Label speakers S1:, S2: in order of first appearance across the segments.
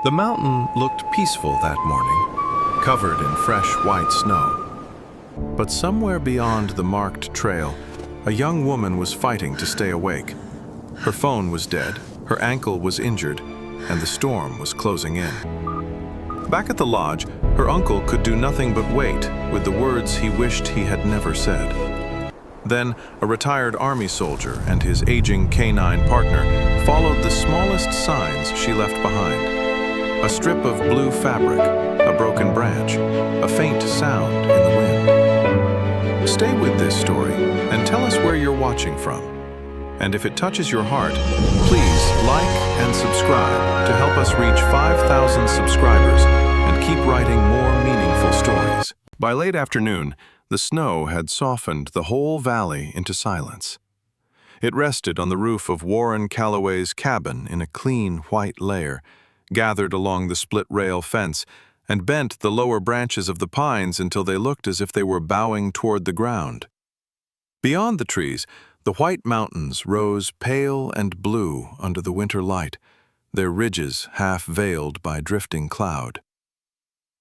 S1: The mountain looked peaceful that morning, covered in fresh white snow. But somewhere beyond the marked trail, a young woman was fighting to stay awake. Her phone was dead, her ankle was injured, and the storm was closing in. Back at the lodge, her uncle could do nothing but wait, with the words he wished he had never said. Then, a retired army soldier and his aging canine partner followed the smallest signs she left behind. A strip of blue fabric, a broken branch, a faint sound in the wind. Stay with this story and tell us where you're watching from. And if it touches your heart, please like and subscribe to help us reach 5,000 subscribers and keep writing more meaningful stories. By late afternoon, the snow had softened the whole valley into silence. It rested on the roof of Warren Calloway's cabin in a clean white layer, gathered along the split-rail fence, and bent the lower branches of the pines until they looked as if they were bowing toward the ground. Beyond the trees, the white mountains rose pale and blue under the winter light, their ridges half veiled by drifting cloud.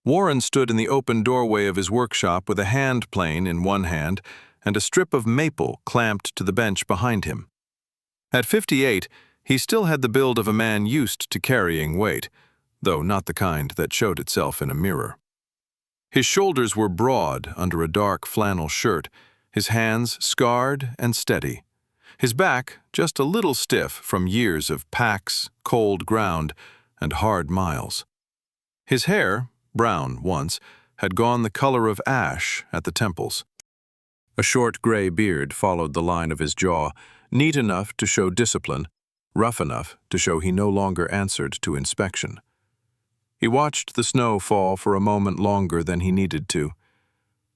S1: Warren stood in the open doorway of his workshop with a hand plane in one hand and a strip of maple clamped to the bench behind him. At 58, he still had the build of a man used to carrying weight, though not the kind that showed itself in a mirror. His shoulders were broad under a dark flannel shirt, his hands scarred and steady, his back just a little stiff from years of packs, cold ground, and hard miles. His hair, brown once, had gone the color of ash at the temples. A short gray beard followed the line of his jaw, neat enough to show discipline, rough enough to show he no longer answered to inspection. He watched the snow fall for a moment longer than he needed to.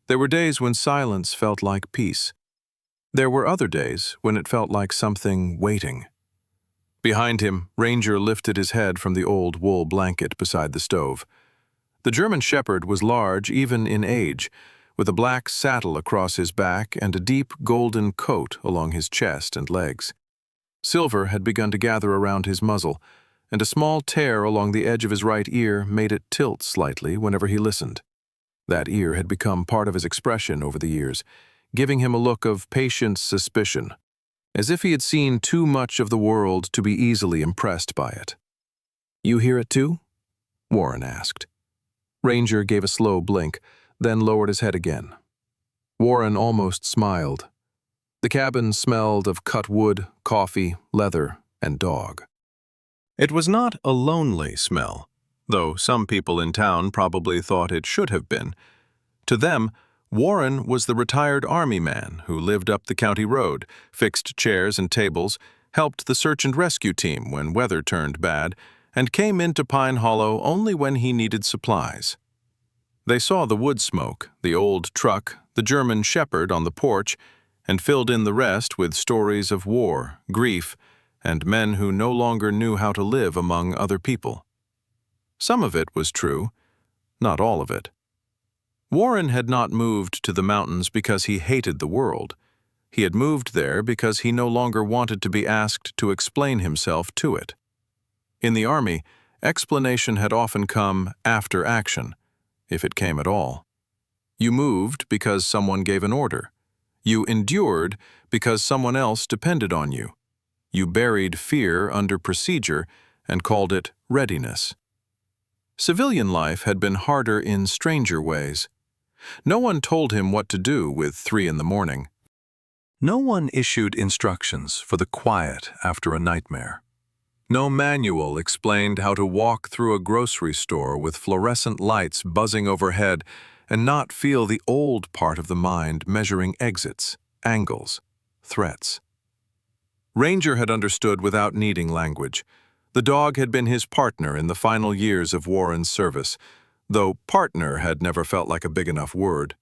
S1: There were days when silence felt like peace. There were other days when it felt like something waiting. Behind him, Ranger lifted his head from the old wool blanket beside the stove. The German Shepherd was large even in age, with a black saddle across his back and a deep golden coat along his chest and legs. Silver had begun to gather around his muzzle, and a small tear along the edge of his right ear made it tilt slightly whenever he listened. That ear had become part of his expression over the years, giving him a look of patient suspicion, as if he had seen too much of the world to be easily impressed by it. "You hear it too?" Warren asked. Ranger gave a slow blink, then lowered his head again. Warren almost smiled. The cabin smelled of cut wood, coffee, leather, and dog. It was not a lonely smell, though some people in town probably thought it should have been. To them, Warren was the retired army man who lived up the county road, fixed chairs and tables, helped the search and rescue team when weather turned bad, and came into Pine Hollow only when he needed supplies. They saw the wood smoke, the old truck, the German Shepherd on the porch, and filled in the rest with stories of war, grief, and men who no longer knew how to live among other people. Some of it was true, not all of it. Warren had not moved to the mountains because he hated the world. He had moved there because he no longer wanted to be asked to explain himself to it. In the Army, explanation had often come after action, if it came at all. You moved because someone gave an order. You endured because someone else depended on you. You buried fear under procedure and called it readiness. Civilian life had been harder in stranger ways. No one told him what to do with 3 in the morning. No one issued instructions for the quiet after a nightmare. No manual explained how to walk through a grocery store with fluorescent lights buzzing overhead and not feel the old part of the mind measuring exits, angles, threats. Ranger had understood without needing language. The dog had been his partner in the final years of Warren's service, though partner had never felt like a big enough word.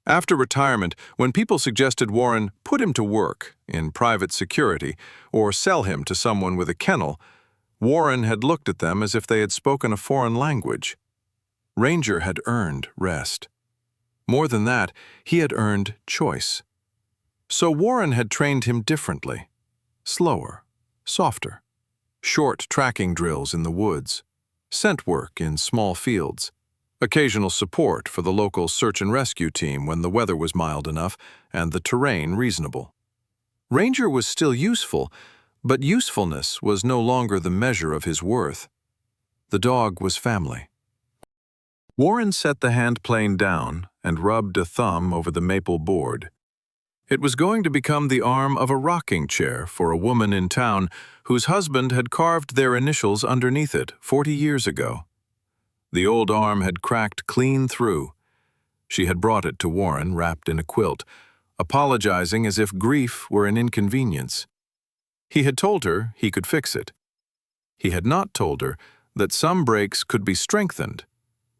S1: After retirement, when people suggested Warren put him to work in private security or sell him to someone with a kennel, Warren had looked at them as if they had spoken a foreign language. Ranger had earned rest. More than that, he had earned choice. So Warren had trained him differently, slower, softer, short tracking drills in the woods, scent work in small fields, occasional support for the local search and rescue team when the weather was mild enough and the terrain reasonable. Ranger was still useful, but usefulness was no longer the measure of his worth. The dog was family. Warren set the hand plane down and rubbed a thumb over the maple board. It was going to become the arm of a rocking chair for a woman in town whose husband had carved their initials underneath it 40 years ago. The old arm had cracked clean through. She had brought it to Warren wrapped in a quilt, apologizing as if grief were an inconvenience. He had told her he could fix it. He had not told her that some breaks could be strengthened,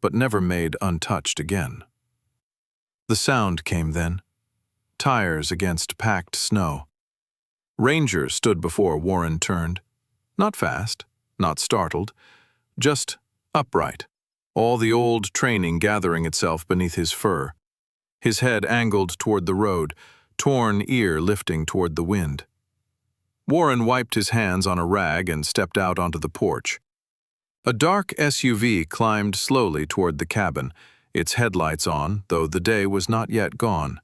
S1: but never made untouched again. The sound came then. Tires against packed snow. Ranger stood before Warren turned. Not fast, not startled, just upright, all the old training gathering itself beneath his fur, his head angled toward the road, torn ear lifting toward the wind. Warren wiped his hands on a rag and stepped out onto the porch. A dark SUV climbed slowly toward the cabin, its headlights on, though the day was not yet gone.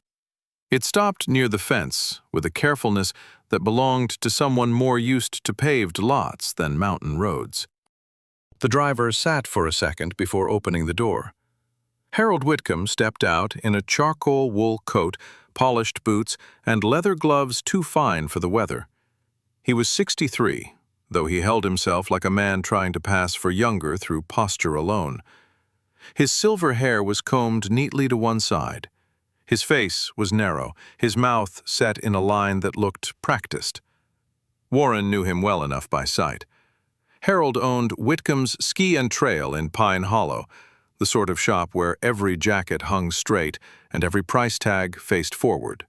S1: It stopped near the fence with a carefulness that belonged to someone more used to paved lots than mountain roads. The driver sat for a second before opening the door. Harold Whitcomb stepped out in a charcoal wool coat, polished boots, and leather gloves too fine for the weather. He was 63, though he held himself like a man trying to pass for younger through posture alone. His silver hair was combed neatly to one side. His face was narrow, his mouth set in a line that looked practiced. Warren knew him well enough by sight. Harold owned Whitcomb's Ski and Trail in Pine Hollow, the sort of shop where every jacket hung straight and every price tag faced forward.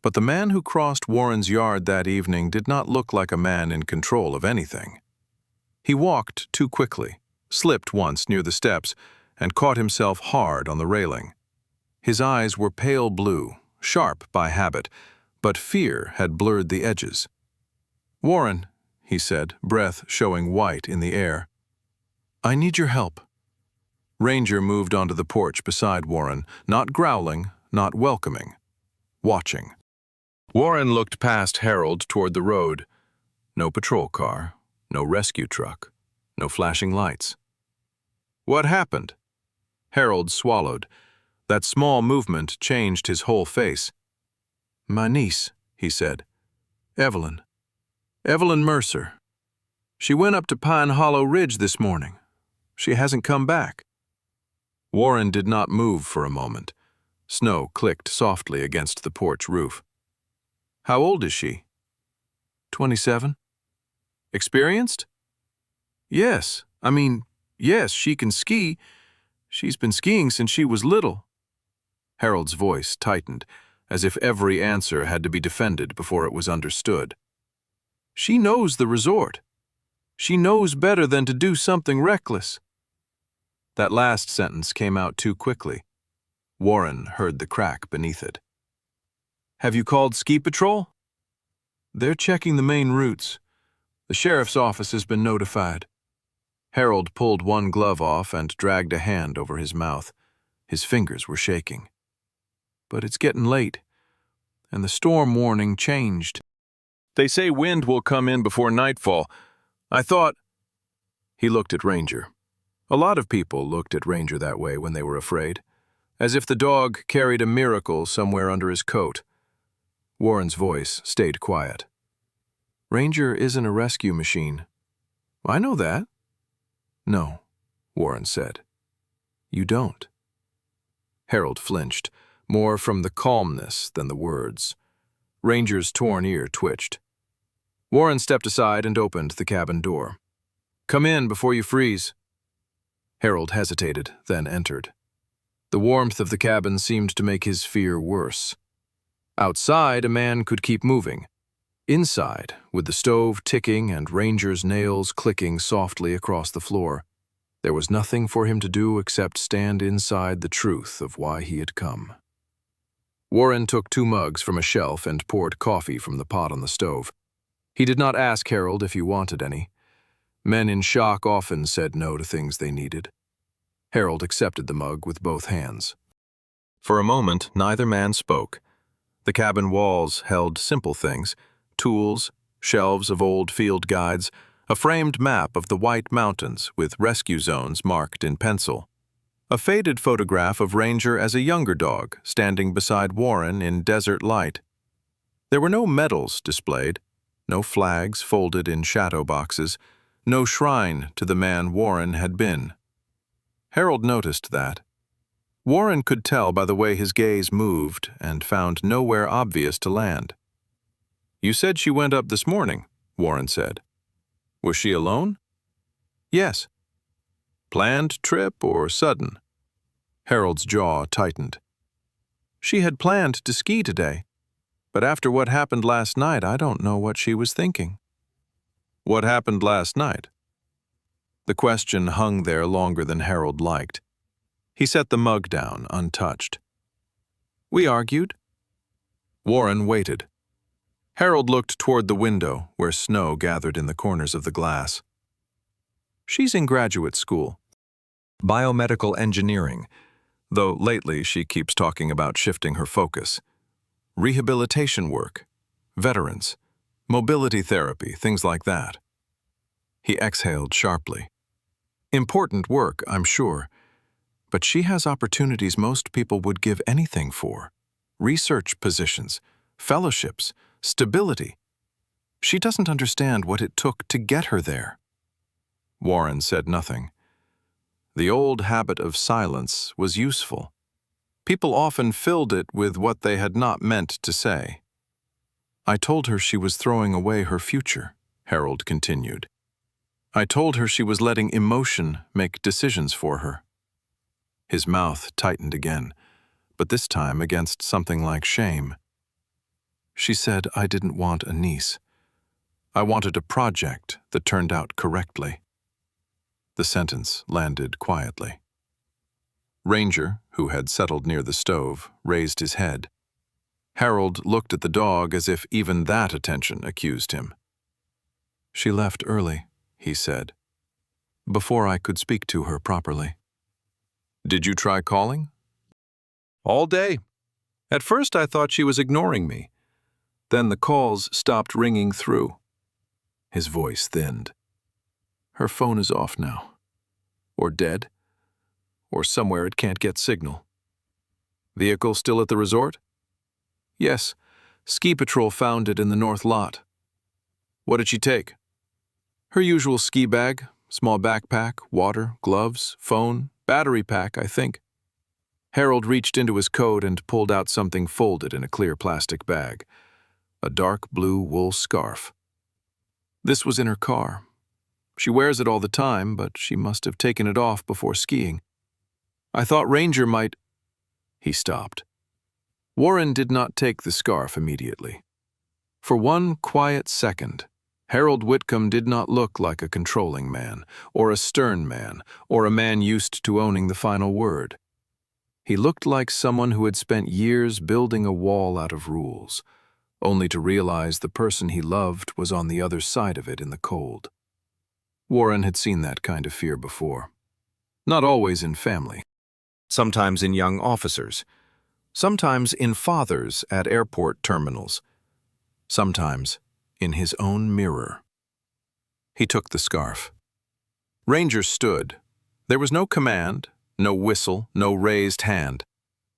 S1: But the man who crossed Warren's yard that evening did not look like a man in control of anything. He walked too quickly, slipped once near the steps, and caught himself hard on the railing. His eyes were pale blue, sharp by habit, but fear had blurred the edges. "Warren," he said, breath showing white in the air. "I need your help." Ranger moved onto the porch beside Warren, not growling, not welcoming, watching. Warren looked past Harold toward the road. No patrol car, no rescue truck, no flashing lights. "What happened?" Harold swallowed. That small movement changed his whole face. "My niece," he said. "Evelyn. Evelyn Mercer. She went up to Pine Hollow Ridge this morning. She hasn't come back." Warren did not move for a moment. Snow clicked softly against the porch roof. "How old is she?" 27. "Experienced?" Yes, she can ski. She's been skiing since she was little." Harold's voice tightened, as if every answer had to be defended before it was understood. "She knows the resort. She knows better than to do something reckless." That last sentence came out too quickly. Warren heard the crack beneath it. "Have you called Ski Patrol?" "They're checking the main routes. The sheriff's office has been notified." Harold pulled one glove off and dragged a hand over his mouth. His fingers were shaking. "But it's getting late, and the storm warning changed. They say wind will come in before nightfall. I thought—" He looked at Ranger. A lot of people looked at Ranger that way when they were afraid, as if the dog carried a miracle somewhere under his coat. Warren's voice stayed quiet. "Ranger isn't a rescue machine." "I know that." "No," Warren said. "You don't." Harold flinched, more from the calmness than the words. Ranger's torn ear twitched. Warren stepped aside and opened the cabin door. "Come in before you freeze." Harold hesitated, then entered. The warmth of the cabin seemed to make his fear worse. Outside, a man could keep moving. Inside, with the stove ticking and Ranger's nails clicking softly across the floor, there was nothing for him to do except stand inside the truth of why he had come. Warren took 2 mugs from a shelf and poured coffee from the pot on the stove. He did not ask Harold if he wanted any. Men in shock often said no to things they needed. Harold accepted the mug with both hands. For a moment, neither man spoke. The cabin walls held simple things: tools, shelves of old field guides, a framed map of the White Mountains with rescue zones marked in pencil. A faded photograph of Ranger as a younger dog standing beside Warren in desert light. There were no medals displayed, no flags folded in shadow boxes, no shrine to the man Warren had been. Harold noticed that. Warren could tell by the way his gaze moved and found nowhere obvious to land. "You said she went up this morning," Warren said. "Was she alone?" "Yes." "Planned trip or sudden?" Harold's jaw tightened. "She had planned to ski today, but after what happened last night, I don't know what she was thinking." "What happened last night?" The question hung there longer than Harold liked. He set the mug down, untouched. "We argued." Warren waited. Harold looked toward the window, where snow gathered in the corners of the glass. "She's in graduate school. Biomedical engineering, though lately she keeps talking about shifting her focus. Rehabilitation work, veterans, mobility therapy, things like that." He exhaled sharply. "Important work, I'm sure. But she has opportunities most people would give anything for. Research positions, fellowships, stability. She doesn't understand what it took to get her there." Warren said nothing. The old habit of silence was useful. People often filled it with what they had not meant to say. "I told her she was throwing away her future," Harold continued. "I told her she was letting emotion make decisions for her." His mouth tightened again, but this time against something like shame. "She said I didn't want a niece. I wanted a project that turned out correctly." The sentence landed quietly. Ranger, who had settled near the stove, raised his head. Harold looked at the dog as if even that attention accused him. "She left early," he said, "before I could speak to her properly." "Did you try calling?" "All day. At first I thought she was ignoring me. Then the calls stopped ringing through." His voice thinned. "Her phone is off now. Or dead. Or somewhere it can't get signal." "Vehicle still at the resort?" "Yes. Ski Patrol found it in the north lot." "What did she take?" "Her usual ski bag, small backpack, water, gloves, phone, battery pack, I think." Harold reached into his coat and pulled out something folded in a clear plastic bag. A dark blue wool scarf. "This was in her car. She wears it all the time, but she must have taken it off before skiing. I thought Ranger might—" He stopped. Warren did not take the scarf immediately. For one quiet second, Harold Whitcomb did not look like a controlling man, or a stern man, or a man used to owning the final word. He looked like someone who had spent years building a wall out of rules, only to realize the person he loved was on the other side of it in the cold. Warren had seen that kind of fear before. Not always in family. Sometimes in young officers. Sometimes in fathers at airport terminals. Sometimes in his own mirror. He took the scarf. Ranger stood. There was no command, no whistle, no raised hand.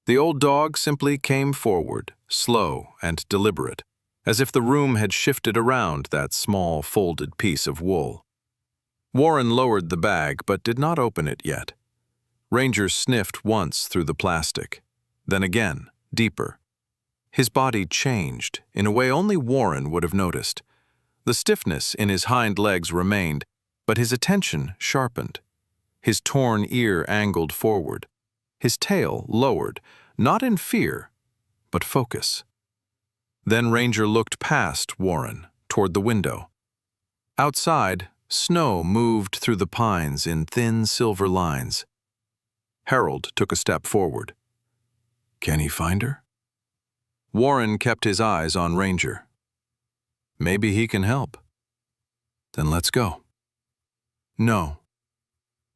S1: The old dog simply came forward, slow and deliberate, as if the room had shifted around that small folded piece of wool. Warren lowered the bag, but did not open it yet. Ranger sniffed once through the plastic, then again, deeper. His body changed in a way only Warren would have noticed. The stiffness in his hind legs remained, but his attention sharpened. His torn ear angled forward. His tail lowered, not in fear, but focus. Then Ranger looked past Warren, toward the window. Outside, snow moved through the pines in thin silver lines. Harold took a step forward. Can he find her? Warren kept his eyes on Ranger. Maybe he can help. Then let's go. No.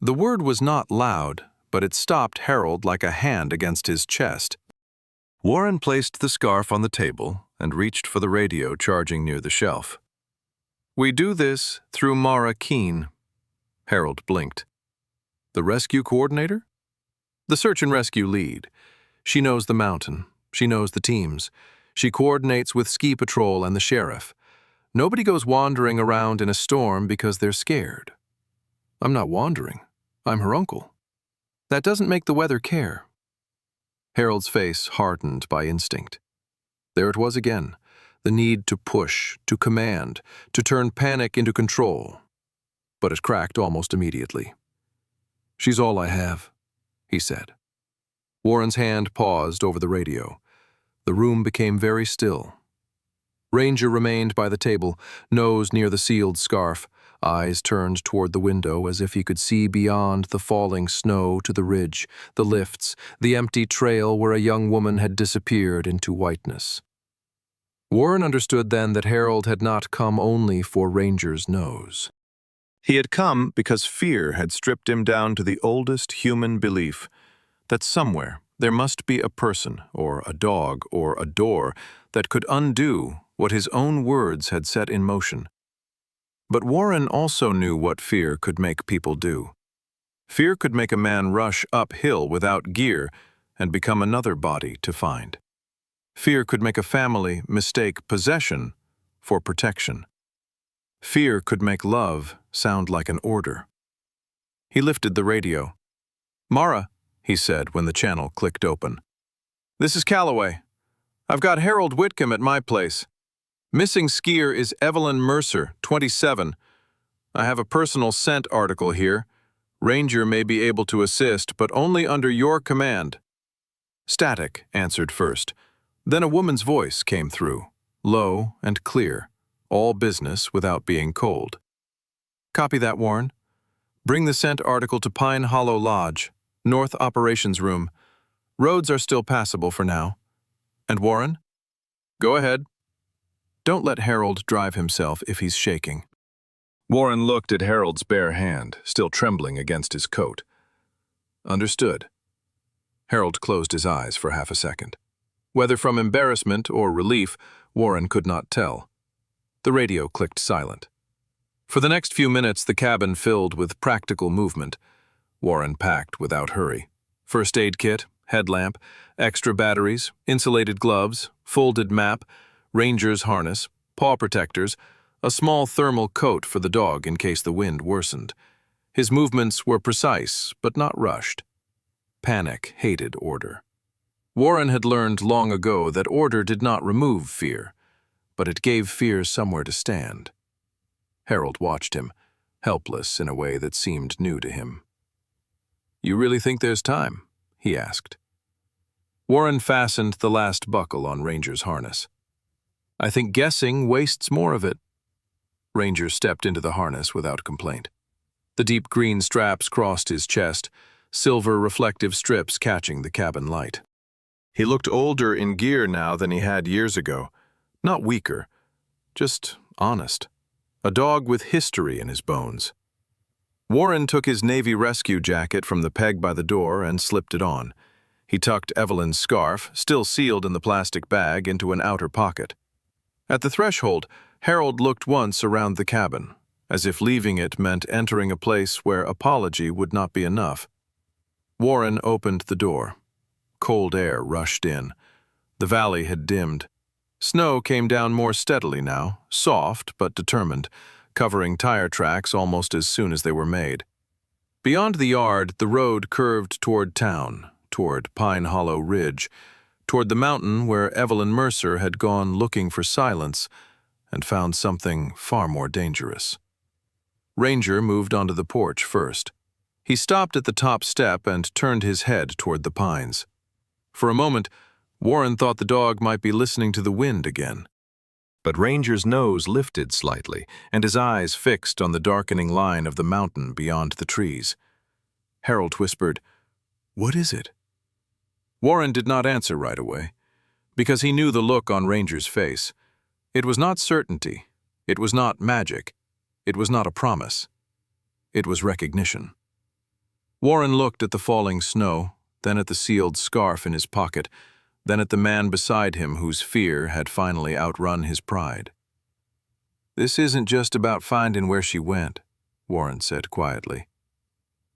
S1: The word was not loud, but it stopped Harold like a hand against his chest. Warren placed the scarf on the table and reached for the radio charging near the shelf. We do this through Mara Keene. Harold blinked. The rescue coordinator? The search and rescue lead. She knows the mountain. She knows the teams. She coordinates with ski patrol and the sheriff. Nobody goes wandering around in a storm because they're scared. I'm not wandering. I'm her uncle. That doesn't make the weather care. Harold's face hardened by instinct. There it was again, the need to push, to command, to turn panic into control. But it cracked almost immediately. She's all I have, he said. Warren's hand paused over the radio. The room became very still. Ranger remained by the table, nose near the sealed scarf, eyes turned toward the window as if he could see beyond the falling snow to the ridge, the lifts, the empty trail where a young woman had disappeared into whiteness. Warren understood then that Harold had not come only for Ranger's nose. He had come because fear had stripped him down to the oldest human belief that somewhere there must be a person, or a dog, or a door that could undo what his own words had set in motion. But Warren also knew what fear could make people do. Fear could make a man rush uphill without gear and become another body to find. Fear could make a family mistake possession for protection. Fear could make love sound like an order. He lifted the radio. "Mara," he said when the channel clicked open. "This is Calloway. I've got Harold Whitcomb at my place. Missing skier is Evelyn Mercer, 27. I have a personal scent article here. Ranger may be able to assist, but only under your command." Static answered first. Then a woman's voice came through, low and clear, all business without being cold. "Copy that, Warren. Bring the scent article to Pine Hollow Lodge, North Operations Room. Roads are still passable for now. And Warren? Go ahead. Don't let Harold drive himself if he's shaking." Warren looked at Harold's bare hand, still trembling against his coat. Understood. Harold closed his eyes for half a second. Whether from embarrassment or relief, Warren could not tell. The radio clicked silent. For the next few minutes, the cabin filled with practical movement. Warren packed without hurry. First aid kit, headlamp, extra batteries, insulated gloves, folded map, Ranger's harness, paw protectors, a small thermal coat for the dog in case the wind worsened. His movements were precise, but not rushed. Panic hated order. Warren had learned long ago that order did not remove fear, but it gave fear somewhere to stand. Harold watched him, helpless in a way that seemed new to him. "You really think there's time?" he asked. Warren fastened the last buckle on Ranger's harness. "I think guessing wastes more of it." Ranger stepped into the harness without complaint. The deep green straps crossed his chest, silver reflective strips catching the cabin light. He looked older in gear now than he had years ago. Not weaker, just honest. A dog with history in his bones. Warren took his Navy rescue jacket from the peg by the door and slipped it on. He tucked Evelyn's scarf, still sealed in the plastic bag, into an outer pocket. At the threshold, Harold looked once around the cabin, as if leaving it meant entering a place where apology would not be enough. Warren opened the door. Cold air rushed in. The valley had dimmed. Snow came down more steadily now, soft but determined, covering tire tracks almost as soon as they were made. Beyond the yard, the road curved toward town, toward Pine Hollow Ridge, toward the mountain where Evelyn Mercer had gone looking for silence and found something far more dangerous. Ranger moved onto the porch first. He stopped at the top step and turned his head toward the pines. For a moment, Warren thought the dog might be listening to the wind again. But Ranger's nose lifted slightly, and his eyes fixed on the darkening line of the mountain beyond the trees. Harold whispered, "What is it?" Warren did not answer right away, because he knew the look on Ranger's face. It was not certainty. It was not magic. It was not a promise. It was recognition. Warren looked at the falling snow, then at the sealed scarf in his pocket, then at the man beside him whose fear had finally outrun his pride. "This isn't just about finding where she went," Warren said quietly.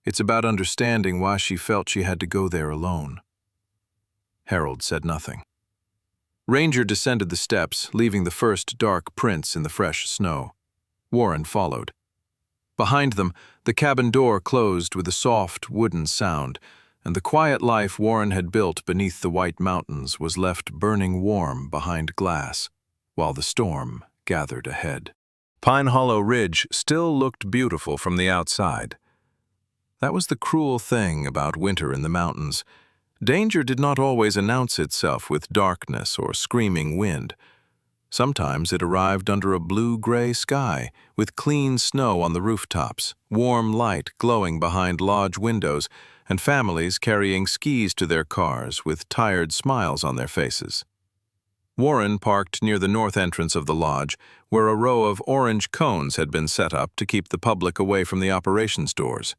S1: "It's about understanding why she felt she had to go there alone." Harold said nothing. Ranger descended the steps, leaving the first dark prints in the fresh snow. Warren followed. Behind them, the cabin door closed with a soft, wooden sound, and the quiet life Warren had built beneath the white mountains was left burning warm behind glass, while the storm gathered ahead. Pine Hollow Ridge still looked beautiful from the outside. That was the cruel thing about winter in the mountains. Danger did not always announce itself with darkness or screaming wind. Sometimes it arrived under a blue-gray sky, with clean snow on the rooftops, warm light glowing behind lodge windows, and families carrying skis to their cars with tired smiles on their faces. Warren parked near the north entrance of the lodge, where a row of orange cones had been set up to keep the public away from the operations doors.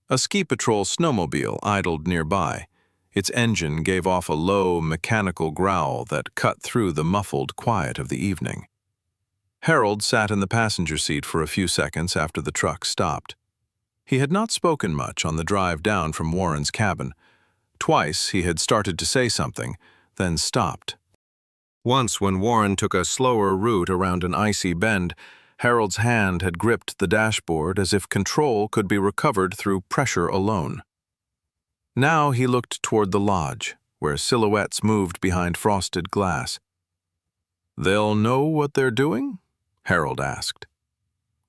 S1: A ski patrol snowmobile idled nearby. Its engine gave off a low, mechanical growl that cut through the muffled quiet of the evening. Harold sat in the passenger seat for a few seconds after the truck stopped. He had not spoken much on the drive down from Warren's cabin. Twice he had started to say something, then stopped. Once, when Warren took a slower route around an icy bend, Harold's hand had gripped the dashboard as if control could be recovered through pressure alone. Now he looked toward the lodge, where silhouettes moved behind frosted glass. "They'll know what they're doing?" Harold asked.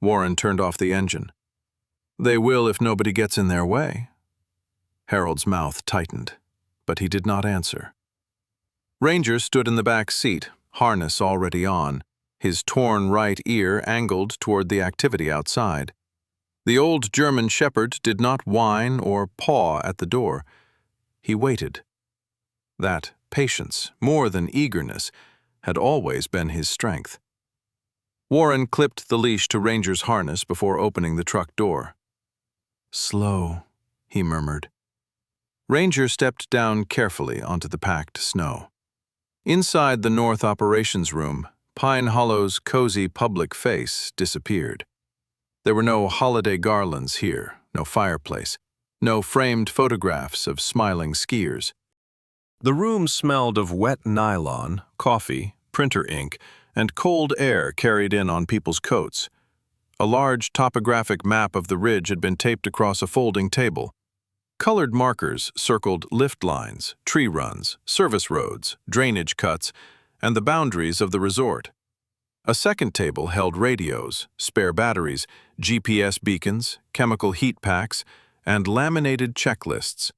S1: Warren turned off the engine. "They will if nobody gets in their way." Harold's mouth tightened, but he did not answer. Ranger stood in the back seat, harness already on, his torn right ear angled toward the activity outside. The old German shepherd did not whine or paw at the door. He waited. That patience, more than eagerness, had always been his strength. Warren clipped the leash to Ranger's harness before opening the truck door. "Slow," he murmured. Ranger stepped down carefully onto the packed snow. Inside the North Operations Room, Pine Hollow's cozy public face disappeared. There were no holiday garlands here, no fireplace, no framed photographs of smiling skiers. The room smelled of wet nylon, coffee, printer ink, and cold air carried in on people's coats. A large topographic map of the ridge had been taped across a folding table. Colored markers circled lift lines, tree runs, service roads, drainage cuts, and the boundaries of the resort. A second table held radios, spare batteries, GPS beacons, chemical heat packs, and laminated checklists.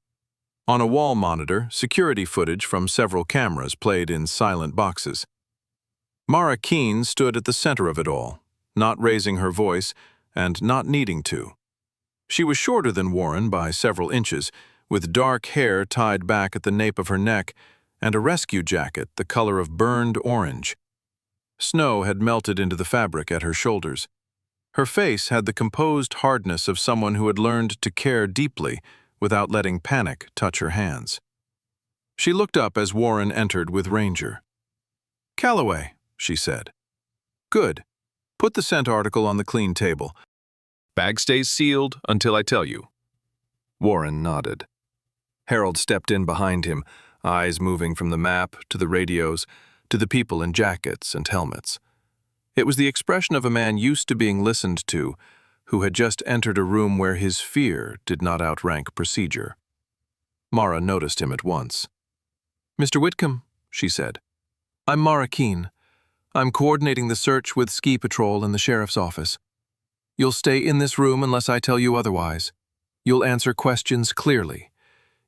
S1: On a wall monitor, security footage from several cameras played in silent boxes. Mara Keene stood at the center of it all, not raising her voice and not needing to. She was shorter than Warren by several inches, with dark hair tied back at the nape of her neck and a rescue jacket the color of burned orange. Snow had melted into the fabric at her shoulders. Her face had the composed hardness of someone who had learned to care deeply without letting panic touch her hands. She looked up as Warren entered with Ranger. "Calloway," she said. "Good. Put the scent article on the clean table. Bag stays sealed until I tell you." Warren nodded. Harold stepped in behind him, eyes moving from the map to the radios, to the people in jackets and helmets. It was the expression of a man used to being listened to, who had just entered a room where his fear did not outrank procedure. Mara noticed him at once. "Mr. Whitcomb," she said. "I'm Mara Keene. I'm coordinating the search with Ski Patrol in the sheriff's office. You'll stay in this room unless I tell you otherwise. You'll answer questions clearly.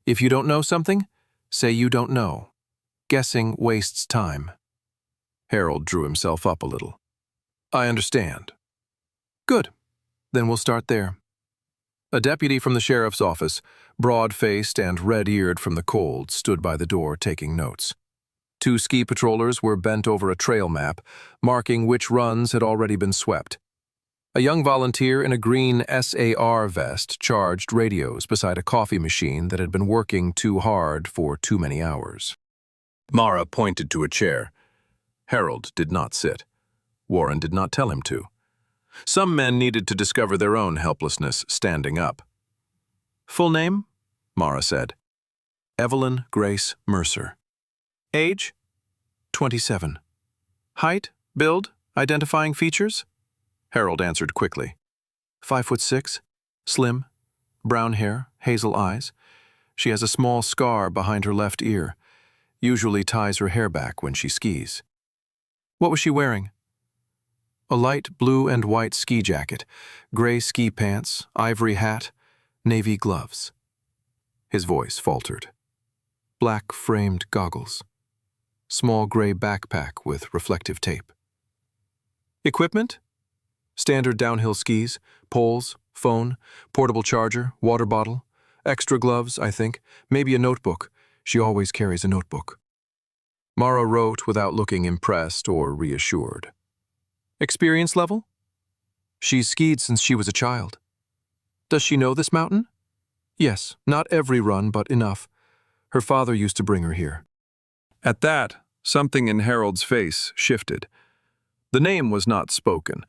S1: If you don't know something, say you don't know. Guessing wastes time." Harold drew himself up a little. "I understand." "Good. Then we'll start there." A deputy from the sheriff's office, broad-faced and red-eared from the cold, stood by the door taking notes. Two ski patrollers were bent over a trail map, marking which runs had already been swept.
S2: A young volunteer in a green SAR vest charged radios beside a coffee machine that had been working too hard for too many hours. Mara pointed to a chair. Harold did not sit. Warren did not tell him to. Some men needed to discover their own helplessness standing up. "Full name?" Mara said. "Evelyn Grace Mercer." "Age?" 27. "Height, build, identifying features?" Harold answered quickly. 5'6", slim, brown hair, hazel eyes. She has a small scar behind her left ear. Usually ties her hair back when she skis. "What was she wearing?" "A light blue and white ski jacket, gray ski pants, ivory hat, navy gloves." His voice faltered. "Black framed goggles. Small gray backpack with reflective tape." "Equipment?" "Standard downhill skis, poles, phone, portable charger, water bottle, extra gloves, I think, maybe a notebook. She always carries a notebook." Mara wrote without looking impressed or reassured. "Experience level?" "She's skied since she was a child." "Does she know this mountain?" "Yes, not every run, but enough. Her father used to bring her here." At that, something in Harold's face shifted. The name was not spoken,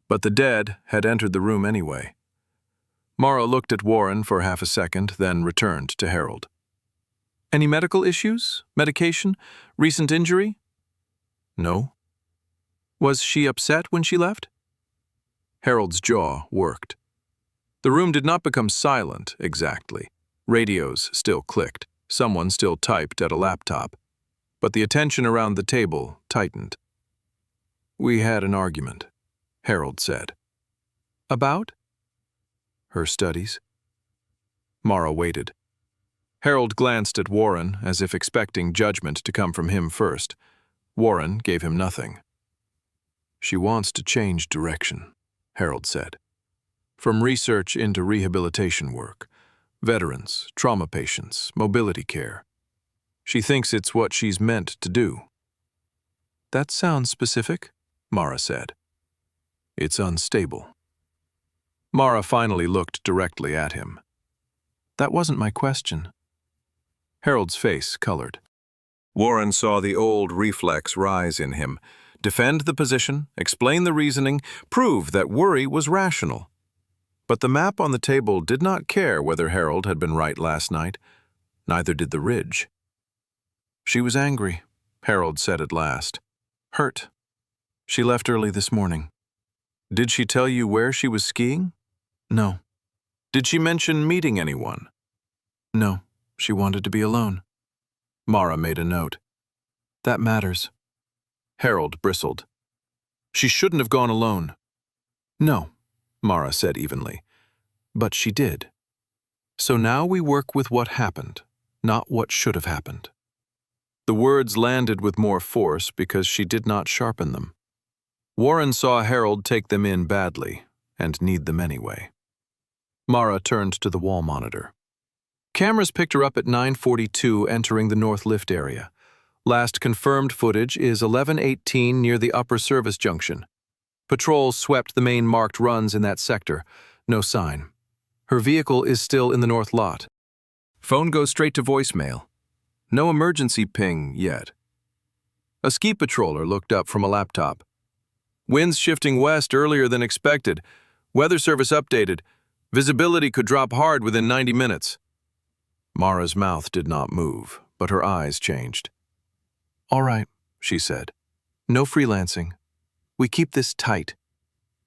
S2: but the dead had entered the room anyway. Mara looked at Warren for half a second, then returned to Harold. "Any medical issues? Medication? Recent injury?" "No." "Was she upset when she left?" Harold's jaw worked. The room did not become silent, exactly. Radios still clicked. Someone still typed at a laptop. But the attention around the table tightened. "We had an argument," Harold said. "About?" "Her studies." Mara waited. Harold glanced at Warren as if expecting judgment to come from him first. Warren gave him nothing. "She wants to change direction," Harold said. "From research into rehabilitation work, veterans, trauma patients, mobility care. She thinks it's what she's meant to do." "That sounds specific," Mara said. "It's unstable." Mara finally looked directly at him. "That wasn't my question." Harold's face colored. Warren saw the old reflex rise in him. Defend the position, explain the reasoning, prove that worry was rational. But the map on the table did not care whether Harold had been right last night. Neither did the ridge. "She was angry," Harold said at last. "Hurt. She left early this morning." "Did she tell you where she was skiing?" "No." "Did she mention meeting anyone?" "No. She wanted to be alone." Mara made a note. "That matters." Harold bristled. "She shouldn't have gone alone." "No," Mara said evenly. "But she did. So now we work with what happened, not what should have happened." The words landed with more force because she did not sharpen them. Warren saw Harold take them in badly, and need them anyway. Mara turned to the wall monitor. "Cameras picked her up at 9:42 entering the North Lift area. Last confirmed footage is 11:18 near the upper service junction. Patrol swept the main marked runs in that sector. No sign. Her vehicle is still in the north lot. Phone goes straight to voicemail. No emergency ping yet." A ski patroller looked up from a laptop. "Winds shifting west earlier than expected. Weather service updated. Visibility could drop hard within 90 minutes. Mara's mouth did not move, but her eyes changed. "All right," she said. "No freelancing. We keep this tight."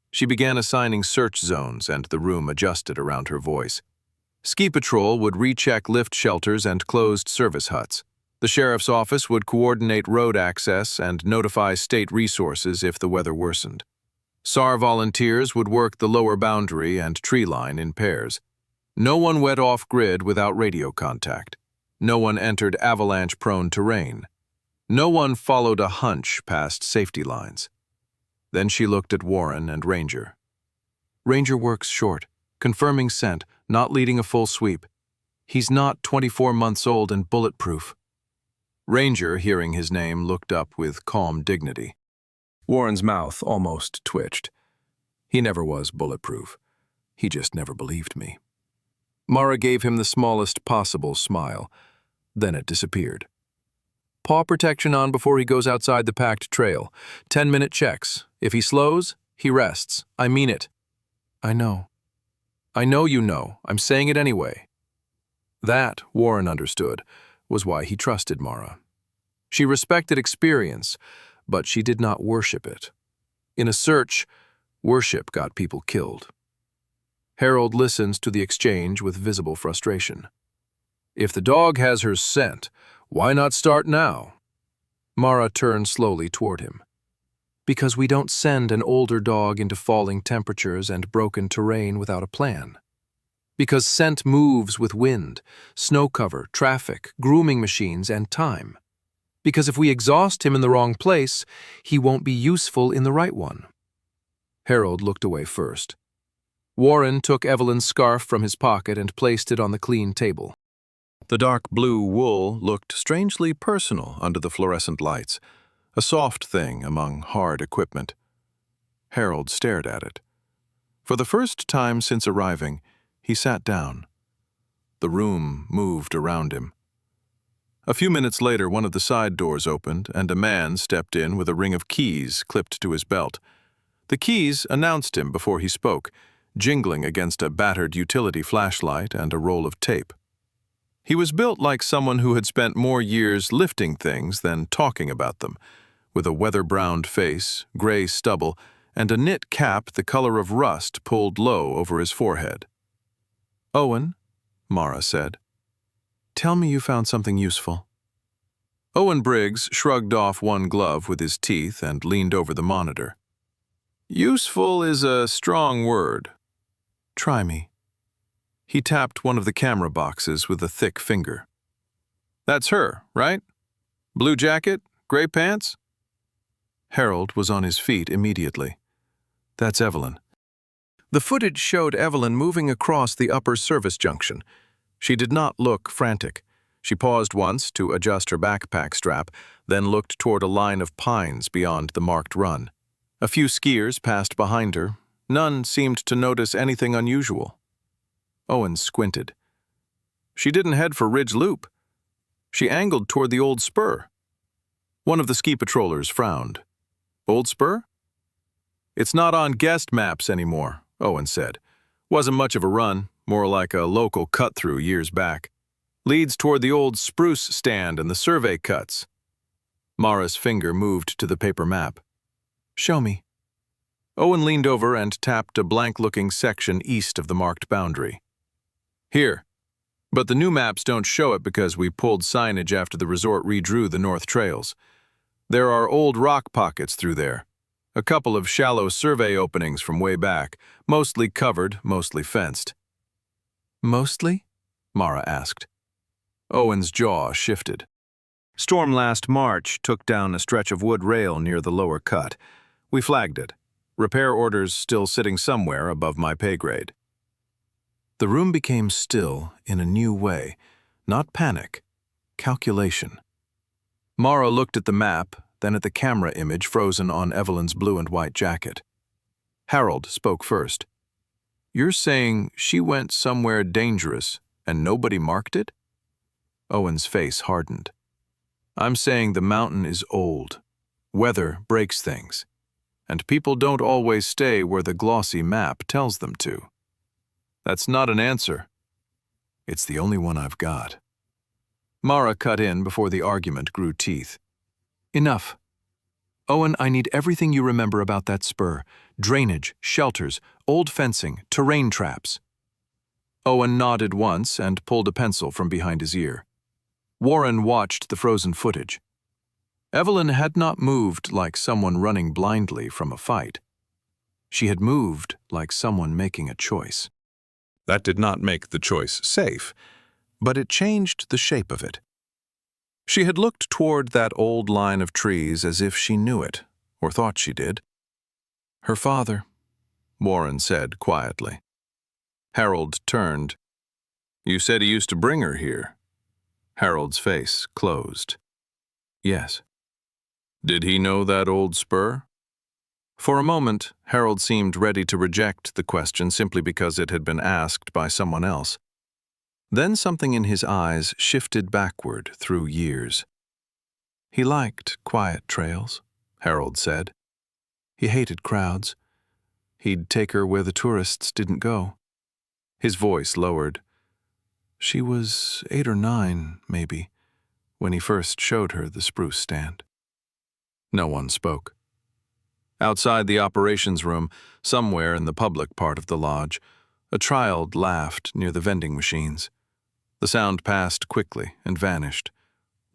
S2: She began assigning search zones, and the room adjusted around her voice. Ski patrol would recheck lift shelters and closed service huts. The sheriff's office would coordinate road access and notify state resources if the weather worsened. SAR volunteers would work the lower boundary and tree line in pairs. No one went off-grid without radio contact. No one entered avalanche-prone terrain. No one followed a hunch past safety lines. Then she looked at Warren and Ranger. "Ranger works short, confirming scent, not leading a full sweep. He's not 24 months old and bulletproof." Ranger, hearing his name, looked up with calm dignity. Warren's mouth almost twitched. He never was bulletproof. He just never believed me. Mara gave him the smallest possible smile. Then it disappeared. Paw protection on before he goes outside the packed trail. 10-minute checks. If he slows, he rests. I mean it. I know. I know you know. I'm saying it anyway. That, Warren understood, was why he trusted Mara. She respected experience, but she did not worship it. In a search, worship got people killed. Harold listens to the exchange with visible frustration. If the dog has her scent, why not start now? Mara turned slowly toward him. Because we don't send an older dog into falling temperatures and broken terrain without a plan. Because scent moves with wind, snow cover, traffic, grooming machines, and time. Because if we exhaust him in the wrong place, he won't be useful in the right one. Harold looked away first. Warren took Evelyn's scarf from his pocket and placed it on the clean table.
S1: The dark blue wool looked strangely personal under the fluorescent lights, a soft thing among hard equipment. Harold stared at it. For the first time since arriving, he sat down. The room moved around him. A few minutes later, one of the side doors opened, and a man stepped in with a ring of keys clipped to his belt. The keys announced him before he spoke, jingling against a battered utility flashlight and a roll of tape. He was built like someone who had spent more years lifting things than talking about them, with a weather-browned face, gray stubble, and a knit cap the color of rust pulled low over his forehead. "Owen," Mara said, "tell me you found something useful." Owen Briggs shrugged off one glove with his teeth and leaned over the monitor. "Useful is a strong word. Try me." He tapped one of the camera boxes with a thick finger. "That's her, right? Blue jacket, gray pants?" Harold was on his feet immediately. "That's Evelyn." The footage showed Evelyn moving across the upper service junction. She did not look frantic. She paused once to adjust her backpack strap, then looked toward a line of pines beyond the marked run. A few skiers passed behind her. None seemed to notice anything unusual. Owen squinted. She didn't head for Ridge Loop. She angled toward the old spur. One of the ski patrollers frowned. "Old spur?" "It's not on guest maps anymore," Owen said. "Wasn't much of a run, more like a local cut-through years back. Leads toward the old spruce stand and the survey cuts." Mara's finger moved to the paper map. "Show me." Owen leaned over and tapped a blank-looking section east of the marked boundary. "Here. But the new maps don't show it because we pulled signage after the resort redrew the north trails. There are old rock pockets through there. A couple of shallow survey openings from way back, mostly covered, mostly fenced." "Mostly?" Mara asked. Owen's jaw shifted. "Storm last March took down a stretch of wood rail near the lower cut. We flagged it. Repair orders still sitting somewhere above my pay grade." The room became still in a new way, not panic, calculation. Mara looked at the map, then at the camera image frozen on Evelyn's blue and white jacket. Harold spoke first. "You're saying she went somewhere dangerous and nobody marked it?" Owen's face hardened. "I'm saying the mountain is old. Weather breaks things. And people don't always stay where the glossy map tells them to." "That's not an answer." "It's the only one I've got." Mara cut in before the argument grew teeth. "Enough. Owen, I need everything you remember about that spur. Drainage, shelters, old fencing, terrain traps." Owen nodded once and pulled a pencil from behind his ear. Warren watched the frozen footage. Evelyn had not moved like someone running blindly from a fight. She had moved like someone making a choice. That did not make the choice safe, but it changed the shape of it. She had looked toward that old line of trees as if she knew it, or thought she did. "Her father," Warren said quietly. Harold turned. "You said he used to bring her here." Harold's face closed. "Yes." "Did he know that old spur?" For a moment, Harold seemed ready to reject the question simply because it had been asked by someone else. Then something in his eyes shifted backward through years. He liked quiet trails, Harold said. He hated crowds. He'd take her where the tourists didn't go. His voice lowered. She was 8 or 9, maybe, when he first showed her the spruce stand. No one spoke. Outside the operations room, somewhere in the public part of the lodge, a child laughed near the vending machines. The sound passed quickly and vanished,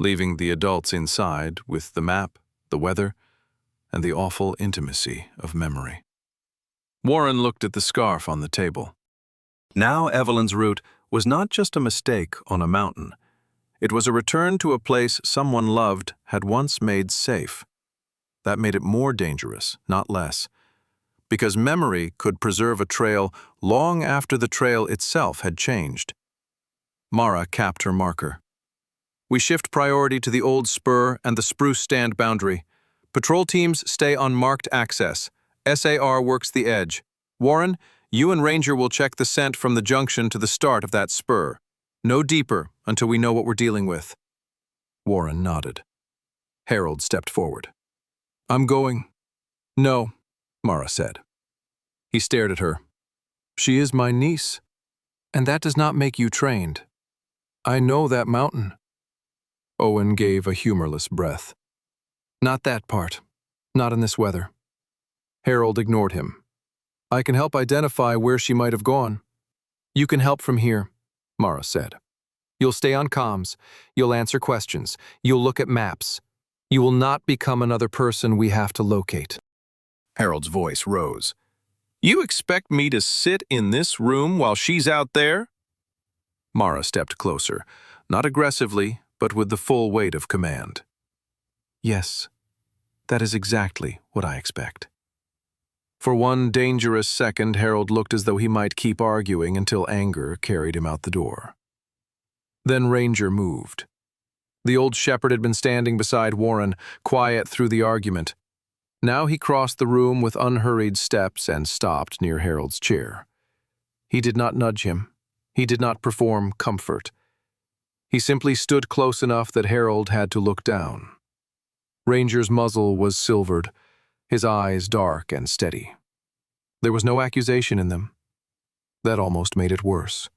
S1: leaving the adults inside with the map, the weather, and the awful intimacy of memory. Warren looked at the scarf on the table. Now Evelyn's route was not just a mistake on a mountain. It was a return to a place someone loved had once made safe. That made it more dangerous, not less, because memory could preserve a trail long after the trail itself had changed. Mara capped her marker. We shift priority to the old spur and the spruce stand boundary. Patrol teams stay on marked access. SAR works the edge. Warren, you and Ranger will check the scent from the junction to the start of that spur. No deeper until we know what we're dealing with. Warren nodded. Harold stepped forward. I'm going. No, Mara said. He stared at her. She is my niece, and that does not make you trained. I know that mountain. Owen gave a humorless breath. Not that part. Not in this weather. Harold ignored him. I can help identify where she might have gone. You can help from here, Mara said. You'll stay on comms. You'll answer questions. You'll look at maps. You will not become another person we have to locate. Harold's voice rose. You expect me to sit in this room while she's out there? Mara stepped closer, not aggressively, but with the full weight of command. Yes, that is exactly what I expect. For one dangerous second, Harold looked as though he might keep arguing until anger carried him out the door. Then Ranger moved. The old shepherd had been standing beside Warren, quiet through the argument. Now he crossed the room with unhurried steps and stopped near Harold's chair. He did not nudge him. He did not perform comfort. He simply stood close enough that Harold had to look down. Ranger's muzzle was silvered, his eyes dark and steady. There was no accusation in them. That almost made it worse.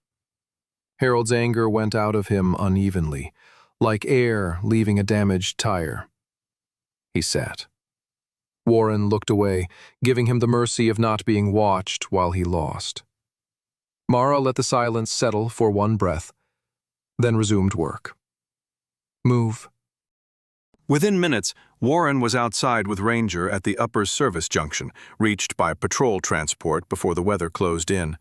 S1: Harold's anger went out of him unevenly, like air leaving a damaged tire. He sat. Warren looked away, giving him the mercy of not being watched while he lost. Mara let the silence settle for one breath, then resumed work. Move. Within minutes, Warren was outside with Ranger at the upper service junction, reached by patrol transport before the weather closed in.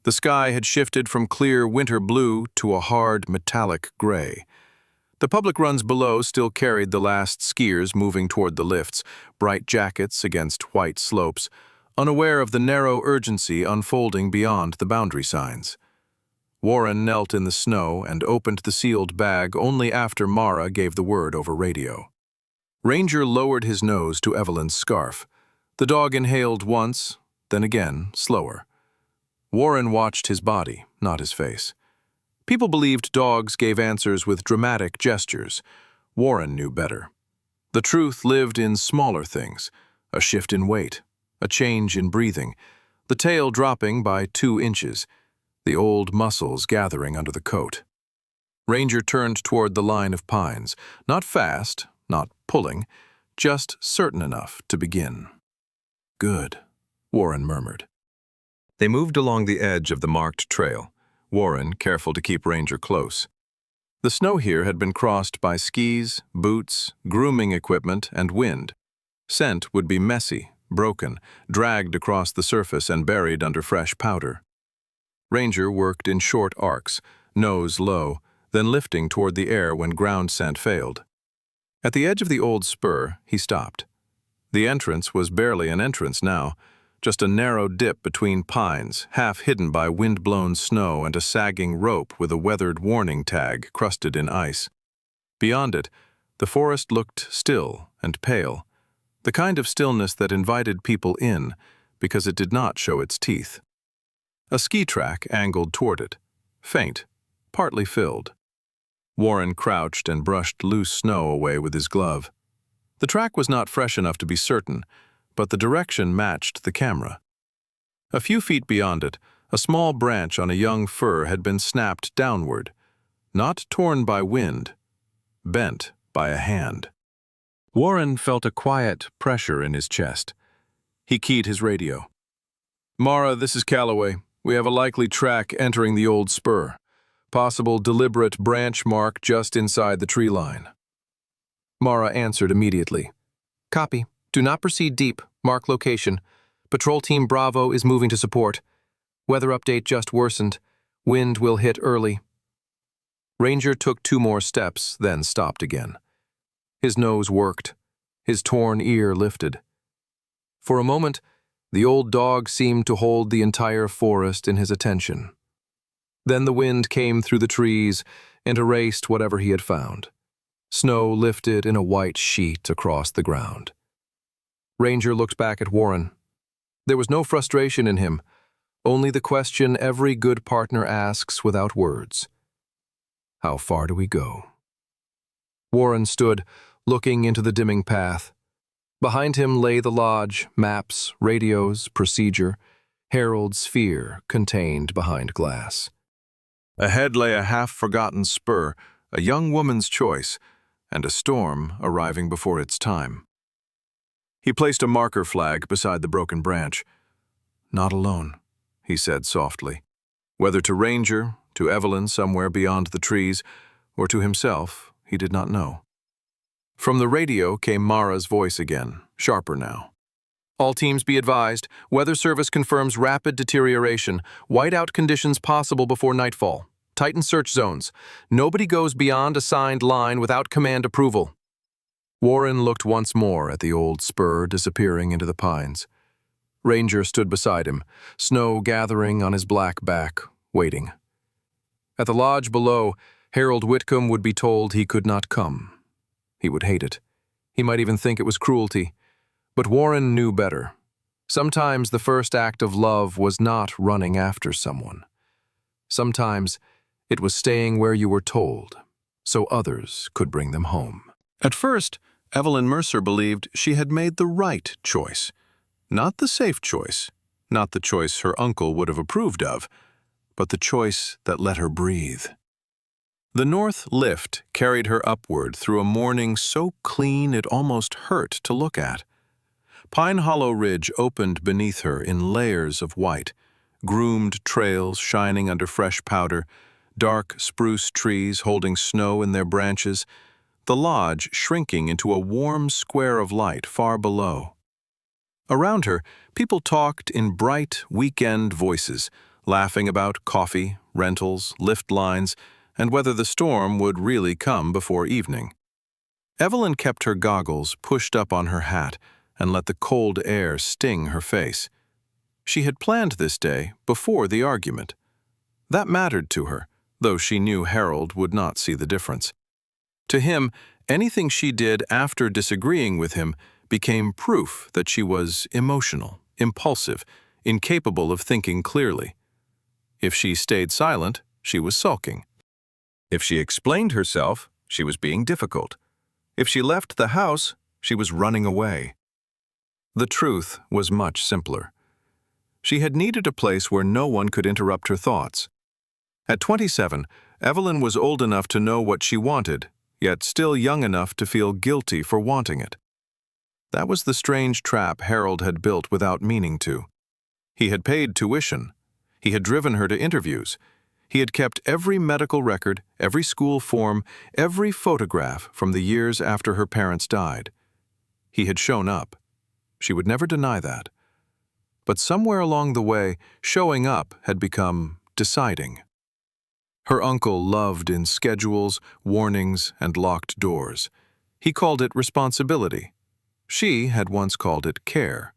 S1: The sky had shifted from clear winter blue to a hard metallic gray. The public runs below still carried the last skiers moving toward the lifts, bright jackets against white slopes, unaware of the narrow urgency unfolding beyond the boundary signs. Warren knelt in the snow and opened the sealed bag only after Mara gave the word over radio. Ranger lowered his nose to Evelyn's scarf. The dog inhaled once, then again, slower. Warren watched his body, not his face. People believed dogs gave answers with dramatic gestures. Warren knew better. The truth lived in smaller things, a shift in weight, a change in breathing, the tail dropping by 2 inches, the old muscles gathering under the coat. Ranger turned toward the line of pines, not fast, not pulling, just certain enough to begin. Good, Warren murmured. They moved along the edge of the marked trail, Warren careful to keep Ranger close. The snow here had been crossed by skis, boots, grooming equipment, and wind. Scent would be messy, broken, dragged across the surface and buried under fresh powder. Ranger worked in short arcs, nose low, then lifting toward the air when ground scent failed. At the edge of the old spur, he stopped. The entrance was barely an entrance now, just a narrow dip between pines, half hidden by wind-blown snow and a sagging rope with a weathered warning tag crusted in ice. Beyond it, the forest looked still and pale, the kind of stillness that invited people in because it did not show its teeth. A ski track angled toward it, faint, partly filled. Warren crouched and brushed loose snow away with his glove. The track was not fresh enough to be certain, but the direction matched the camera. A few feet beyond it, a small branch on a young fir had been snapped downward, not torn by wind, bent by a hand. Warren felt a quiet pressure in his chest. He keyed his radio. "Mara, this is Calloway. We have a likely track entering the old spur. Possible deliberate branch mark just inside the tree line." Mara answered immediately. "Copy. Do not proceed deep. Mark location. Patrol Team Bravo is moving to support. Weather update just worsened. Wind will hit early." Ranger took 2 more steps, then stopped again. His nose worked. His torn ear lifted. For a moment, the old dog seemed to hold the entire forest in his attention. Then the wind came through the trees and erased whatever he had found. Snow lifted in a white sheet across the ground. Ranger looked back at Warren. There was no frustration in him, only the question every good partner asks without words. How far do we go? Warren stood, looking into the dimming path. Behind him lay the lodge, maps, radios, procedure, Harold's sphere contained behind glass. Ahead lay a half-forgotten spur, a young woman's choice, and a storm arriving before its time. He placed a marker flag beside the broken branch. "Not alone," he said softly. Whether to Ranger, to Evelyn somewhere beyond the trees, or to himself, he did not know. From the radio came Mara's voice again, sharper now. "All teams be advised. Weather Service confirms rapid deterioration. Whiteout conditions possible before nightfall. Tighten search zones. Nobody goes beyond assigned line without command approval." Warren looked once more at the old spur disappearing into the pines. Ranger stood beside him, snow gathering on his black back, waiting. At the lodge below, Harold Whitcomb would be told he could not come. He would hate it. He might even think it was cruelty. But Warren knew better. Sometimes the first act of love was not running after someone. Sometimes it was staying where you were told, so others could bring them home. At first, Evelyn Mercer believed she had made the right choice. Not the safe choice, not the choice her uncle would have approved of, but the choice that let her breathe. The north lift carried her upward through a morning so clean it almost hurt to look at. Pine Hollow Ridge opened beneath her in layers of white, groomed trails shining under fresh powder, dark spruce trees holding snow in their branches, the lodge shrinking into a warm square of light far below. Around her, people talked in bright weekend voices, laughing about coffee, rentals, lift lines, and whether the storm would really come before evening. Evelyn kept her goggles pushed up on her hat and let the cold air sting her face. She had planned this day before the argument. That mattered to her, though she knew Harold would not see the difference. To him, anything she did after disagreeing with him became proof that she was emotional, impulsive, incapable of thinking clearly. If she stayed silent, she was sulking. If she explained herself, she was being difficult. If she left the house, she was running away. The truth was much simpler. She had needed a place where no one could interrupt her thoughts. At 27, Evelyn was old enough to know what she wanted, yet still young enough to feel guilty for wanting it. That was the strange trap Harold had built without meaning to. He had paid tuition. He had driven her to interviews. He had kept every medical record, every school form, every photograph from the years after her parents died. He had shown up. She would never deny that. But somewhere along the way, showing up had become deciding. Her uncle loved in schedules, warnings, and locked doors. He called it responsibility. She had once called it care.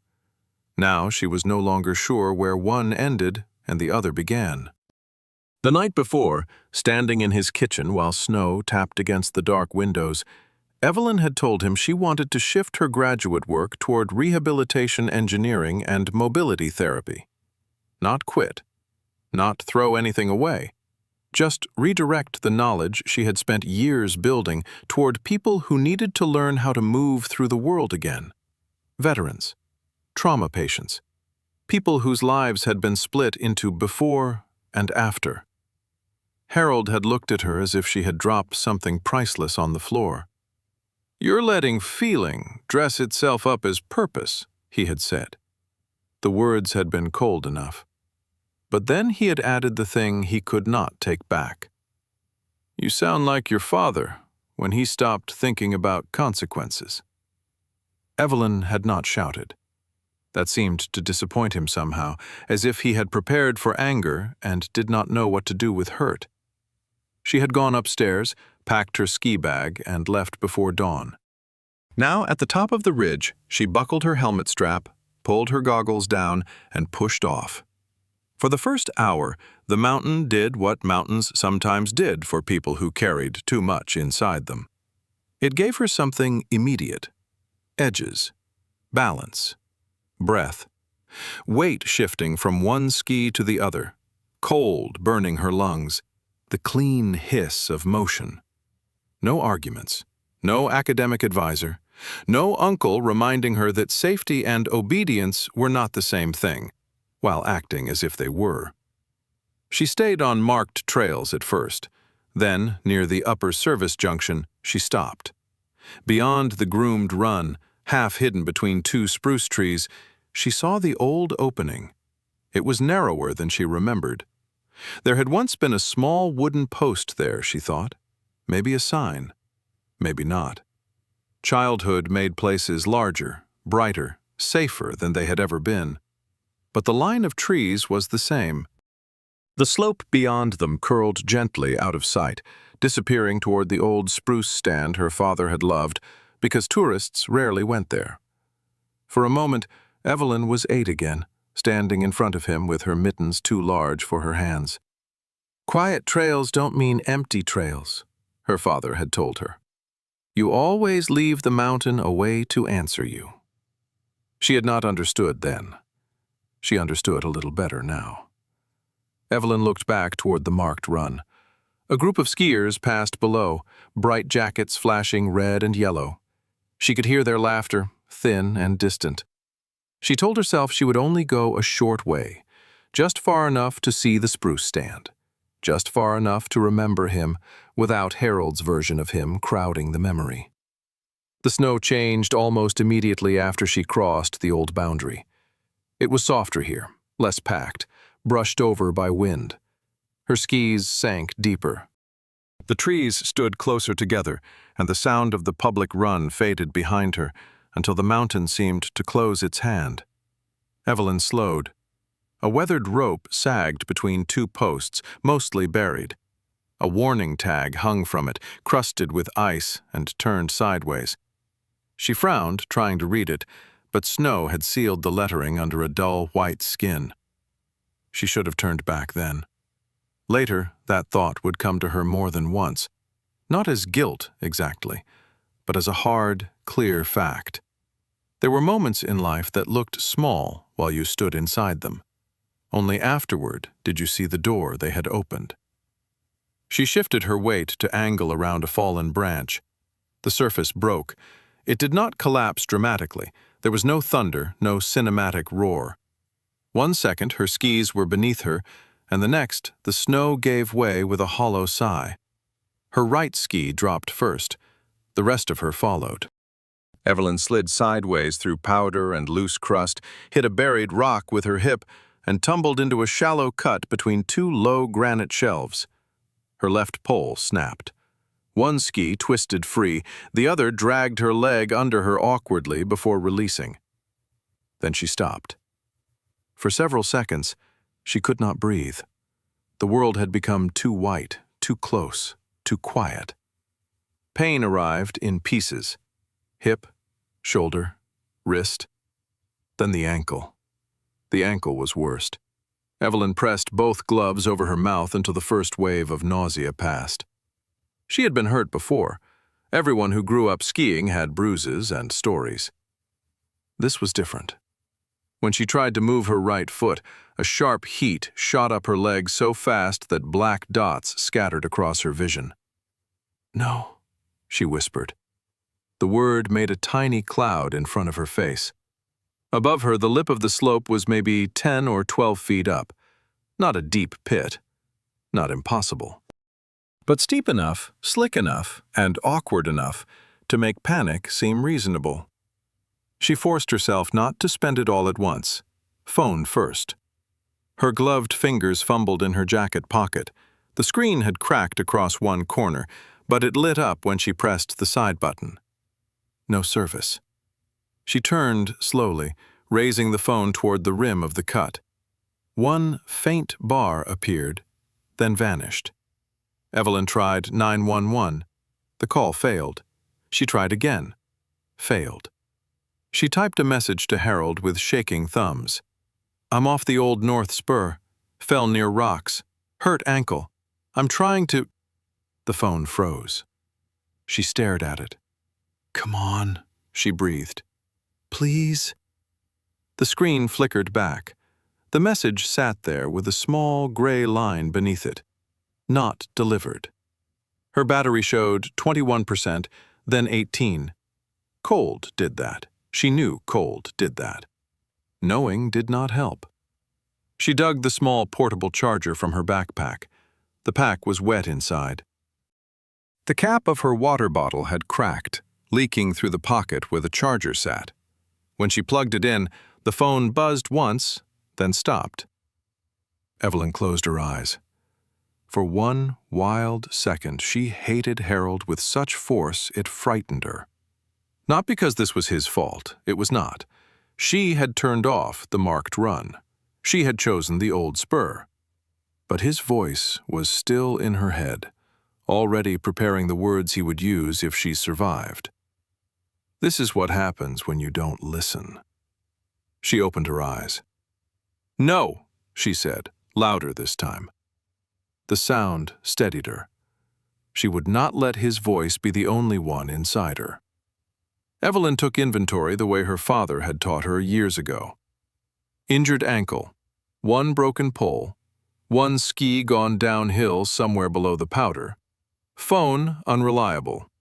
S1: Now she was no longer sure where one ended and the other began. The night before, standing in his kitchen while snow tapped against the dark windows, Evelyn had told him she wanted to shift her graduate work toward rehabilitation engineering and mobility therapy. Not quit. Not throw anything away. Just redirect the knowledge she had spent years building toward people who needed to learn how to move through the world again. Veterans, trauma patients, people whose lives had been split into before and after. Harold had looked at her as if she had dropped something priceless on the floor. "You're letting feeling dress itself up as purpose," he had said. The words had been cold enough. But then he had added the thing he could not take back. "You sound like your father when he stopped thinking about consequences." Evelyn had not shouted. That seemed to disappoint him somehow, as if he had prepared for anger and did not know what to do with hurt. She had gone upstairs, packed her ski bag, and left before dawn. Now, at the top of the ridge, she buckled her helmet strap, pulled her goggles down, and pushed off. For the first hour, the mountain did what mountains sometimes did for people who carried too much inside them. It gave her something immediate: edges, balance, breath, weight shifting from one ski to the other, cold burning her lungs, the clean hiss of motion. No arguments, no academic advisor, no uncle reminding her that safety and obedience were not the same thing, while acting as if they were. She stayed on marked trails at first. Then, near the upper service junction, she stopped. Beyond the groomed run, half hidden between two spruce trees, she saw the old opening. It was narrower than she remembered. There had once been a small wooden post there, she thought. Maybe a sign. Maybe not. Childhood made places larger, brighter, safer than they had ever been. But the line of trees was the same. The slope beyond them curled gently out of sight, disappearing toward the old spruce stand her father had loved, because tourists rarely went there. For a moment, Evelyn was 8 again, standing in front of him with her mittens too large for her hands. "Quiet trails don't mean empty trails," her father had told her. "You always leave the mountain a way to answer you." She had not understood then. She understood a little better now. Evelyn looked back toward the marked run. A group of skiers passed below, bright jackets flashing red and yellow. She could hear their laughter, thin and distant. She told herself she would only go a short way, just far enough to see the spruce stand, just far enough to remember him without Harold's version of him crowding the memory. The snow changed almost immediately after she crossed the old boundary. It was softer here, less packed, brushed over by wind. Her skis sank deeper. The trees stood closer together, and the sound of the public run faded behind her until the mountain seemed to close its hand. Evelyn slowed. A weathered rope sagged between two posts, mostly buried. A warning tag hung from it, crusted with ice and turned sideways. She frowned, trying to read it, but snow had sealed the lettering under a dull white skin. She should have turned back then. Later, that thought would come to her more than once, not as guilt exactly, but as a hard, clear fact. There were moments in life that looked small while you stood inside them. Only afterward did you see the door they had opened. She shifted her weight to angle around a fallen branch. The surface broke. It did not collapse dramatically. There was no thunder, no cinematic roar. 1 second, her skis were beneath her, and the next, the snow gave way with a hollow sigh. Her right ski dropped first. The rest of her followed. Evelyn slid sideways through powder and loose crust, hit a buried rock with her hip, and tumbled into a shallow cut between two low granite shelves. Her left pole snapped. One ski twisted free, the other dragged her leg under her awkwardly before releasing. Then she stopped. For several seconds, she could not breathe. The world had become too white, too close, too quiet. Pain arrived in pieces. Hip, shoulder, wrist, then the ankle. The ankle was worst. Evelyn pressed both gloves over her mouth until the first wave of nausea passed. She had been hurt before.
S2: Everyone who grew up skiing had bruises and stories. This was different. When she tried to move her right foot, a sharp heat shot up her leg so fast that black dots scattered across her vision. "No," she whispered. The word made a tiny cloud in front of her face. Above her, the lip of the slope was maybe 10 or 12 feet up. Not a deep pit. Not impossible. But steep enough, slick enough, and awkward enough to make panic seem reasonable. She forced herself not to spend it all at once. Phone first. Her gloved fingers fumbled in her jacket pocket. The screen had cracked across one corner, but it lit up when she pressed the side button. No service. She turned slowly, raising the phone toward the rim of the cut. One faint bar appeared, then vanished. Evelyn tried 911. The call failed. She tried again. Failed. She typed a message to Harold with shaking thumbs. "I'm off the old North Spur. Fell near rocks. Hurt ankle. I'm trying to—" The phone froze. She stared at it. "Come on," she breathed. "Please?" The screen flickered back. The message sat there with a small gray line beneath it. Not delivered. Her battery showed 21%, then 18. Cold did that. She knew cold did that. Knowing did not help. She dug the small portable charger from her backpack. The pack was wet inside. The cap of her water bottle had cracked, leaking through the pocket where the charger sat. When she plugged it in, the phone buzzed once, then stopped. Evelyn closed her eyes. For one wild second, she hated Harold with such force it frightened her. Not because this was his fault, it was not. She had turned off the marked run. She had chosen the old spur. But his voice was still in her head, already preparing the words he would use if she survived. This is what happens when you don't listen. She opened her eyes. "No," she said, louder this time. The sound steadied her. She would not let his voice be the only one inside her. Evelyn took inventory the way her father had taught her years ago. Injured ankle, one broken pole, one ski gone downhill somewhere below the powder, phone unreliable,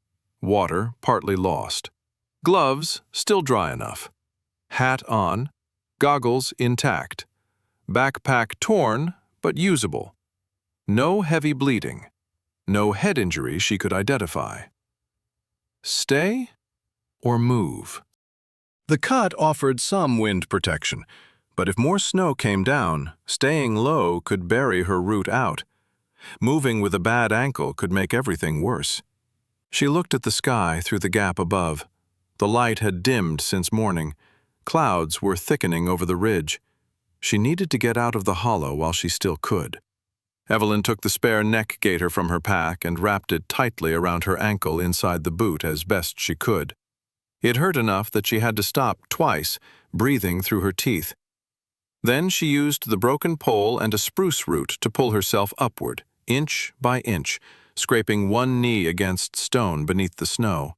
S2: water partly lost, gloves still dry enough, hat on, goggles intact, backpack torn but usable. No heavy bleeding, no head injury she could identify. Stay or move? The cut offered some wind protection, but if more snow came down, staying low could bury her route out. Moving with a bad ankle could make everything worse. She looked at the sky through the gap above. The light had dimmed since morning. Clouds were thickening over the ridge. She needed to get out of the hollow while she still could. Evelyn took the spare neck gaiter from her pack and wrapped it tightly around her ankle inside the boot as best she could. It hurt enough that she had to stop twice, breathing through her teeth. Then she used the broken pole and a spruce root to pull herself upward, inch by inch, scraping one knee against stone beneath the snow.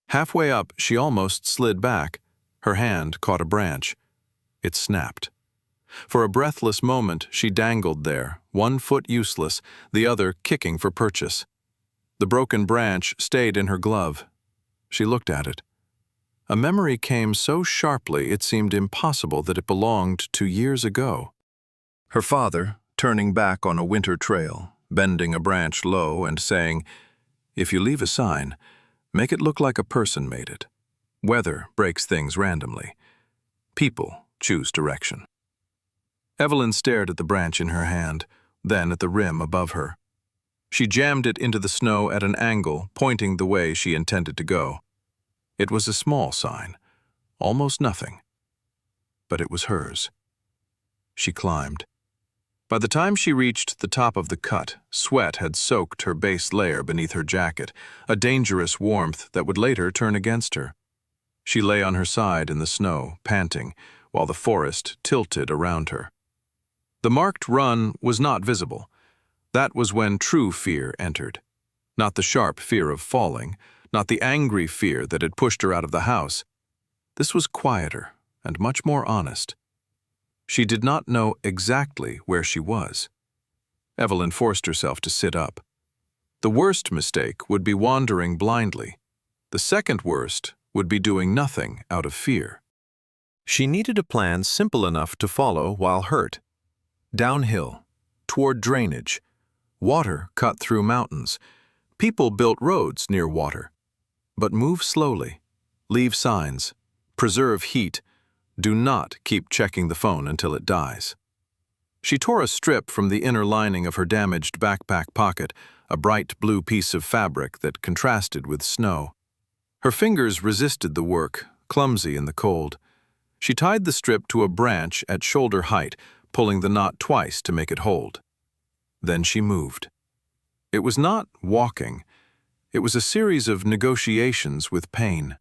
S2: Halfway up, she almost slid back. Her hand caught a branch. It snapped. For a breathless moment, she dangled there, one foot useless, the other kicking for purchase. The broken branch stayed in her glove. She looked at it. A memory came so sharply it seemed impossible that it belonged to years ago. Her father, turning back on a winter trail, bending a branch low and saying, "If you leave a sign, make it look like a person made it. Weather breaks things randomly. People choose direction." Evelyn stared at the branch in her hand, then at the rim above her. She jammed it into the snow at an angle, pointing the way she intended to go. It was a small sign, almost nothing. But it was hers. She climbed. By the time she reached the top of the cut, sweat had soaked her base layer beneath her jacket, a dangerous warmth that would later turn against her. She lay on her side in the snow, panting, while the forest tilted around her. The marked run was not visible. That was when true fear entered. Not the sharp fear of falling,
S1: not the angry fear that had pushed her out of the house. This was quieter and much more honest. She did not know exactly where she was. Evelyn forced herself to sit up. The worst mistake would be wandering blindly. The second worst would be doing nothing out of fear. She needed a plan simple enough to follow while hurt. Downhill, toward drainage. Water cut through mountains. People built roads near water. But move slowly. Leave signs. Preserve heat. Do not keep checking the phone until it dies. She tore a strip from the inner lining of her damaged backpack pocket, a bright blue piece of fabric that contrasted with snow. Her fingers resisted the work, clumsy in the cold. She tied the strip to a branch at shoulder height, pulling the knot twice to make it hold. Then she moved. It was not walking. It was a series of negotiations with pain.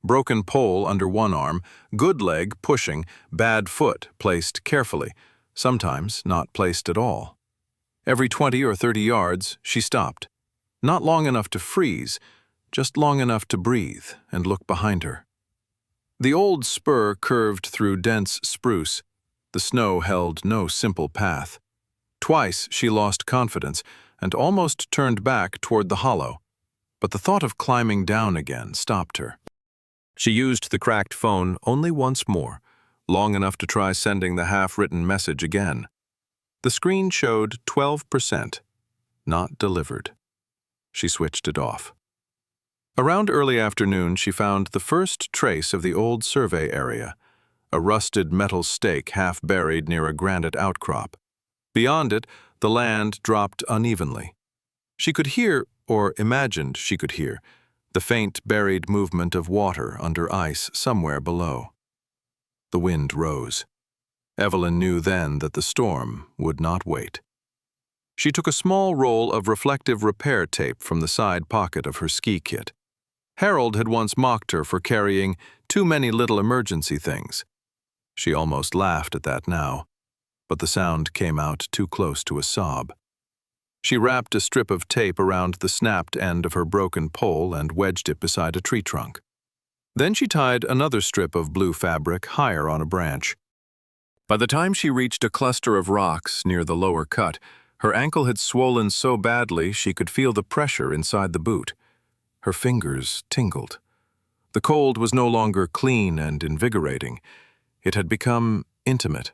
S1: Broken pole under one arm, good leg pushing, bad foot placed carefully, sometimes not placed at all. Every 20 or 30 yards, she stopped. Not long enough to freeze, just long enough to breathe and look behind her. The old spur curved through dense spruce. The snow held no simple path. Twice she lost confidence and almost turned back toward the hollow, but the thought of climbing down again stopped her. She used the cracked phone only once more, long enough to try sending the half-written message again. The screen showed 12%, not delivered. She switched it off. Around early afternoon, she found the first trace of the old survey area, a rusted metal stake half buried near a granite outcrop. Beyond it, the land dropped unevenly. She could hear, or imagined she could hear, the faint buried movement of water under ice somewhere below. The wind rose. Evelyn knew then that the storm would not wait. She took a small roll of reflective repair tape from the side pocket of her ski kit. Harold had once mocked her for carrying too many little emergency things. She almost laughed at that now, but the sound came out too close to a sob. She wrapped a strip of tape around the snapped end of her broken pole and wedged it beside a tree trunk. Then she tied another strip of blue fabric higher on a branch. By the time she reached a cluster of rocks near the lower cut, her ankle had swollen so badly she could feel the pressure inside the boot. Her fingers tingled. The cold was no longer clean and invigorating. It had become intimate,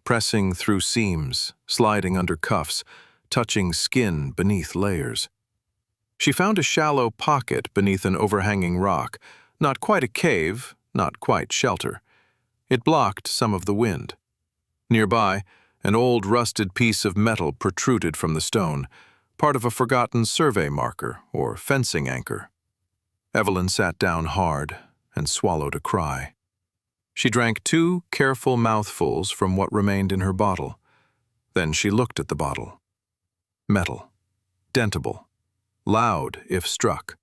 S1: pressing through seams, sliding under cuffs, touching skin beneath layers. She found a shallow pocket beneath an overhanging rock, not quite a cave, not quite shelter. It blocked some of the wind. Nearby, an old rusted piece of metal protruded from the stone, part of a forgotten survey marker or fencing anchor. Evelyn sat down hard and swallowed a cry. She drank 2 careful mouthfuls from what remained in her bottle. Then she looked at the bottle. Metal, dentable, loud if struck.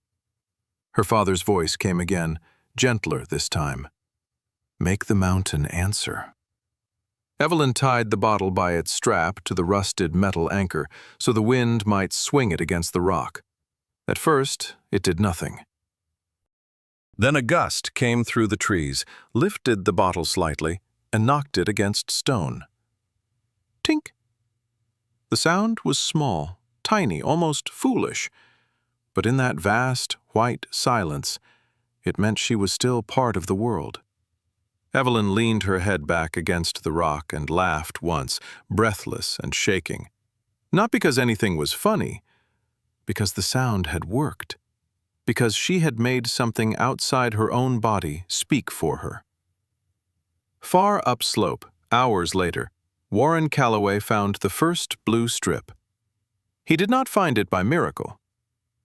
S1: Her father's voice came again, gentler this time. Make the mountain answer. Evelyn tied the bottle by its strap to the rusted metal anchor so the wind might swing it against the rock. At first, it did nothing. Then a gust came through the trees, lifted the bottle slightly, and knocked it against stone. Tink! The sound was small, tiny, almost foolish, but in that vast, white silence, it meant she was still part of the world. Evelyn leaned her head back against the rock and laughed once, breathless and shaking. Not because anything was funny, because the sound had worked, because she had made something outside her own body speak for her. Far upslope, hours later, Warren Calloway found the first blue strip. He did not find it by miracle.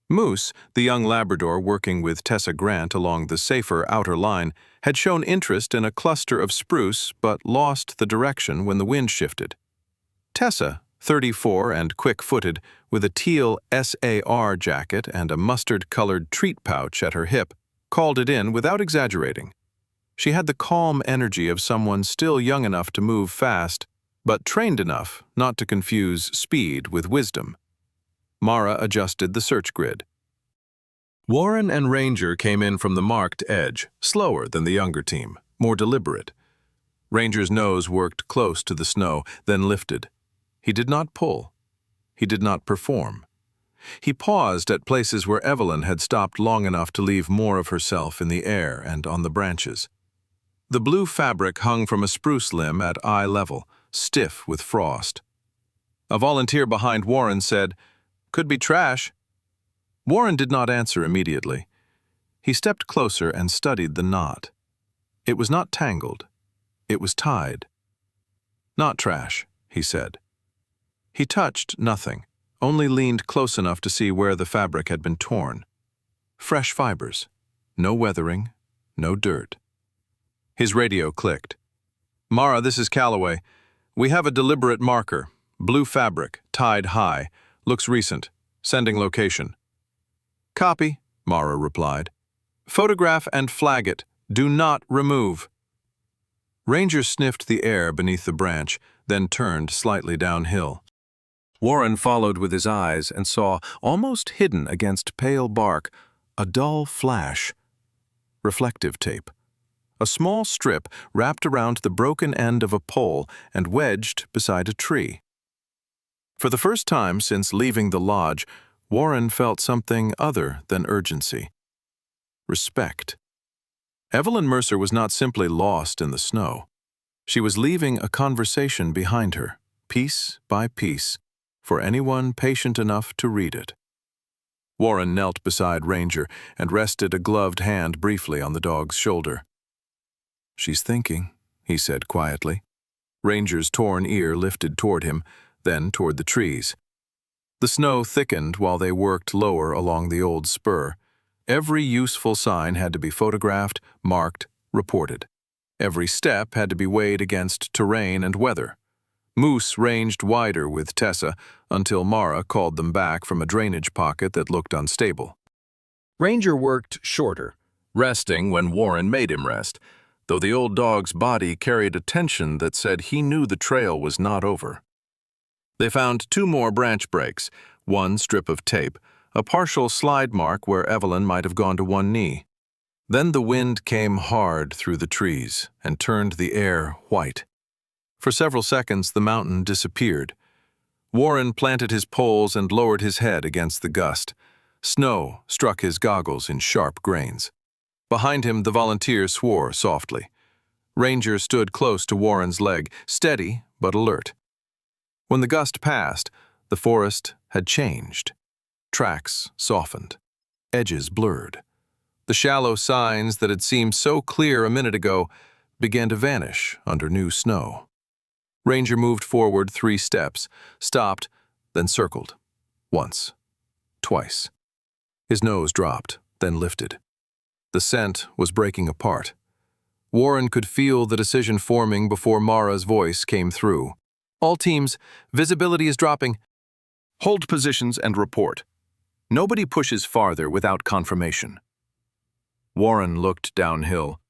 S1: Moose, the young Labrador working with Tessa Grant along the safer outer line, had shown interest in a cluster of spruce but lost the direction when the wind shifted. Tessa, 34 and quick-footed, with a teal SAR jacket and a mustard-colored treat pouch at her hip, called it in without exaggerating. She had the calm energy of someone still young enough to move fast, but trained enough not to confuse speed with wisdom. Mara adjusted the search grid.
S2: Warren and Ranger came in from the marked edge, slower than the younger team, more deliberate. Ranger's nose worked close to the snow, then lifted. He did not pull. He did not perform. He paused at places where Evelyn had stopped long enough to leave more of herself in the air and on the branches. The blue fabric hung from a spruce limb at eye level, stiff with frost. A volunteer behind Warren said, "Could be trash." Warren did not answer immediately. He stepped closer and studied the knot. It was not tangled. It was tied. "Not trash," he said. He touched nothing, only leaned close enough to see where the fabric had been torn. Fresh fibers. No weathering, no dirt. His radio clicked. "Mara, this is Calloway. We have a deliberate marker. Blue fabric, tied high. Looks recent. Sending location." "Copy," Mara replied. "Photograph and flag it. Do not remove." Ranger sniffed the air beneath the branch, then turned slightly downhill. Warren followed with his eyes and saw, almost hidden against pale bark, a dull flash. Reflective tape. A small strip wrapped around the broken end of a pole and wedged beside a tree. For the first time since leaving the lodge, Warren felt something other than urgency. Respect. Evelyn Mercer was not simply lost in the snow. She was leaving a conversation behind her, piece by piece, for anyone patient enough to read it. Warren knelt beside Ranger and rested a gloved hand briefly on the dog's shoulder. "She's thinking," he said quietly. Ranger's torn ear lifted toward him, then toward the trees. The snow thickened while they worked lower along the old spur. Every useful sign had to be photographed, marked, reported. Every step had to be weighed against terrain and weather. Moose ranged wider with Tessa until Mara called them back from a drainage pocket that looked unstable. Ranger worked shorter, resting when Warren made him rest, though the old dog's body carried a tension that said he knew the trail was not over. They found 2 more branch breaks, 1 strip of tape, a partial slide mark where Evelyn might have gone to one knee. Then the wind came hard through the trees and turned the air white. For several seconds, the mountain disappeared. Warren planted his poles and lowered his head against the gust. Snow struck his goggles in sharp grains. Behind him, the volunteer swore softly. Ranger stood close to Warren's leg, steady but alert. When the gust passed, the forest had changed. Tracks softened. Edges blurred. The shallow signs that had seemed so clear a minute ago began to vanish under new snow. Ranger moved forward 3 steps, stopped, then circled. Once. Twice. His nose dropped, then lifted. The scent was breaking apart. Warren could feel the decision forming before Mara's voice came through. "All teams, visibility is dropping. Hold positions and report. Nobody pushes farther without confirmation." Warren looked downhill.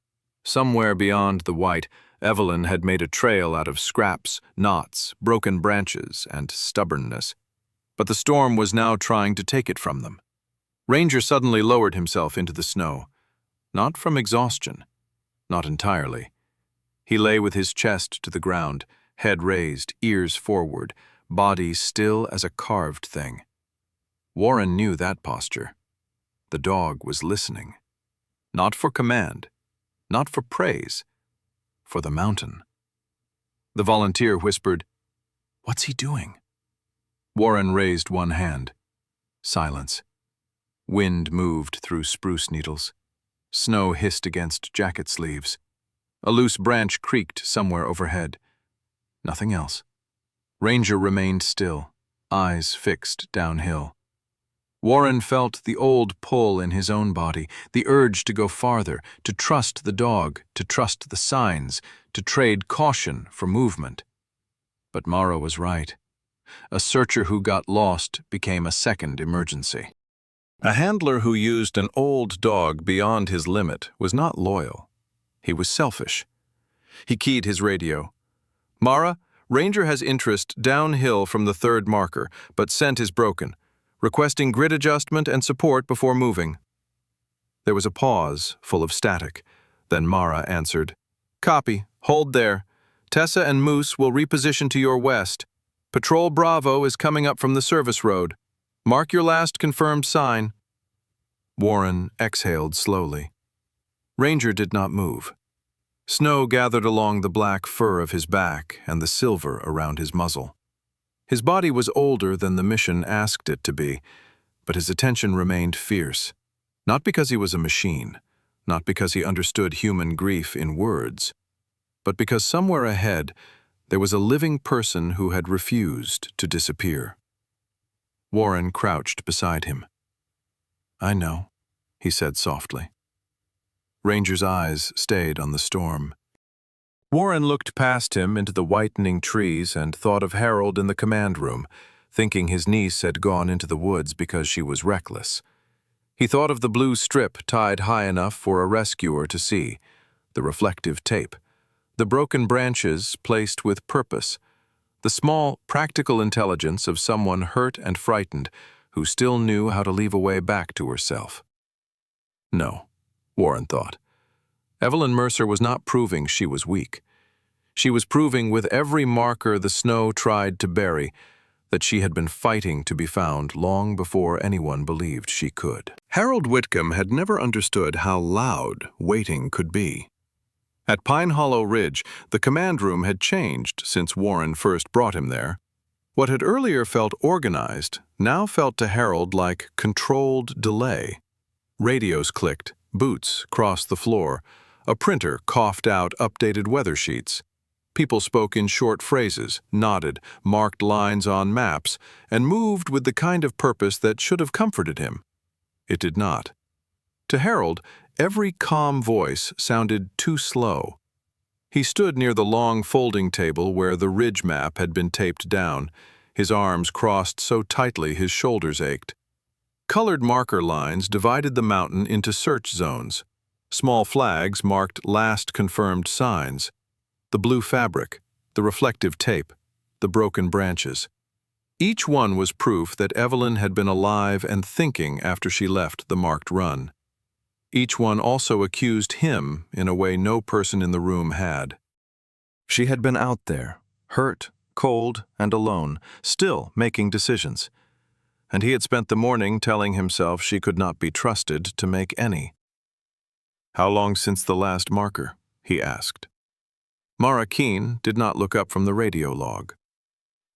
S2: Somewhere beyond the white, Evelyn had made a trail out of scraps, knots, broken branches, and stubbornness. But the storm was now trying to take it from them. Ranger suddenly lowered himself into the snow. Not from exhaustion. Not entirely. He lay with his chest to the ground, head raised, ears forward, body still as a carved thing. Warren knew that posture. The dog was listening. Not for command, not for praise, for the mountain. The volunteer whispered, "What's he doing?" Warren raised one hand. Silence. Wind moved through spruce needles. Snow hissed against jacket sleeves. A loose branch creaked somewhere overhead. Nothing else. Ranger remained still, eyes fixed downhill. Warren felt the old pull in his own body, the urge to go farther, to trust the dog, to trust the signs, to trade caution for movement. But Mara was right. A searcher who got lost became a second emergency. A handler who used an old dog beyond his limit was not loyal. He was selfish. He keyed his radio. "Mara, Ranger has interest downhill from the 3rd marker, but scent is broken. Requesting grid adjustment and support before moving." There was a pause, full of static. Then Mara answered, "Copy. Hold there. Tessa and Moose will reposition to your west. Patrol Bravo is coming up from the service road. Mark your last confirmed sign." Warren exhaled slowly. Ranger did not move. Snow gathered along the black fur of his back and the silver around his muzzle. His body was older than the mission asked it to be, but his attention remained fierce. Not because he was a machine, not because he understood human grief in words, but because somewhere ahead there was a living person who had refused to disappear. Warren crouched beside him. "I know," he said softly. Ranger's eyes stayed on the storm. Warren looked past him into the whitening trees and thought of Harold in the command room, thinking his niece had gone into the woods because she was reckless. He thought of the blue strip tied high enough for a rescuer to see, the reflective tape, the broken branches placed with purpose, the small, practical intelligence of someone hurt and frightened who still knew how to leave a way back to herself. No, Warren thought. Evelyn Mercer was not proving she was weak. She was proving with every marker the snow tried to bury that she had been fighting to be found long before anyone believed she could. Harold Whitcomb had never understood how loud waiting could be. At Pine Hollow Ridge, the command room had changed since Warren first brought him there. What had earlier felt organized now felt to Harold like controlled delay. Radios clicked, boots crossed the floor, a printer coughed out updated weather sheets. People spoke in short phrases, nodded, marked lines on maps, and moved with the kind of purpose that should have comforted him. It did not. To Harold, every calm voice sounded too slow. He stood near the long folding table where the ridge map had been taped down, his arms crossed so tightly his shoulders ached. Colored marker lines divided the mountain into search zones. Small flags marked last confirmed signs. The blue fabric, the reflective tape, the broken branches. Each one was proof that Evelyn had been alive and thinking after she left the marked run. Each one also accused him in a way no person in the room had. She had been out there, hurt, cold, and alone, still making decisions. And he had spent the morning telling himself she could not be trusted to make any. "How long since the last marker?" he asked. Mara Keene did not look up from the radio log.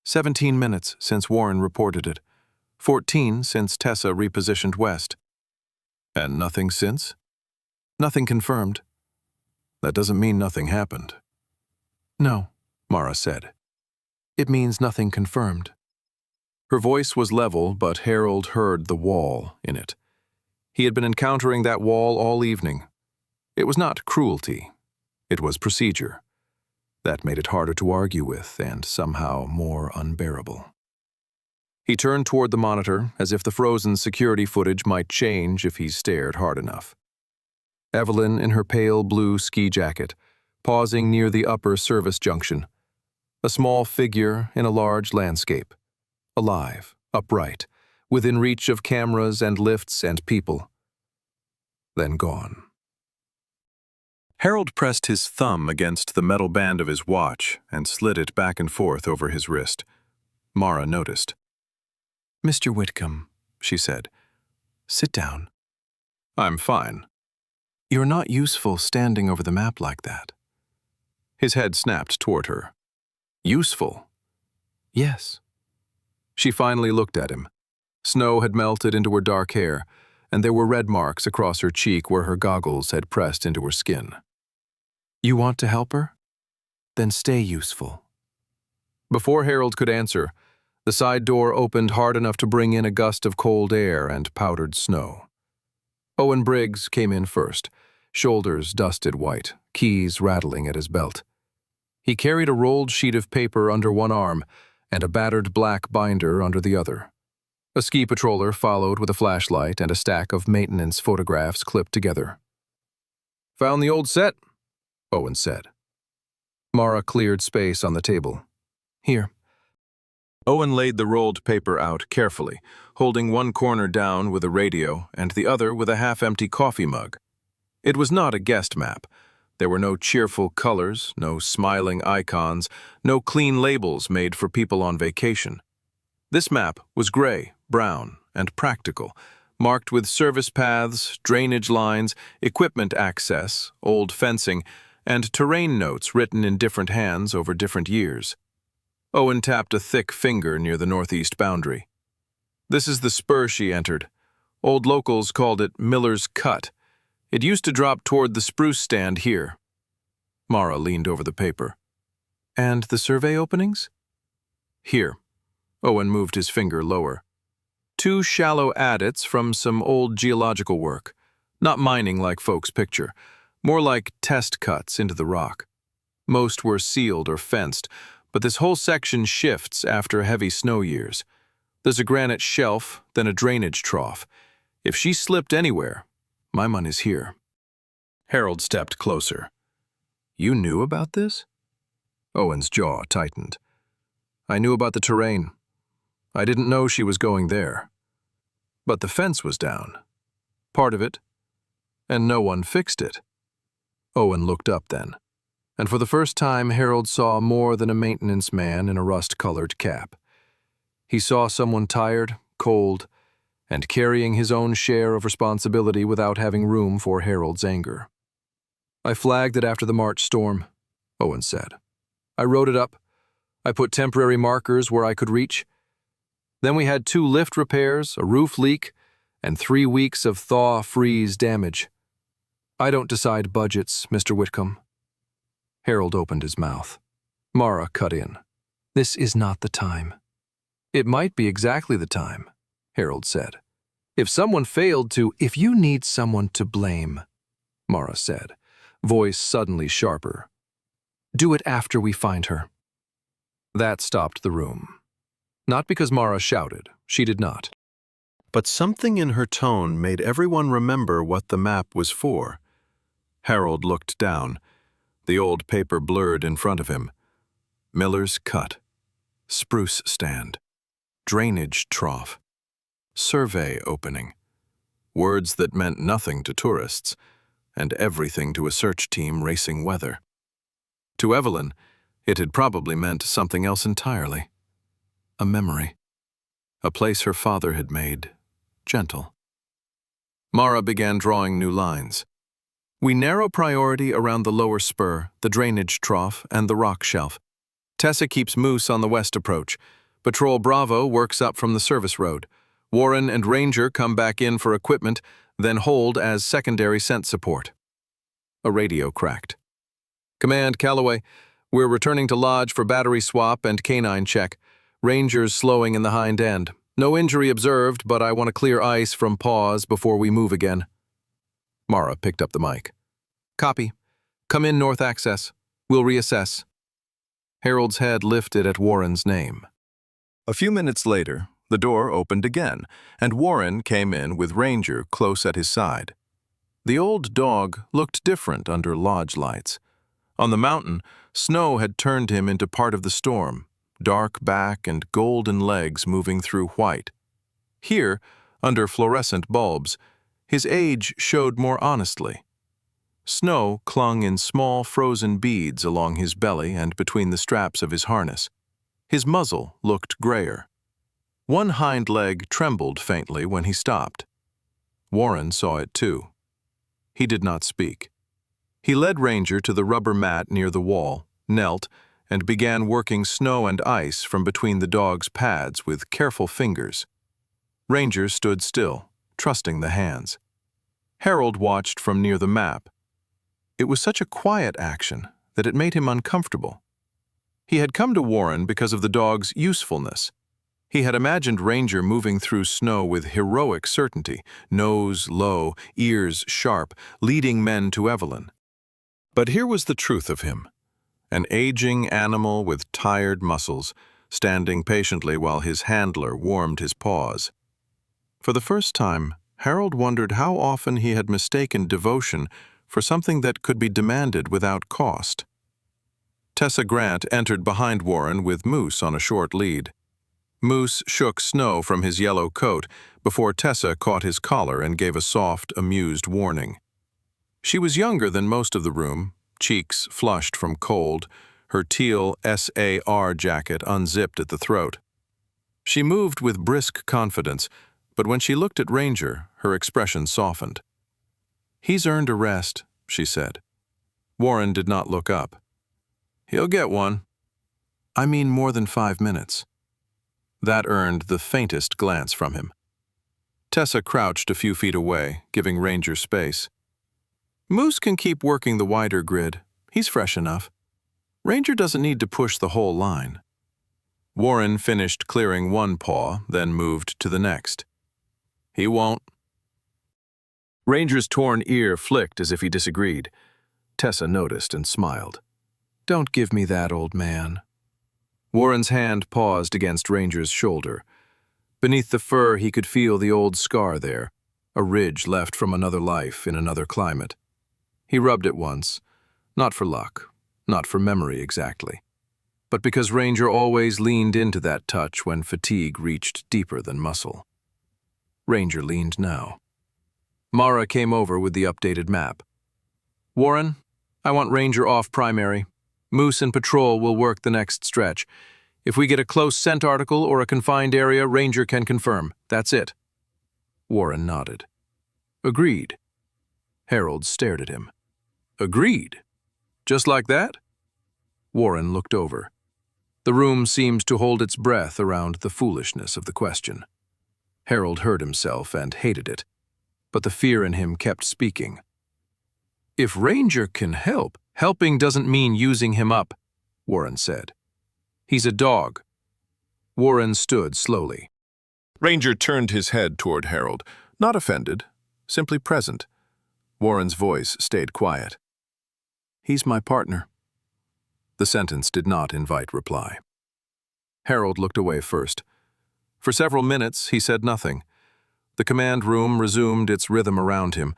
S2: 17 minutes since Warren reported it. 14 since Tessa repositioned west. And nothing since? Nothing confirmed. That doesn't mean nothing happened. No, Mara said. It means nothing confirmed. Her voice was level, but Harold heard the wall in it. He had been encountering that wall all evening. It was not cruelty. It was procedure. That made it harder to argue with and somehow more unbearable. He turned toward the monitor as if the frozen security footage might change if he stared hard enough. Evelyn in her pale blue ski jacket, pausing near the upper service junction. A small figure in a large landscape. Alive, upright, within reach of cameras and lifts and people. Then gone. Harold pressed his thumb against the metal band of his watch and slid it back and forth over his wrist. Mara noticed. "Mr. Whitcomb," she said, "sit down." "I'm fine." "You're not useful standing over the map like that." His head snapped toward her. "Useful?" "Yes." She finally looked at him. Snow had melted into her dark hair, and there were red marks across her cheek where her goggles had pressed into her skin. "You want to help her? Then stay useful." Before Harold could answer, the side door opened hard enough to bring in a gust of cold air and powdered snow. Owen Briggs came in first, shoulders dusted white, keys rattling at his belt. He carried a rolled sheet of paper under one arm and a battered black binder under the other. A ski patroller followed with a flashlight and a stack of maintenance photographs clipped together. "Found the old set?" Owen said. Mara cleared space on the table. "Here." Owen laid the rolled paper out carefully, holding one corner down with a radio and the other with a half-empty coffee mug. It was not a guest map. There were no cheerful colors, no smiling icons, no clean labels made for people on vacation. This map was gray, brown, and practical, marked with service paths, drainage lines, equipment access, old fencing, and terrain notes written in different hands over different years. Owen tapped a thick finger near the northeast boundary. This is the spur she entered. Old locals called it Miller's Cut. It used to drop toward the spruce stand here. Mara leaned over the paper. And the survey openings? Here. Owen moved his finger lower. 2 shallow adits from some old geological work. Not mining like folks picture. More like test cuts into the rock. Most were sealed or fenced, but this whole section shifts after heavy snow years. There's a granite shelf, then a drainage trough. If she slipped anywhere, my money's here. Harold stepped closer. You knew about this? Owen's jaw tightened. I knew about the terrain. I didn't know she was going there. But the fence was down. Part of it. And no one fixed it. Owen looked up then. And for the first time, Harold saw more than a maintenance man in a rust-colored cap. He saw someone tired, cold, and carrying his own share of responsibility without having room for Harold's anger. I flagged it after the March storm, Owen said. I wrote it up. I put temporary markers where I could reach. Then we had 2 lift repairs, a roof leak, and 3 weeks of thaw-freeze damage. I don't decide budgets, Mr. Whitcomb. Harold opened his mouth. Mara cut in. This is not the time. It might be exactly the time, Harold said. If someone failed to, if you need someone to blame, Mara said, voice suddenly sharper. Do it after we find her. That stopped the room. Not because Mara shouted, she did not. But something in her tone made everyone remember what the map was for. Harold looked down. The old paper blurred in front of him. Miller's Cut. Spruce stand. Drainage trough. Survey opening. Words that meant nothing to tourists, and everything to a search team racing weather. To Evelyn, it had probably meant something else entirely. A memory. A place her father had made, gentle. Mara began drawing new lines. We narrow priority around the lower spur, the drainage trough, and the rock shelf. Tessa keeps Moose on the west approach. Patrol Bravo works up from the service road. Warren and Ranger come back in for equipment, then hold as secondary scent support. A radio cracked. Command, Callaway. We're returning to Lodge for battery swap and canine check. Ranger's slowing in the hind end. No injury observed, but I want to clear ice from paws before we move again. Mara picked up the mic. Copy. Come in north access. We'll reassess. Harold's head lifted at Warren's name. A few minutes later, the door opened again, and Warren came in with Ranger close at his side. The old dog looked different under lodge lights. On the mountain, snow had turned him into part of the storm, dark back and golden legs moving through white. Here, under fluorescent bulbs, his age showed more honestly. Snow clung in small frozen beads along his belly and between the straps of his harness. His muzzle looked grayer. One hind leg trembled faintly when he stopped. Warren saw it too. He did not speak. He led Ranger to the rubber mat near the wall, knelt, and began working snow and ice from between the dog's pads with careful fingers. Ranger stood still, trusting the hands. Harold watched from near the map. It was such a quiet action that it made him uncomfortable. He had come to Warren because of the dog's usefulness. He had imagined Ranger moving through snow with heroic certainty, nose low, ears sharp, leading men to Evelyn. But here was the truth of him. An aging animal with tired muscles, standing patiently while his handler warmed his paws. For the first time, Harold wondered how often he had mistaken devotion for something that could be demanded without cost. Tessa Grant entered behind Warren with Moose on a short lead.
S1: Moose shook snow from his yellow coat before Tessa caught his collar and gave a soft, amused warning. She was younger than most of the room, cheeks flushed from cold, her teal SAR jacket unzipped at the throat. She moved with brisk confidence, but when she looked at Ranger, her expression softened. "He's earned a rest," she said. Warren did not look up. "He'll get one." "I mean more than 5 minutes." That earned the faintest glance from him. Tessa crouched a few feet away, giving Ranger space. "Moose can keep working the wider grid. He's fresh enough. Ranger doesn't need to push the whole line." Warren finished clearing one paw, then moved to the next. "He won't." Ranger's torn ear flicked as if he disagreed. Tessa noticed and smiled. "Don't give me that, old man." Warren's hand paused against Ranger's shoulder. Beneath the fur he could feel the old scar there, a ridge left from another life in another climate. He rubbed it once, not for luck, not for memory exactly, but because Ranger always leaned into that touch when fatigue reached deeper than muscle. Ranger leaned now. Mara came over with the updated map. "Warren, I want Ranger off primary. Moose and Patrol will work the next stretch. If we get a close scent article or a confined area, Ranger can confirm. That's it." Warren nodded. "Agreed." Harold stared at him. "Agreed? Just like that?" Warren looked over. The room seemed to hold its breath around the foolishness of the question. Harold heard himself and hated it, but the fear in him kept speaking. "If Ranger can help, helping doesn't mean using him up," Warren said. "He's a dog." Warren stood slowly. Ranger turned his head toward Harold, not offended, simply present. Warren's voice stayed quiet. "He's my partner." The sentence did not invite reply. Harold looked away first. For several minutes he said nothing. The command room resumed its rhythm around him,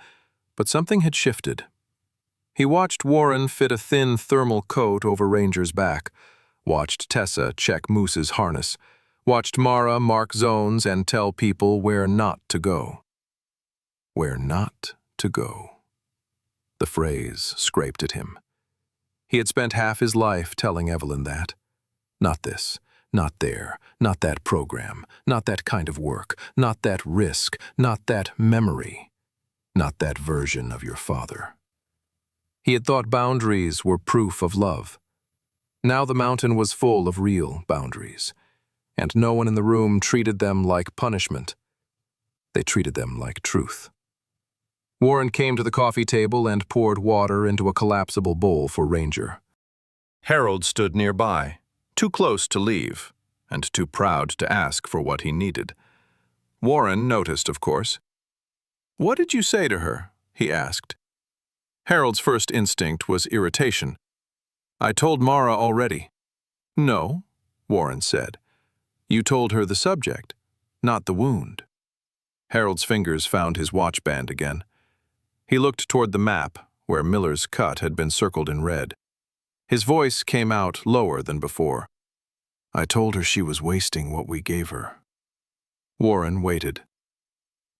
S1: but something had shifted. He watched Warren fit a thin thermal coat over Ranger's back, watched Tessa check Moose's harness, watched Mara mark zones and tell people where not to go. Where not to go. The phrase scraped at him. He had spent half his life telling Evelyn that. Not this, not there, not that program, not that kind of work, not that risk, not that memory, not that version of your father. He had thought boundaries were proof of love. Now the mountain was full of real boundaries, and no one in the room treated them like punishment. They treated them like truth. Warren came to the coffee table and poured water into a collapsible bowl for Ranger. Harold stood nearby, too close to leave, and too proud to ask for what he needed. Warren noticed, of course. "What did you say to her?" he asked. Harold's first instinct was irritation. "I told Mara already." "No," Warren said. "You told her the subject, not the wound." Harold's fingers found his watch band again. He looked toward the map, where Miller's cut had been circled in red. His voice came out lower than before. "I told her she was wasting what we gave her." Warren waited.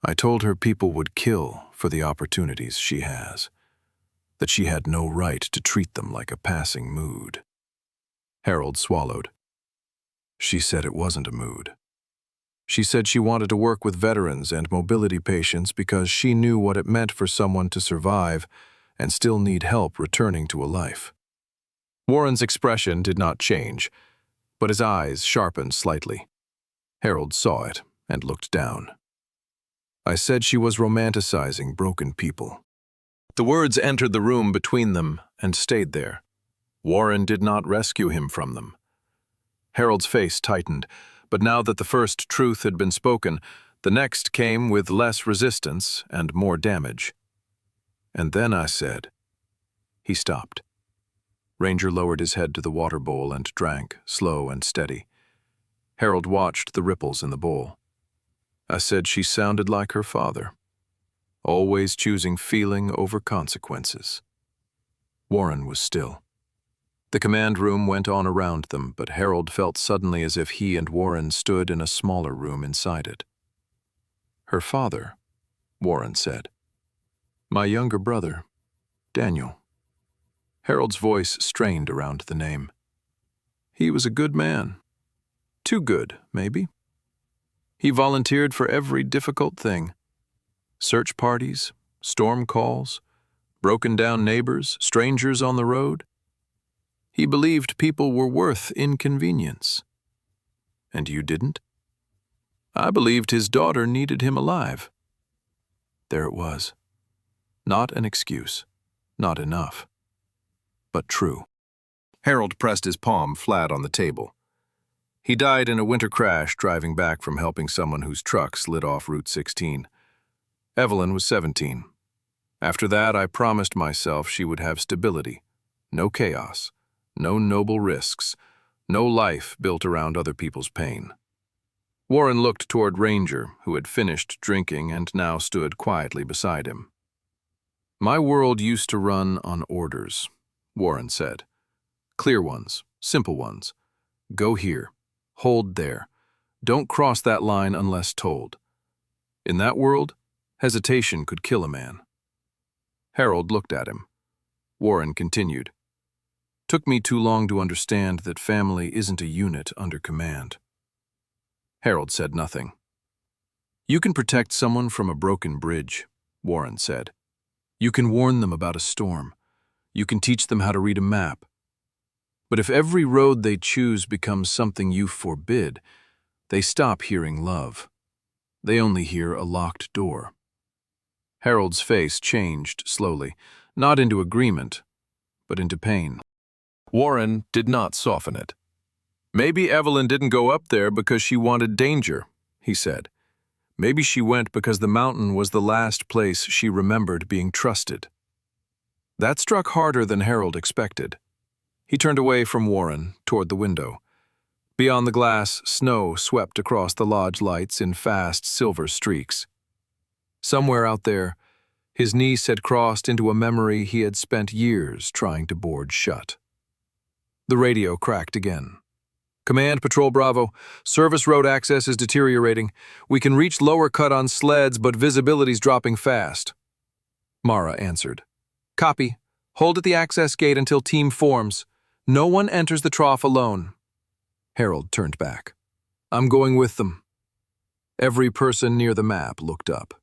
S1: "I told her people would kill for the opportunities she has, that she had no right to treat them like a passing mood." Harold swallowed. "She said it wasn't a mood. She said she wanted to work with veterans and mobility patients because she knew what it meant for someone to survive and still need help returning to a life." Warren's expression did not change, but his eyes sharpened slightly. Harold saw it and looked down. "I said she was romanticizing broken people." The words entered the room between them and stayed there. Warren did not rescue him from them. Harold's face tightened, but now that the first truth had been spoken, the next came with less resistance and more damage. "And then I said..." He stopped. Ranger lowered his head to the water bowl and drank, slow and steady. Harold watched the ripples in the bowl. "I said she sounded like her father, always choosing feeling over consequences." Warren was still.
S2: The command room went on around them, but Harold felt suddenly as if he and Warren stood in a smaller room inside it. "Her father," Warren said. "My younger brother, Daniel." Harold's voice strained around the name. "He was a good man. Too good, maybe. He volunteered for every difficult thing. Search parties, storm calls, broken down neighbors, strangers on the road. He believed people were worth inconvenience. And you didn't? I believed his daughter needed him alive." There it was. Not an excuse, not enough, but true. Harold pressed his palm flat on the table. He died in a winter crash driving back from helping someone whose truck slid off Route 16. Evelyn was 17. After that, I promised myself she would have stability, no chaos, no noble risks, no life built around other people's pain. Warren looked toward Ranger, who had finished drinking and now stood quietly beside him. "My world used to run on orders," Warren said. "Clear ones, simple ones. Go here, hold there. Don't cross that line unless told. In that world, hesitation could kill a man." Harold looked at him. Warren continued. "Took me too long to understand that family isn't a unit under command." Harold said nothing. "You can protect someone from a broken bridge," Warren said. "You can warn them about a storm. You can teach them how to read a map. But if every road they choose becomes something you forbid, they stop hearing love. They only hear a locked door." Harold's face changed slowly, not into agreement, but into pain. Warren did not soften it. "Maybe Evelyn didn't go up there because she wanted danger," he said. "Maybe she went because the mountain was the last place she remembered being trusted." That struck harder than Harold expected. He turned away from Warren, toward the window. Beyond the glass, snow swept across the lodge lights in fast silver streaks. Somewhere out there, his niece had crossed into a memory he had spent years trying to board shut. The radio cracked again. "Command, Patrol Bravo. Service road access is deteriorating. We can reach lower cut on sleds, but visibility's dropping fast." Mara answered. "Copy. Hold at the access gate until team forms. No one enters the trough alone." Harold turned back. "I'm going with them." Every person near the map looked up.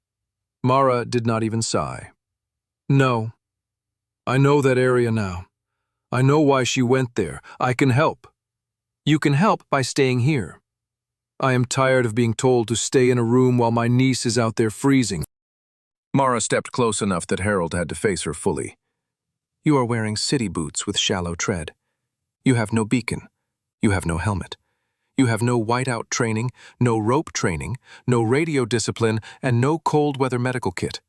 S2: Mara did not even sigh. "No. I know that area now. I know why she went there. I can help." "You can help by staying here." "I am tired of being told to stay in a room while my niece is out there freezing." Mara stepped close enough that Harold had to face her fully. "You are wearing city boots with shallow tread. You have no beacon. You have no helmet. You have no whiteout training, no rope training, no radio discipline, and no cold weather medical kit.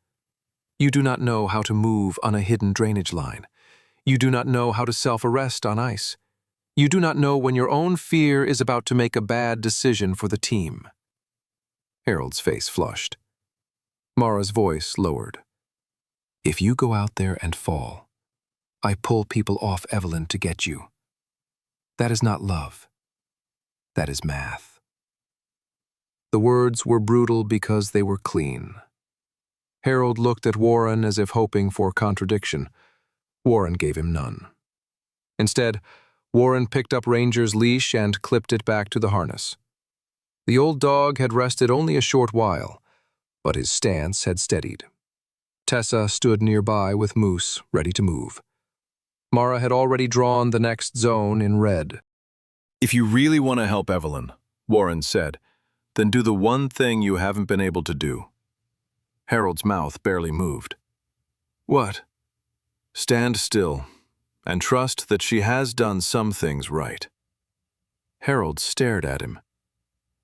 S2: You do not know how to move on a hidden drainage line. You do not know how to self-arrest on ice. You do not know when your own fear is about to make a bad decision for the team." Harold's face flushed. Mara's voice lowered. "If you go out there and fall, I pull people off Evelyn to get you. That is not love. That is math." The words were brutal because they were clean. Harold looked at Warren as if hoping for contradiction. Warren gave him none. Instead, Warren picked up Ranger's leash and clipped it back to the harness. The old dog had rested only a short while, but his stance had steadied. Tessa stood nearby with Moose, ready to move. Mara had already drawn the next zone in red. "If you really want to help Evelyn," Warren said, "then do the one thing you haven't been able to do." Harold's mouth barely moved. "What?" "Stand still and trust that she has done some things right." Harold stared at him.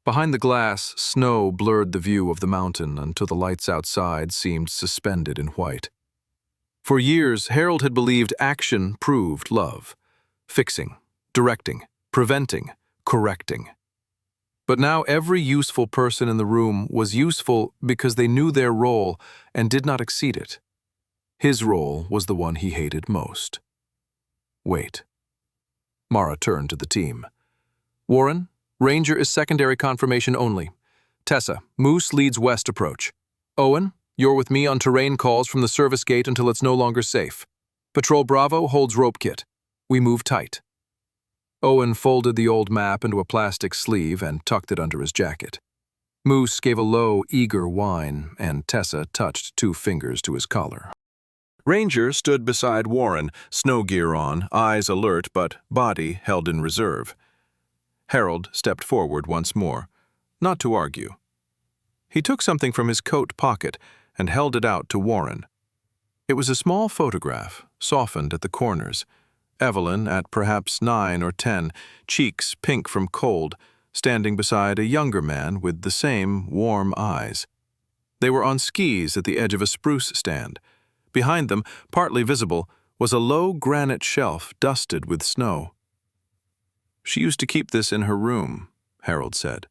S2: Behind the glass, snow blurred the view of the mountain until the lights outside seemed suspended in white. For years, Harold had believed action proved love. Fixing, directing, preventing, correcting. But now every useful person in the room was useful because they knew their role and did not exceed it. His role was the one he hated most. Wait. Mara turned to the team. Warren, Ranger is secondary confirmation only. Tessa, Moose leads west approach. Owen, you're with me on terrain calls from the service gate until it's no longer safe. Patrol Bravo holds rope kit. We move tight. Owen folded the old map into a plastic sleeve and tucked it under his jacket. Moose gave a low, eager whine, and Tessa touched 2 fingers to his collar.
S1: Ranger stood beside Warren, snow gear on, eyes alert but body held in reserve. Harold stepped forward once more, not to argue. He took something from his coat pocket and held it out to Warren. It was a small photograph, softened at the corners. Evelyn, at perhaps 9 or 10, cheeks pink from cold, standing beside a younger man with the same warm eyes. They were on skis at the edge of a spruce stand. Behind them, partly visible, was a low granite shelf dusted with snow. "She used to keep this in her room," Harold said.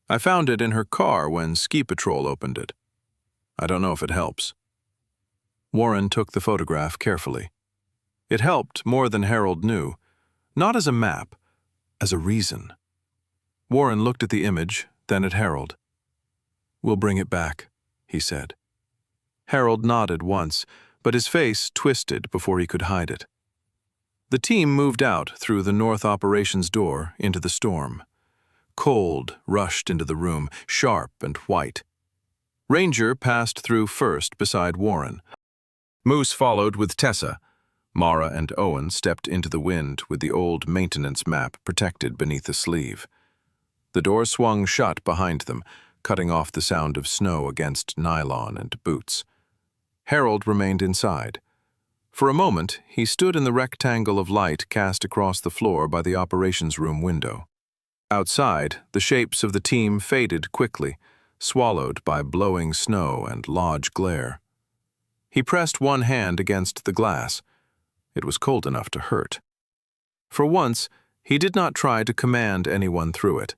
S1: "I found it in her car when Ski Patrol opened it. I don't know if it helps." Warren took the photograph carefully. It helped more than Harold knew, not as a map, as a reason. Warren looked at the image, then at Harold. "We'll bring it back," he said. Harold nodded once, but his face twisted before he could hide it. The team moved out through the north operations door into the storm. Cold rushed into the room, sharp and white. Ranger passed through first beside Warren. Moose followed with Tessa. Mara and Owen stepped into the wind with the old maintenance map protected beneath the sleeve. The door swung shut behind them, cutting off the sound of snow against nylon and boots. Harold remained inside. For a moment, he stood in the rectangle of light cast across the floor by the operations room window. Outside, the shapes of the team faded quickly, swallowed by blowing snow and lodge glare. He pressed one hand against the glass. It was cold enough to hurt. For once, he did not try to command anyone through it.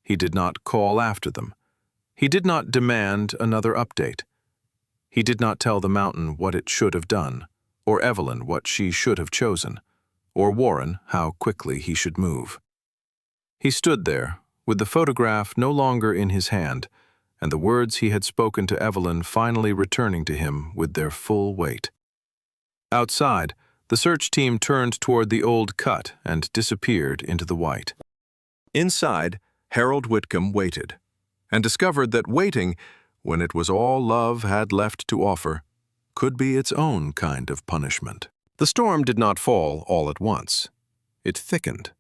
S1: He did not call after them. He did not demand another update. He did not tell the mountain what it should have done, or Evelyn what she should have chosen, or Warren how quickly he should move. He stood there, with the photograph no longer in his hand, and the words he had spoken to Evelyn finally returning to him with their full weight. Outside, the search team turned toward the old cut and disappeared into the white. Inside, Harold Whitcomb waited, and discovered that waiting, when it was all love had left to offer, could be its own kind of punishment. The storm did not fall all at once. It thickened.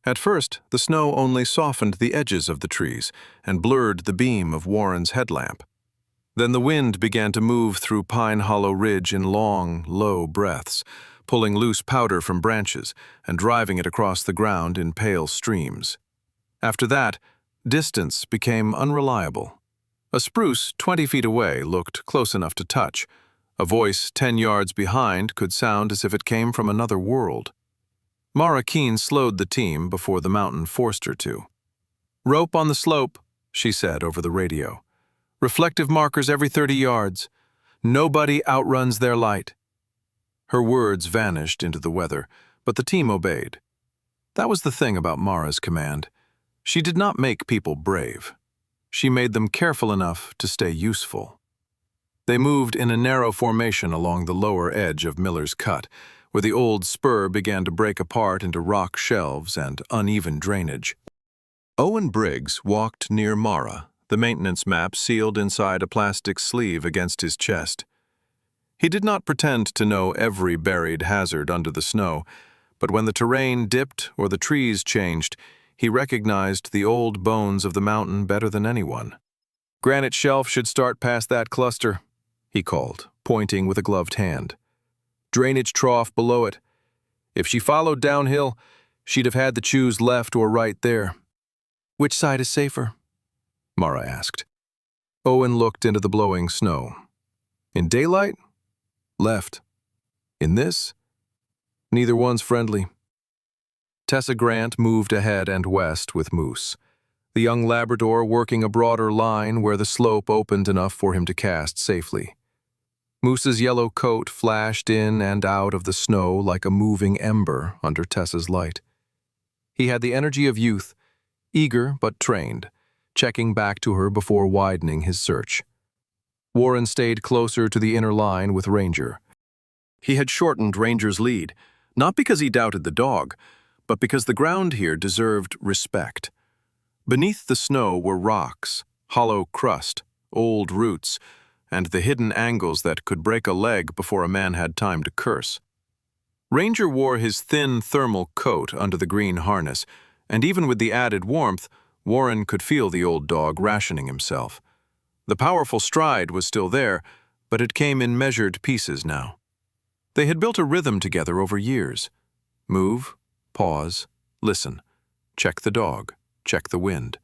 S1: At first, the snow only softened the edges of the trees and blurred the beam of Warren's headlamp. Then the wind began to move through Pine Hollow Ridge in long, low breaths, pulling loose powder from branches and driving it across the ground in pale streams. After that, distance became unreliable. A spruce 20 feet away looked close enough to touch. A voice 10 yards behind could sound as if it came from another world. Mara Keene slowed the team before the mountain forced her to. "Rope on the slope," she said over the radio. "Reflective markers every 30 yards. Nobody outruns their light." Her words vanished into the weather, but the team obeyed. That was the thing about Mara's command. She did not make people brave. She made them careful enough to stay useful. They moved in a narrow formation along the lower edge of Miller's Cut, where the old spur began to break apart into rock shelves and uneven drainage. Owen Briggs walked near Mara, the maintenance map sealed inside a plastic sleeve against his chest. He did not pretend to know every buried hazard under the snow, but when the terrain dipped or the trees changed, he recognized the old bones of the mountain better than anyone. "Granite shelf should start past that cluster," he called, pointing with a gloved hand. "Drainage trough below it. If she followed downhill, she'd have had to choose left or right there." "Which side is safer?" Mara asked. Owen looked into the blowing snow. "In daylight? Left. In this? Neither one's friendly." Tessa Grant moved ahead and west with Moose, the young Labrador working a broader line where the slope opened enough for him to cast safely. Moose's yellow coat flashed in and out of the snow like a moving ember under Tessa's light.
S2: He had the energy of youth, eager but trained, checking back to her before widening his search. Warren stayed closer to the inner line with Ranger. He had shortened Ranger's lead, not because he doubted the dog, but because the ground here deserved respect. Beneath the snow were rocks, hollow crust, old roots, and the hidden angles that could break a leg before a man had time to curse. Ranger wore his thin thermal coat under the green harness, and even with the added warmth, Warren could feel the old dog rationing himself. The powerful stride was still there, but it came in measured pieces now. They had built a rhythm together over years. Move, pause, listen. Check the dog, check the wind.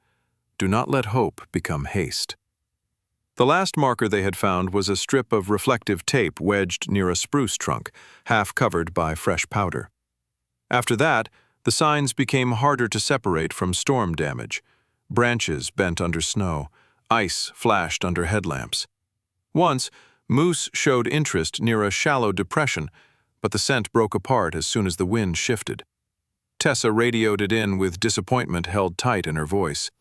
S2: Do not let hope become haste. The last marker they had found was a strip of reflective tape wedged near a spruce trunk, half covered by fresh powder. After that, the signs became harder to separate from storm damage. Branches bent under snow, ice flashed under headlamps. Once, moose showed interest near a shallow depression, but the scent broke apart as soon as the wind shifted. Tessa radioed it in with disappointment held tight in her voice.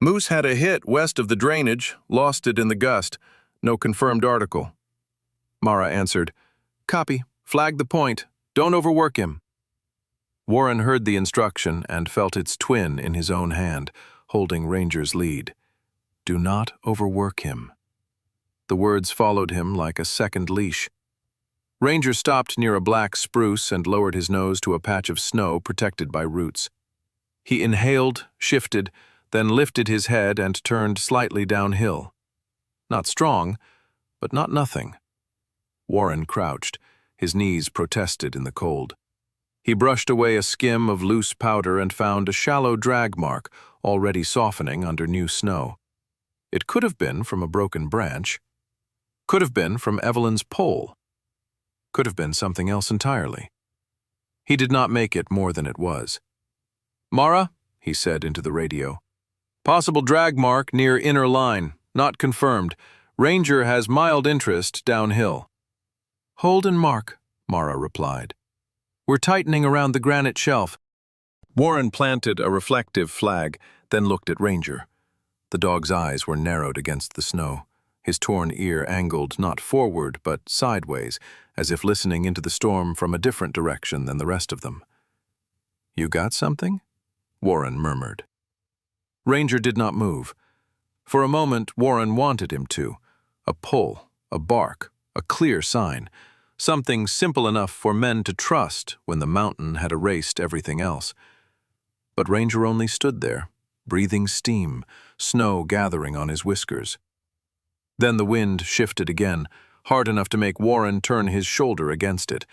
S2: Moose had a hit west of the drainage, lost it in the gust. No confirmed article. Mara answered, "Copy. Flag the point. Don't overwork him." Warren heard the instruction and felt its twin in his own hand, holding Ranger's lead. Do not overwork him. The words followed him like a second leash. Ranger stopped near a black spruce and lowered his nose to a patch of snow protected by roots. He inhaled, shifted, then lifted his head and turned slightly downhill. Not strong, but not nothing. Warren crouched. His knees protested in the cold. He brushed away a skim of loose powder and found a shallow drag mark already softening under new snow. It could have been from a broken branch. Could have been from Evelyn's pole. Could have been something else entirely. He did not make it more than it was. "Mara," he said into the radio. "Possible drag mark near inner line. Not confirmed. Ranger has mild interest downhill." "Hold and mark," Mara replied. "We're tightening around the granite shelf." Warren planted a reflective flag, then looked at Ranger. The dog's eyes were narrowed against the snow, his torn ear angled not forward but sideways, as if listening into the storm from a different direction than the rest of them. "You got something?" Warren murmured. Ranger did not move. For a moment, Warren wanted him to. A pull, a bark, a clear sign. Something simple enough for men to trust when the mountain had erased everything else. But Ranger only stood there, breathing steam, snow gathering on his whiskers. Then the wind shifted again, hard enough to make Warren turn his shoulder against it.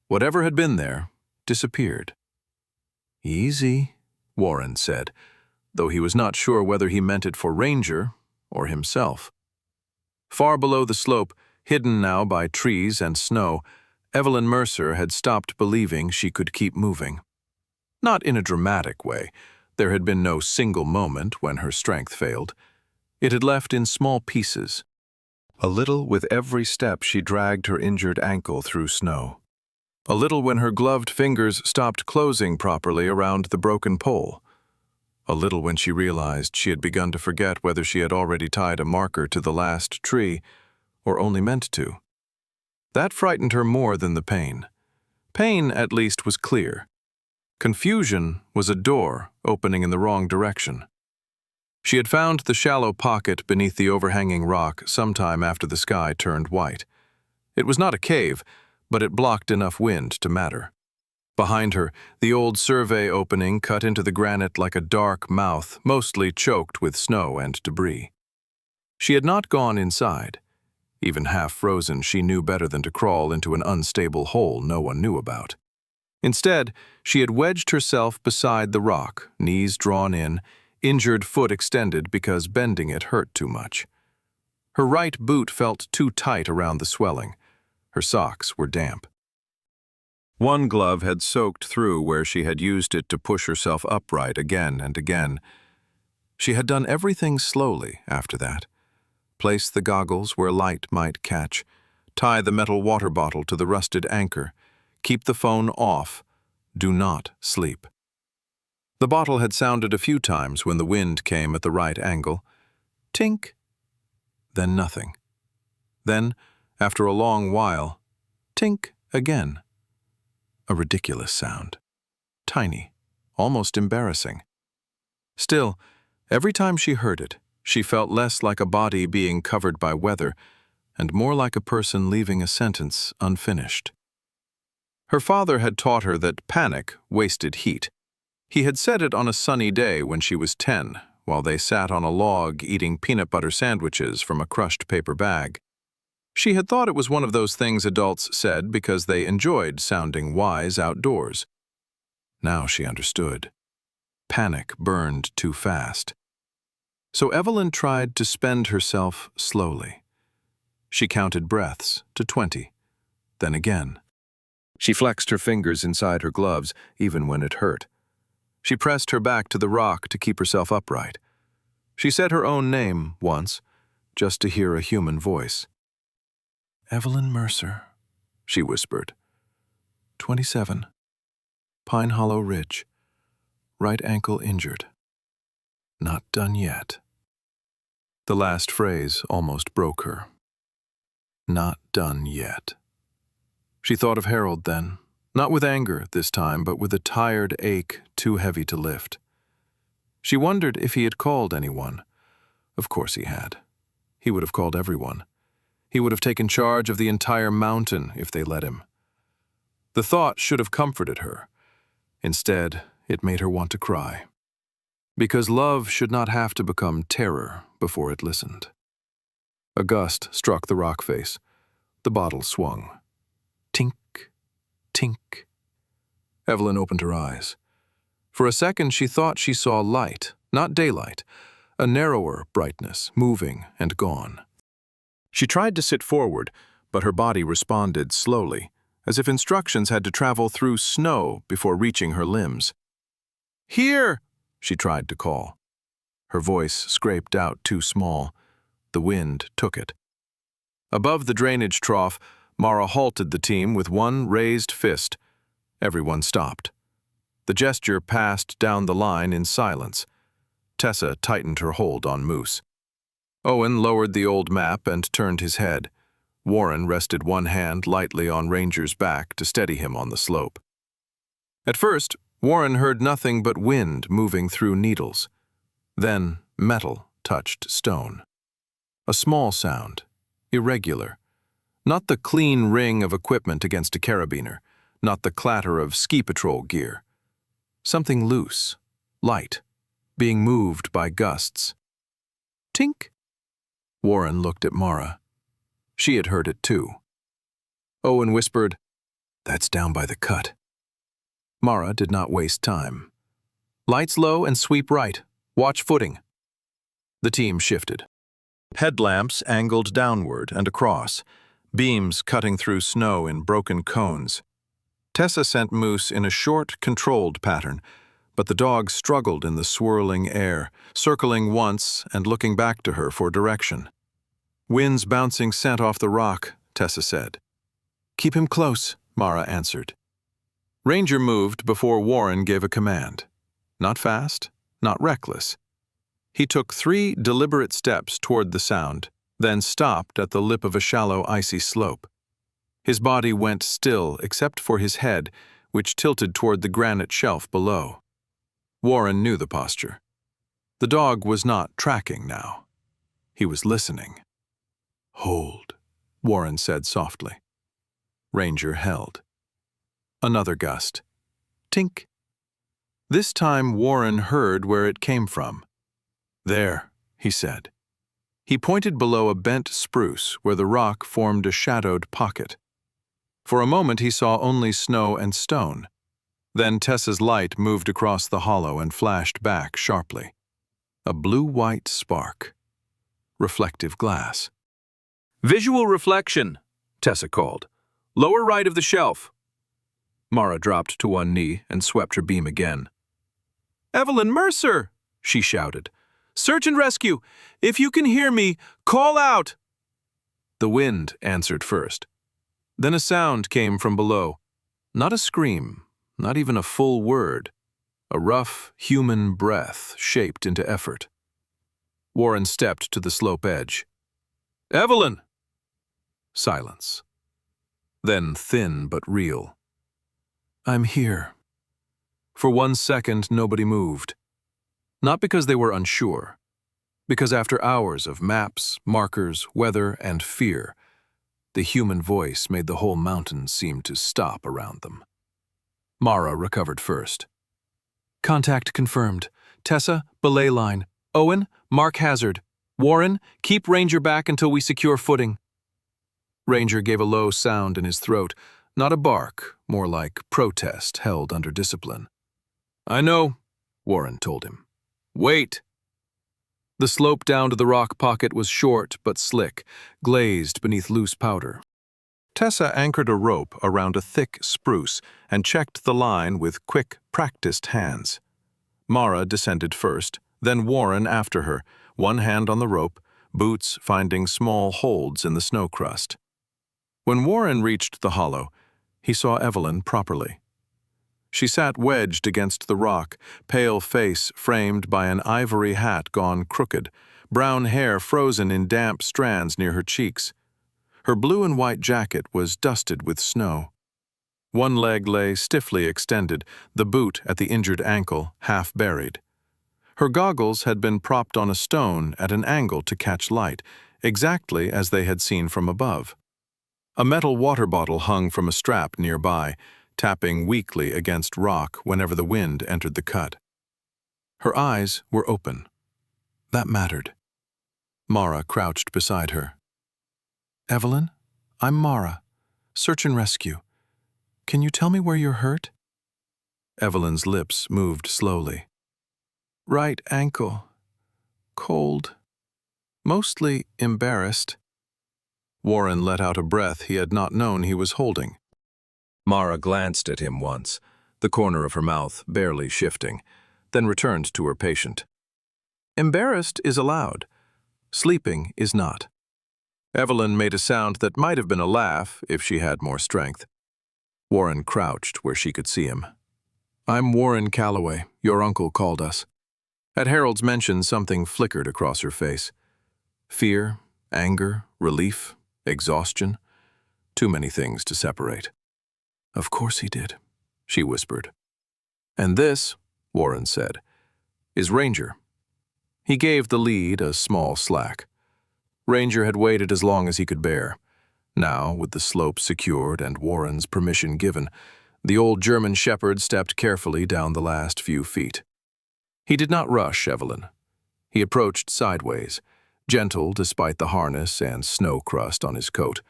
S2: Whatever had been there disappeared. "Easy," Warren said, though he was not sure whether he meant it for Ranger or himself. Far below the slope, hidden now by trees and snow, Evelyn Mercer had stopped believing she could keep moving. Not in a dramatic way. There had been no single moment when her strength failed. It had left in small pieces. A little with every step she dragged her injured ankle through snow. A little when her gloved fingers stopped closing properly around the broken pole. A little when she realized she had begun to forget whether she had already tied a marker to the last tree, or only meant to. That frightened her more than the pain. Pain, at least, was clear. Confusion was a door opening in the wrong direction. She had found the shallow pocket beneath the overhanging rock sometime after the sky turned white. It was not a cave, but it blocked enough wind to matter. Behind her, the old survey opening cut into the granite like a dark mouth, mostly choked with snow and debris. She had not gone inside. Even half frozen, she knew better than to crawl into an unstable hole no one knew about. Instead, she had wedged herself beside the rock, knees drawn in, injured foot extended because bending it hurt too much. Her right boot felt too tight around the swelling. Her socks were damp. One glove had soaked through where she had used it to push herself upright again and again. She had done everything slowly after that. Place the goggles where light might catch. Tie the metal water bottle to the rusted anchor. Keep the phone off. Do not sleep.
S1: The bottle had sounded a few times when the wind came at the right angle. Tink. Then nothing. Then, after a long while, tink again. A ridiculous sound. Tiny, almost embarrassing. Still, every time she heard it, she felt less like a body being covered by weather and more like a person leaving a sentence unfinished. Her father had taught her that panic wasted heat. He had said it on a sunny day when she was 10, while they sat on a log eating peanut butter sandwiches from a crushed paper bag. She had thought it was one of those things adults said because they enjoyed sounding wise outdoors. Now she understood. Panic burned too fast. So Evelyn tried to spend herself slowly. She counted breaths to 20, then again. She flexed her fingers inside her gloves, even when it hurt. She pressed her back to the rock to keep herself upright. She said her own name once, just to hear a human voice. "Evelyn Mercer," she whispered. 27. Pine Hollow Ridge. Right ankle injured. Not done yet. The last phrase almost broke her. Not done yet. She thought of Harold then, not with anger this time, but with a tired ache too heavy to lift. She wondered if he had called anyone. Of course he had. He would have called everyone. He would have taken charge of the entire mountain if they let him. The thought should have comforted her. Instead, it made her want to cry. Because love should not have to become terror before it listened. A gust struck the rock face. The bottle swung. Tink, tink. Evelyn opened her eyes. For a second she thought she saw light, not daylight, a narrower brightness, moving and gone. She tried to sit forward, but her body responded slowly, as if instructions had to travel through snow before reaching her limbs. "Here!" she tried to call. Her voice scraped out too small. The wind took it. Above the drainage trough, Mara halted the team with one raised fist. Everyone stopped. The gesture passed down the line in silence. Tessa tightened her hold on Moose. Owen lowered the old map and turned his head. Warren rested one hand lightly on Ranger's back to steady him on the slope. At first, Warren heard nothing but wind moving through needles. Then metal touched stone. A small sound, irregular. Not the clean ring of equipment against a carabiner, not the clatter of ski patrol gear. Something loose, light, being moved by gusts. Tink. Warren looked at Mara. She had heard it too. Owen whispered, "That's down by the cut." Mara did not waste time. "Lights low and sweep right. Watch footing." The team shifted. Headlamps angled downward and across, beams cutting through snow in broken cones. Tessa sent Moose in a short, controlled pattern, but the dog struggled in the swirling air, circling once and looking back to her for direction. "Wind's bouncing scent off the rock," Tessa said. "Keep him close," Mara answered. Ranger moved before Warren gave a command. Not fast, not reckless. He took 3 deliberate steps toward the sound, then stopped at the lip of a shallow, icy slope. His body went still except for his head, which tilted toward the granite shelf below. Warren knew the posture. The dog was not tracking now. He was listening. "Hold," Warren said softly. Ranger held. Another gust. Tink. This time Warren heard where it came from. "There," he said. He pointed below a bent spruce where the rock formed a shadowed pocket. For a moment he saw only snow and stone. Then Tessa's light moved across the hollow and flashed back sharply. A blue-white spark. Reflective glass. "Visual reflection," Tessa called. "Lower right of the shelf." Mara dropped to one knee and swept her beam again. "Evelyn Mercer!" she shouted. "Search and rescue! If you can hear me, call out!" The wind answered first. Then a sound came from below. Not a scream, not even a full word.
S2: a rough, human breath shaped into effort. Warren stepped to the slope edge. "Evelyn!" Silence. Then thin but real. "I'm here." For 1 second, nobody moved. Not because they were unsure, because after hours of maps, markers, weather, and fear, the human voice made the whole mountain seem to stop around them. Mara recovered first. "Contact confirmed. Tessa, belay line. Owen, mark hazard. Warren, keep Ranger back until we secure footing." Ranger gave a low sound in his throat, not a bark, more like protest held under discipline. "I know," Warren told him. "Wait." The slope down to the rock pocket was short but slick, glazed beneath loose powder.
S1: Tessa anchored a rope around a thick spruce and checked the line with quick, practiced hands. Mara descended first, then Warren after her, one hand on the rope, boots finding small holds in the snow crust. When Warren reached the hollow, he saw Evelyn properly. She sat wedged against the rock, pale face framed by an ivory hat gone crooked, brown hair frozen in damp strands near her cheeks. Her blue and white jacket was dusted with snow. One leg lay stiffly extended, the boot at the injured ankle half buried. Her goggles had been propped on a stone at an angle to catch light, exactly as they had seen from above. A metal water bottle hung from a strap nearby, tapping weakly against rock whenever the wind entered the cut. Her eyes were open. That mattered. Mara crouched beside her. "Evelyn, I'm Mara. Search and rescue. Can you tell me where you're hurt?" Evelyn's lips moved slowly. "Right ankle. Cold. Mostly embarrassed." Warren let out a breath he had not known he was holding. Mara glanced at him once, the corner of her mouth barely shifting, then returned to her patient. "Embarrassed is allowed. Sleeping is not." Evelyn made a sound that might have been a laugh if she had more strength. Warren crouched where she could see him. "I'm Warren Calloway. Your uncle called us." At Harold's mention, something flickered across her face. Fear, anger, relief, exhaustion. Too many things to separate. "Of course he did," she whispered. "And this," Warren said, "is Ranger." He gave the lead a small slack. Ranger had waited as long as he could bear. Now, with the slope secured and Warren's permission given, the old German shepherd stepped carefully down the last few feet. He did not rush Evelyn. He approached sideways, gentle despite the harness and snow crust on his coat,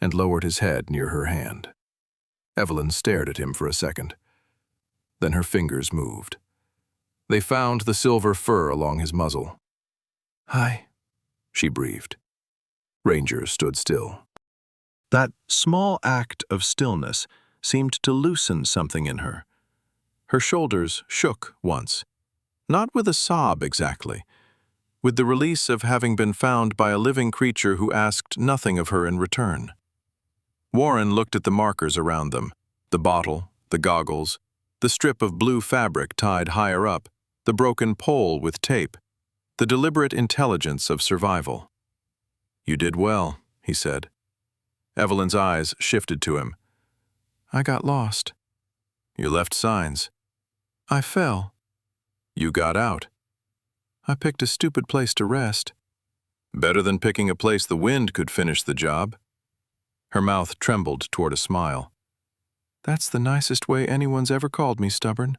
S1: and lowered his head near her hand. Evelyn stared at him for a second. Then her fingers moved. They found the silver fur along his muzzle. "Hi," she breathed. Ranger stood still. That small act of stillness seemed to loosen something in her. Her shoulders shook once, not with a sob exactly, with the release of having been found by a living creature who asked nothing of her in return. Warren looked at the markers around them, the bottle, the goggles, the strip of blue fabric tied higher up, the broken pole with tape, the deliberate intelligence of survival. "You did well," he said. Evelyn's eyes shifted to him. "I got lost." "You left signs." "I fell." "You got out." "I picked a stupid place to rest." "Better than picking a place the wind could finish the job." Her mouth trembled toward a smile. "That's the nicest way anyone's ever called me stubborn."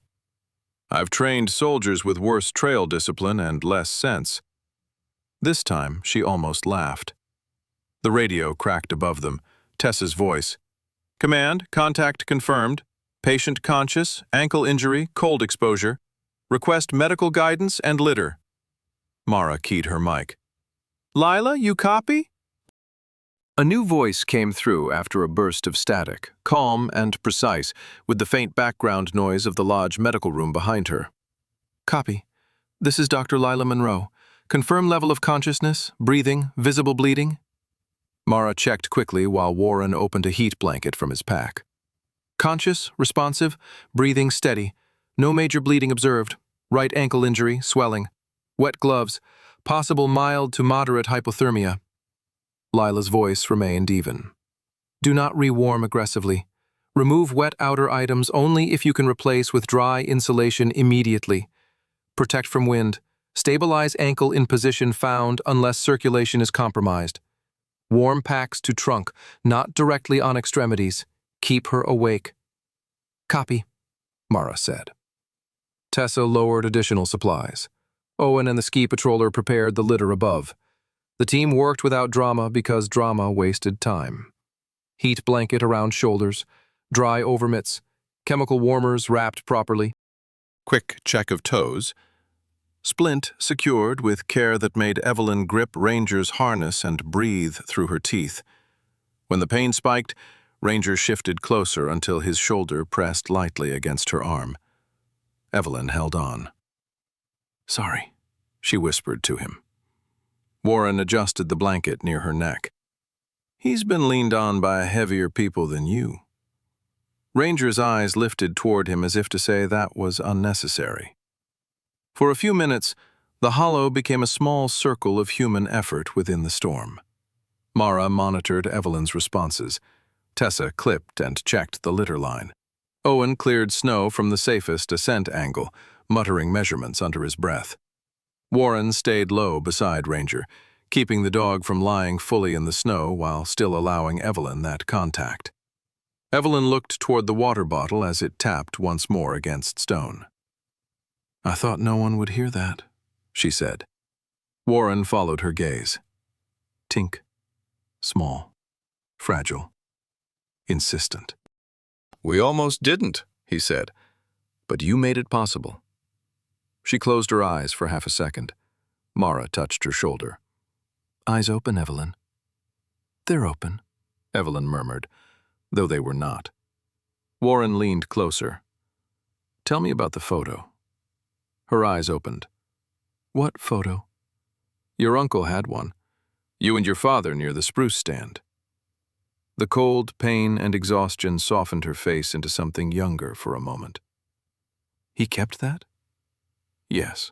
S1: "I've trained soldiers with worse trail discipline and less sense." This time, she almost laughed. The radio cracked above them, Tessa's voice. "Command, contact confirmed. Patient conscious, ankle injury, cold exposure. Request medical guidance and litter." Mara keyed her mic. "Lila, you copy?" A new voice came through after a burst of static, calm and precise, with the faint background noise of the lodge medical room behind her. "Copy. This is Dr. Lila Monroe. Confirm level of consciousness, breathing, visible bleeding." Mara checked quickly while Warren opened a heat blanket from his pack. "Conscious, responsive, breathing steady.
S2: No major bleeding observed. Right ankle injury, swelling. Wet gloves. Possible mild to moderate hypothermia. Lila's voice remained even. Do not rewarm aggressively. Remove wet outer items only if you can replace with dry insulation immediately. Protect from wind. Stabilize ankle in position found unless circulation is compromised. Warm packs to trunk, not directly on extremities. Keep her awake. Copy, Mara said. Tessa lowered additional supplies. Owen and the ski patroller prepared the litter above. The team worked without drama because drama wasted time. Heat blanket around shoulders, dry overmitts, chemical warmers wrapped properly.
S1: Quick check of toes. Splint secured with care that made Evelyn grip Ranger's harness and breathe through her teeth. When the pain spiked, Ranger shifted closer until his shoulder pressed lightly against her arm. Evelyn held on. Sorry, she whispered to him. Warren adjusted the blanket near her neck. He's been leaned on by heavier people than you. Ranger's eyes lifted toward him as if to say that was unnecessary. For a few minutes, the hollow became a small circle of human effort within the storm. Mara monitored Evelyn's responses. Tessa clipped and checked the litter line. Owen cleared snow from the safest ascent angle, muttering measurements under his breath. Warren stayed low beside Ranger, keeping the dog from lying fully in the snow while still allowing Evelyn that contact. Evelyn looked toward the water bottle as it tapped once more against stone. I thought no one would hear that, she said. Warren followed her gaze. Tink. Small. Fragile. Insistent. We almost didn't, he said, but you made it possible. She closed her eyes for half a second. Mara touched her shoulder. Eyes open, Evelyn. They're open, Evelyn murmured, though they were not. Warren leaned closer. Tell me about the photo. Her eyes opened. What photo? Your uncle had one. You and your father near the spruce stand. The cold pain and exhaustion softened her face into something younger for a moment. He kept that? Yes.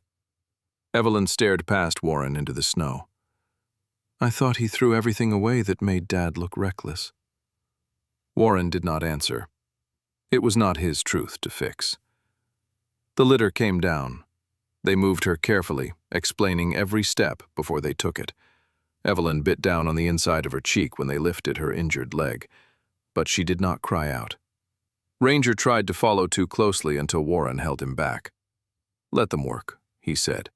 S1: Evelyn stared past Warren into the snow. I thought he threw everything away that made Dad look reckless. Warren did not answer. It was not his truth to fix. The litter came down. They moved her carefully, explaining every step before they took it. Evelyn bit down on the inside of her cheek when they lifted her injured leg, but she did not cry out. Ranger tried to follow too closely until Warren held him back. Let them work, he said.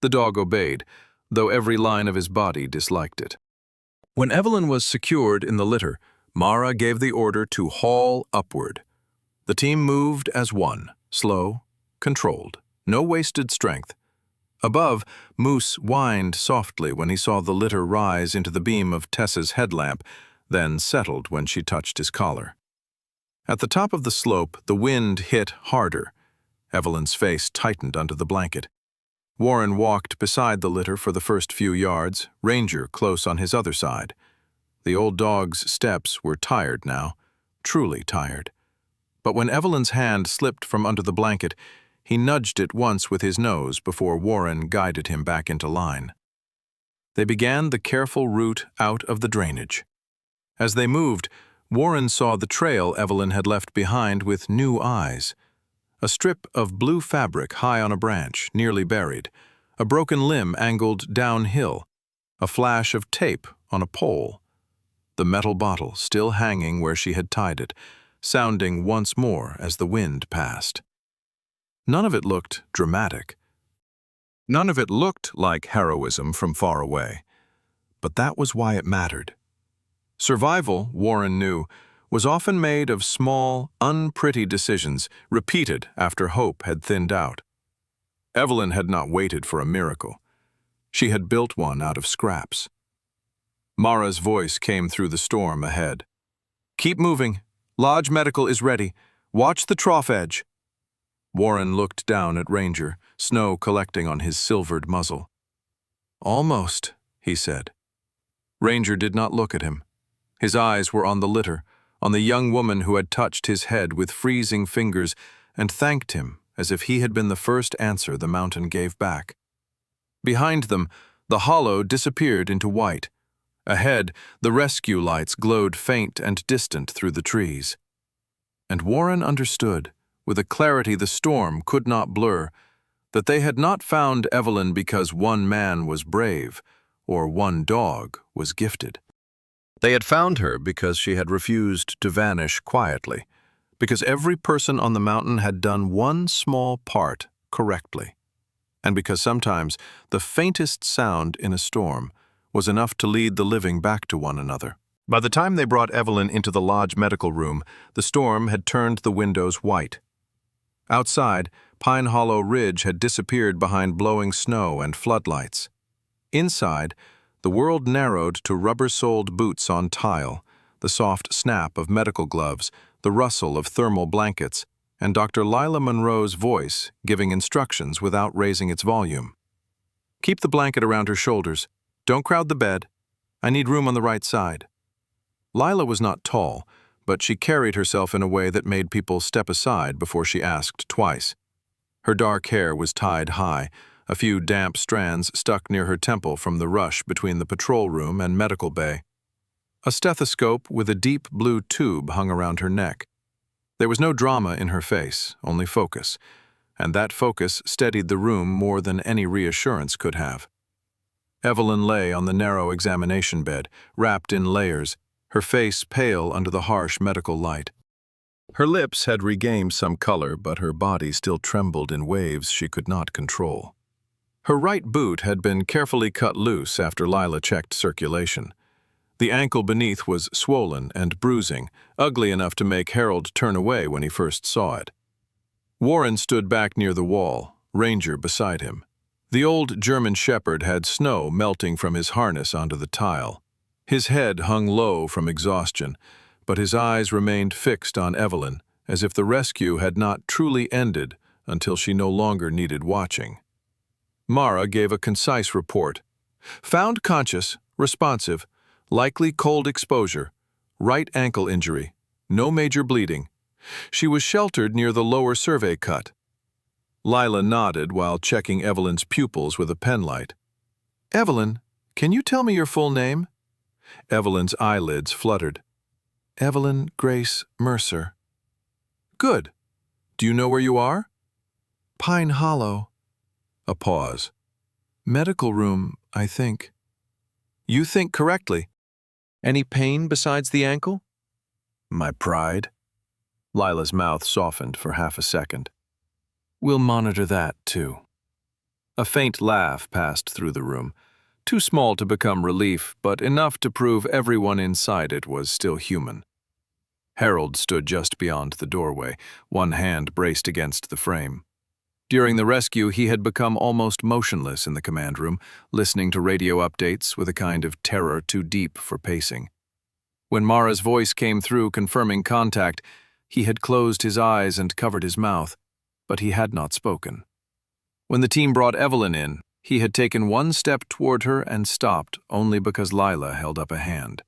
S1: The dog obeyed, though every line of his body disliked it. When Evelyn was secured in the litter, Mara gave the order to haul upward. The team moved as one, slow, controlled, no wasted strength. Above, Moose whined softly when he saw the litter rise into the beam of Tessa's headlamp, then settled when she touched his collar. At the top of the slope, the wind hit harder. Evelyn's face tightened under the blanket. Warren walked beside the litter for the first few yards, Ranger close on his other side. The old dog's steps were tired now, truly tired. But when Evelyn's hand slipped from under the blanket, he nudged it once with his nose before Warren guided him back into line. They began the careful route out of the drainage. As they moved, Warren saw the trail Evelyn had left behind with new eyes. A strip of blue fabric high on a branch, nearly buried, a broken limb angled downhill, a flash of tape on a pole. The metal bottle still hanging where she had tied it, sounding once more as the wind passed. None of it looked dramatic. None of it looked like heroism from far away. But that was why it mattered. Survival, Warren knew, was often made of small, unpretty decisions repeated after hope had thinned out. Evelyn had not waited for a miracle. She had built one out of scraps. Mara's voice came through the storm ahead. Keep moving. Lodge Medical is ready. Watch the trough edge. Warren looked down at Ranger, snow collecting on his silvered muzzle. Almost, he said. Ranger did not look at him. His eyes were on the litter, on the young woman who had touched his head with freezing fingers and thanked him
S2: as if he had been the first answer the mountain gave back. Behind them, the hollow disappeared into white. Ahead, the rescue lights glowed faint and distant through the trees. And Warren understood, with a clarity the storm could not blur, that they had not found Evelyn because one man was brave or one dog was gifted. They had found her because she had refused to vanish quietly, because every person on the mountain had done one small part correctly, and because sometimes the faintest sound in a storm was enough to lead the living back to one another. By the time they brought Evelyn into the lodge medical room, the storm had turned the windows white. Outside, Pine Hollow Ridge had disappeared behind blowing snow and floodlights. Inside, the world narrowed to rubber-soled boots on tile, the soft snap of medical gloves, the rustle of thermal blankets, and Dr. Lila Monroe's voice giving instructions without raising its volume. "Keep the blanket around her shoulders. Don't crowd the bed. I need room on the right side." Lila was not tall, but she carried herself in a way that made people step aside before she asked twice. Her dark hair was tied high, a few damp strands stuck near her temple from the rush between the patrol room and medical bay. A stethoscope with a deep blue tube hung around her neck. There was no drama in her face, only focus, and that focus steadied the room more than any reassurance could have. Evelyn lay on the narrow examination bed, wrapped in layers, her face pale under the harsh medical light. Her lips had regained some color, but her body still trembled in waves she could not control. Her right boot had been carefully cut loose after Lila checked circulation. The ankle beneath was swollen and bruising, ugly enough to make Harold turn away when he first saw it. Warren stood back near the wall, Ranger beside him. The old German shepherd had snow melting from his harness onto the tile. His head hung low from exhaustion, but his eyes remained fixed on Evelyn, as if the rescue had not truly ended until she no longer needed watching. Mara gave a concise report. "Found conscious, responsive, likely cold exposure, right ankle injury, no major bleeding. She was sheltered near the lower survey cut." Lila nodded while checking Evelyn's pupils with a penlight. "Evelyn, can you tell me your full name?" Evelyn's eyelids fluttered. "Evelyn Grace Mercer." "Good. Do you know where you are?" "Pine Hollow." A pause. "Medical room, I think." "You think correctly. Any pain besides the ankle?" "My pride." Lila's mouth softened for half a second. "We'll monitor that, too." A faint laugh passed through the room, too small to become relief, but enough to prove everyone inside it was still human. Harold stood just beyond the doorway, one hand braced against the frame. During the rescue, he had become almost motionless in the command room, listening to radio updates with a kind of terror too deep for pacing. When Mara's voice came through confirming contact, he had closed his eyes and covered his mouth, but he had not spoken. When the team brought Evelyn in, he had taken one step toward her and stopped only because Lila held up a hand.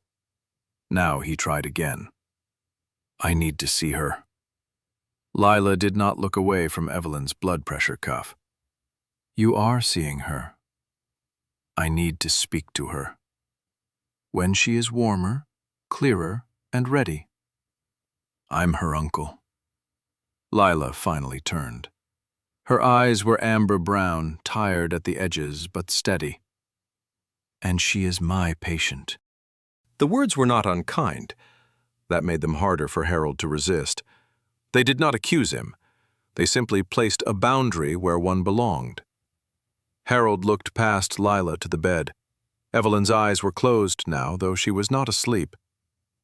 S2: Now he tried again. "I need to see her." Lila did not look away from Evelyn's blood pressure cuff. "You are seeing her." "I need to speak to her." "When she is warmer, clearer, and ready." "I'm her uncle." Lila finally turned. Her eyes were amber-brown, tired at the edges, but steady. "And she is my patient." The words were not unkind. That made them harder for Harold to resist. They did not accuse him. They simply placed a boundary where one belonged. Harold looked past Lila to the bed. Evelyn's eyes were closed now, though she was not asleep.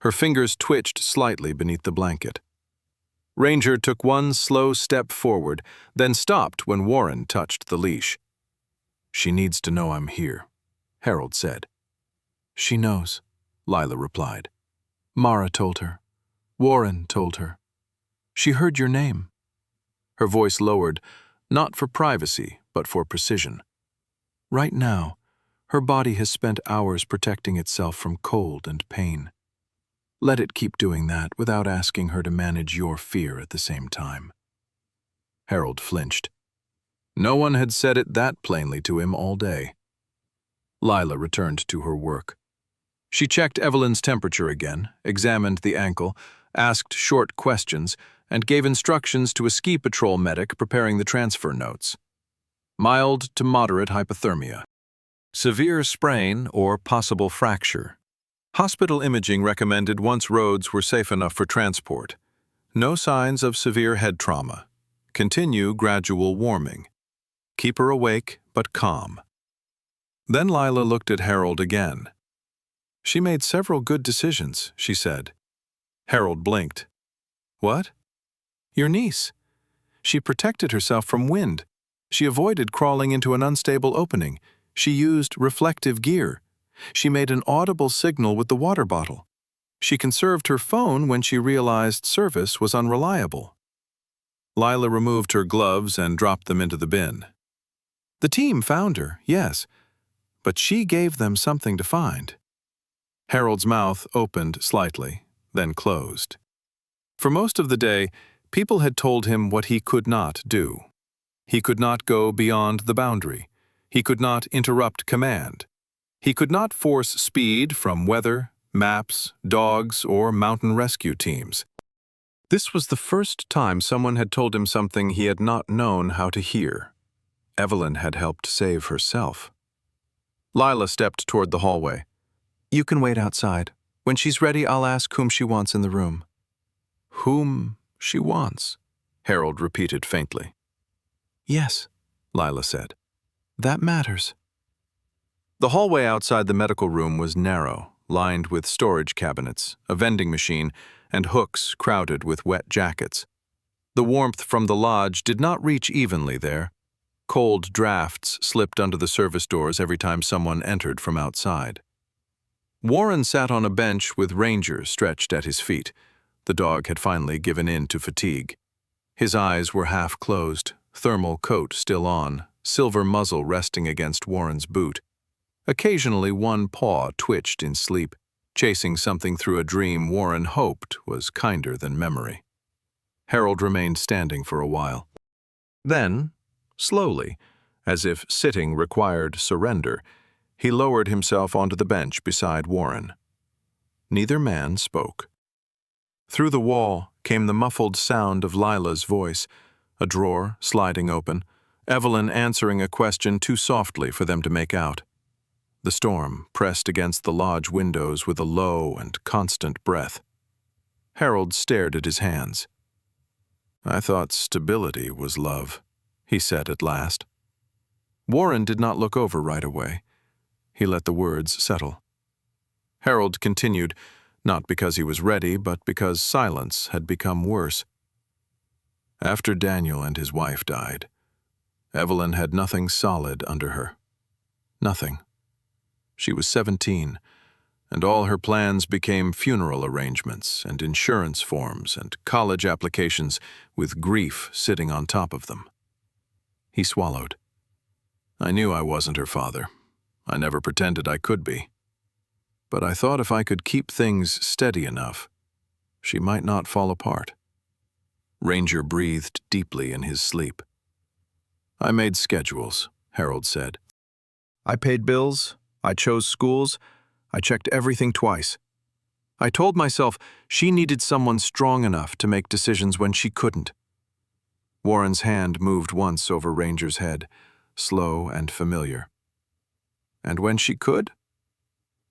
S2: Her fingers twitched slightly beneath the blanket. Ranger took one slow step forward, then stopped when Warren touched the leash. "She needs to know I'm here," Harold said. "She knows," Lila replied. "Mara told her. Warren told her. She heard your name." Her voice lowered, not for privacy, but for precision. "Right now, her body has spent hours protecting itself from cold and pain. Let it keep doing that without asking her to manage your fear at the same time." Harold flinched. No one had said it that plainly to him all day. Lila returned to her work. She checked Evelyn's temperature again, examined the ankle, asked short questions, and gave instructions to a ski patrol medic preparing the transfer notes. Mild to moderate hypothermia. Severe sprain or possible fracture. Hospital imaging recommended once roads were safe enough for transport. No signs of severe head trauma. Continue gradual warming. Keep her awake but calm. Then Lila looked at Harold again. She made several good decisions, she said. Harold blinked. What? Your niece. She protected herself from wind. She avoided crawling into an unstable opening. She used reflective gear. She made an audible signal with the water bottle. She conserved her phone when she realized service was unreliable. Lila removed her gloves and dropped them into the bin. The team found her, yes, but she gave them something to find. Harold's mouth opened slightly, then closed. For most of the day, people had told him what he could not do. He could not go beyond the boundary. He could not interrupt command. He could not force speed from weather, maps, dogs, or mountain rescue teams. This was the first time someone had told him something he had not known how to hear. Evelyn had helped save herself. Lila stepped toward the hallway. You can wait outside. When she's ready, I'll ask whom she wants in the room. Whom she wants, Harold repeated faintly. Yes, Lila said. That matters. The hallway outside the medical room was narrow, lined with storage cabinets, a vending machine, and hooks crowded with wet jackets. The warmth from the lodge did not reach evenly there. Cold drafts slipped under the service doors every time someone entered from outside. Warren sat on a bench with Ranger stretched at his feet. The dog had finally given in to fatigue. His eyes were half closed, thermal coat still on, silver muzzle resting against Warren's boot. Occasionally one paw twitched in sleep, chasing something through a dream Warren hoped was kinder than memory. Harold remained standing for a while. Then, slowly, as if sitting required surrender, he lowered himself onto the bench beside Warren. Neither man spoke. Through the wall came the muffled sound of Lila's voice, a drawer sliding open, Evelyn answering a question too softly for them to make out. The storm pressed against the lodge windows with a low and constant breath. Harold stared at his hands. I thought stability was love, he said at last. Warren did not look over right away. He let the words settle. Harold continued, not because he was ready, but because silence had become worse. After Daniel and his wife died, Evelyn had nothing solid under her. Nothing. She was 17, and all her plans became funeral arrangements and insurance forms and college applications with grief sitting on top of them. He swallowed. I knew I wasn't her father. I never pretended I could be. But I thought if I could keep things steady enough, she might not fall apart. Ranger breathed deeply in his sleep. I made schedules, Harold said. I paid bills, I chose schools, I checked everything twice. I told myself she needed someone strong enough to make decisions when she couldn't. Warren's hand moved once over Ranger's head, slow and familiar. And when she could?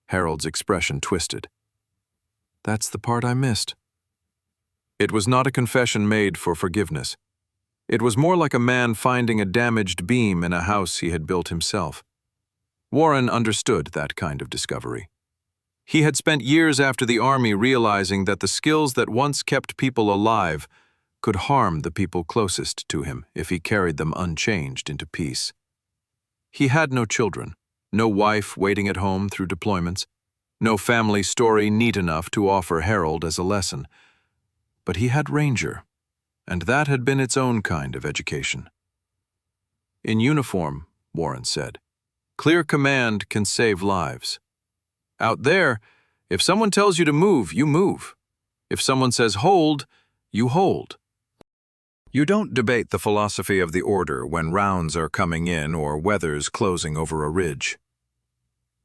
S2: Harold's expression twisted. That's the part I missed. It was not a confession made for forgiveness. It was more like a man finding a damaged beam in a house he had built himself. Warren understood that kind of discovery. He had spent years after the army realizing that the skills that once kept people alive could harm the people closest to him if he carried them unchanged into peace. He had no children. No wife waiting at home through deployments, no family story neat enough to offer Harold as a lesson. But he had Ranger, and that had been its own kind of education. In uniform, Warren said, clear command can save lives. Out there, if someone tells you to move, you move. If someone says hold, you hold. You don't debate the philosophy of the order when rounds are coming in or weather's closing over a ridge.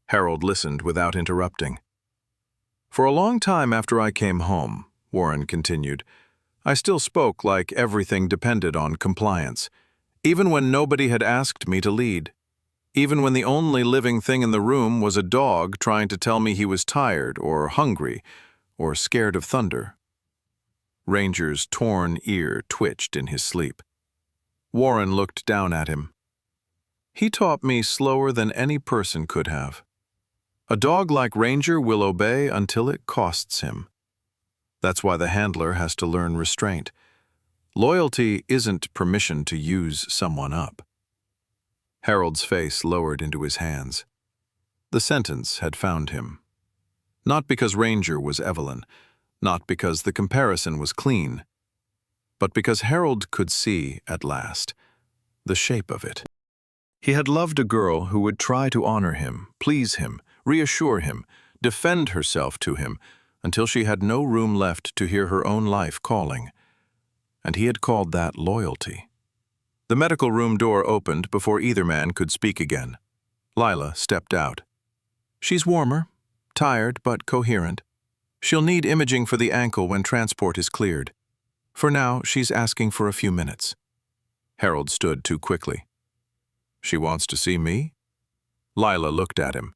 S2: Harold listened without interrupting. For a long time after I came home, Warren continued, I still spoke like everything depended on compliance, even when nobody had asked me to lead, even when the only living thing in the room was a dog trying to tell me he was tired or hungry or scared of thunder. Ranger's torn ear twitched in his sleep. Warren looked down at him. He taught me slower than any person could have. A dog like Ranger will obey until it costs him. That's why the handler has to learn restraint. Loyalty isn't permission to use someone up. Harold's face lowered into his hands. The sentence had found him. Not because Ranger was Evelyn, not because the comparison was clean, but because Harold could see, at last, the shape of it. He had loved a girl who would try to honor him, please him, reassure him, defend herself to him, until she had no room left to hear her own life calling. And he had called that loyalty. The medical room door opened before either man could speak again. Lila stepped out. She's warmer, tired but coherent. She'll need imaging for the ankle when transport is cleared. For now, she's asking for a few minutes. Harold stood too quickly. She wants to see me? Lila looked at him.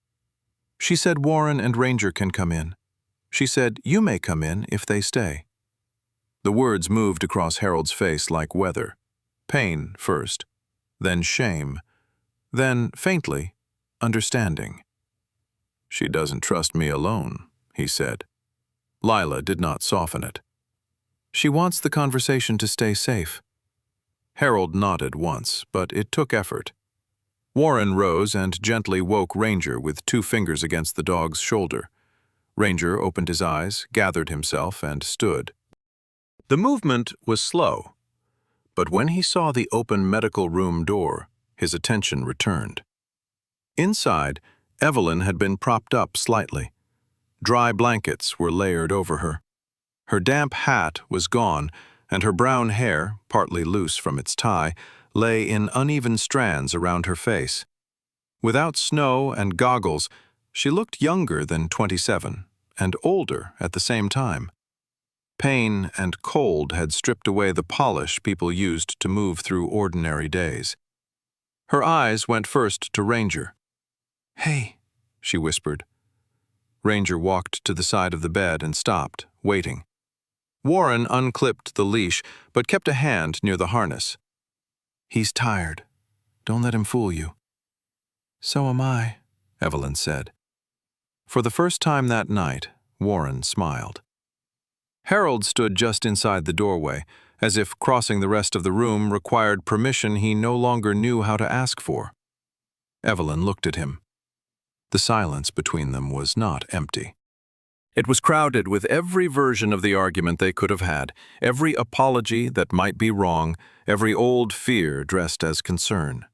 S2: She said Warren and Ranger can come in. She said you may come in if they stay. The words moved across Harold's face like weather. Pain first, then shame, then, faintly, understanding. She doesn't trust me alone, he said. Lila did not soften it. She wants the conversation to stay safe. Harold nodded once, but it took effort. Warren rose and gently woke Ranger with 2 fingers against the dog's shoulder. Ranger opened his eyes, gathered himself, and stood. The movement was slow, but when he saw the open medical room door, his attention returned. Inside, Evelyn had been propped up slightly. Dry blankets were layered over her. Her damp hat was gone, and her brown hair, partly loose from its tie, lay in uneven strands around her face. Without snow and goggles, she looked younger than 27, and older at the same time. Pain and cold had stripped away the polish people used to move through ordinary days. Her eyes went first to Ranger. "Hey," she whispered. Ranger walked to the side of the bed and stopped, waiting. Warren unclipped the leash, but kept a hand near the harness. "He's tired. Don't let him fool you." "So am I," Evelyn said. For the first time that night, Warren smiled. Harold stood just inside the doorway, as if crossing the rest of the room required permission he no longer knew how to ask for. Evelyn looked at him. The silence between them was not empty. It was crowded with every version of the argument they could have had, every apology that might be wrong, every old fear dressed as concern.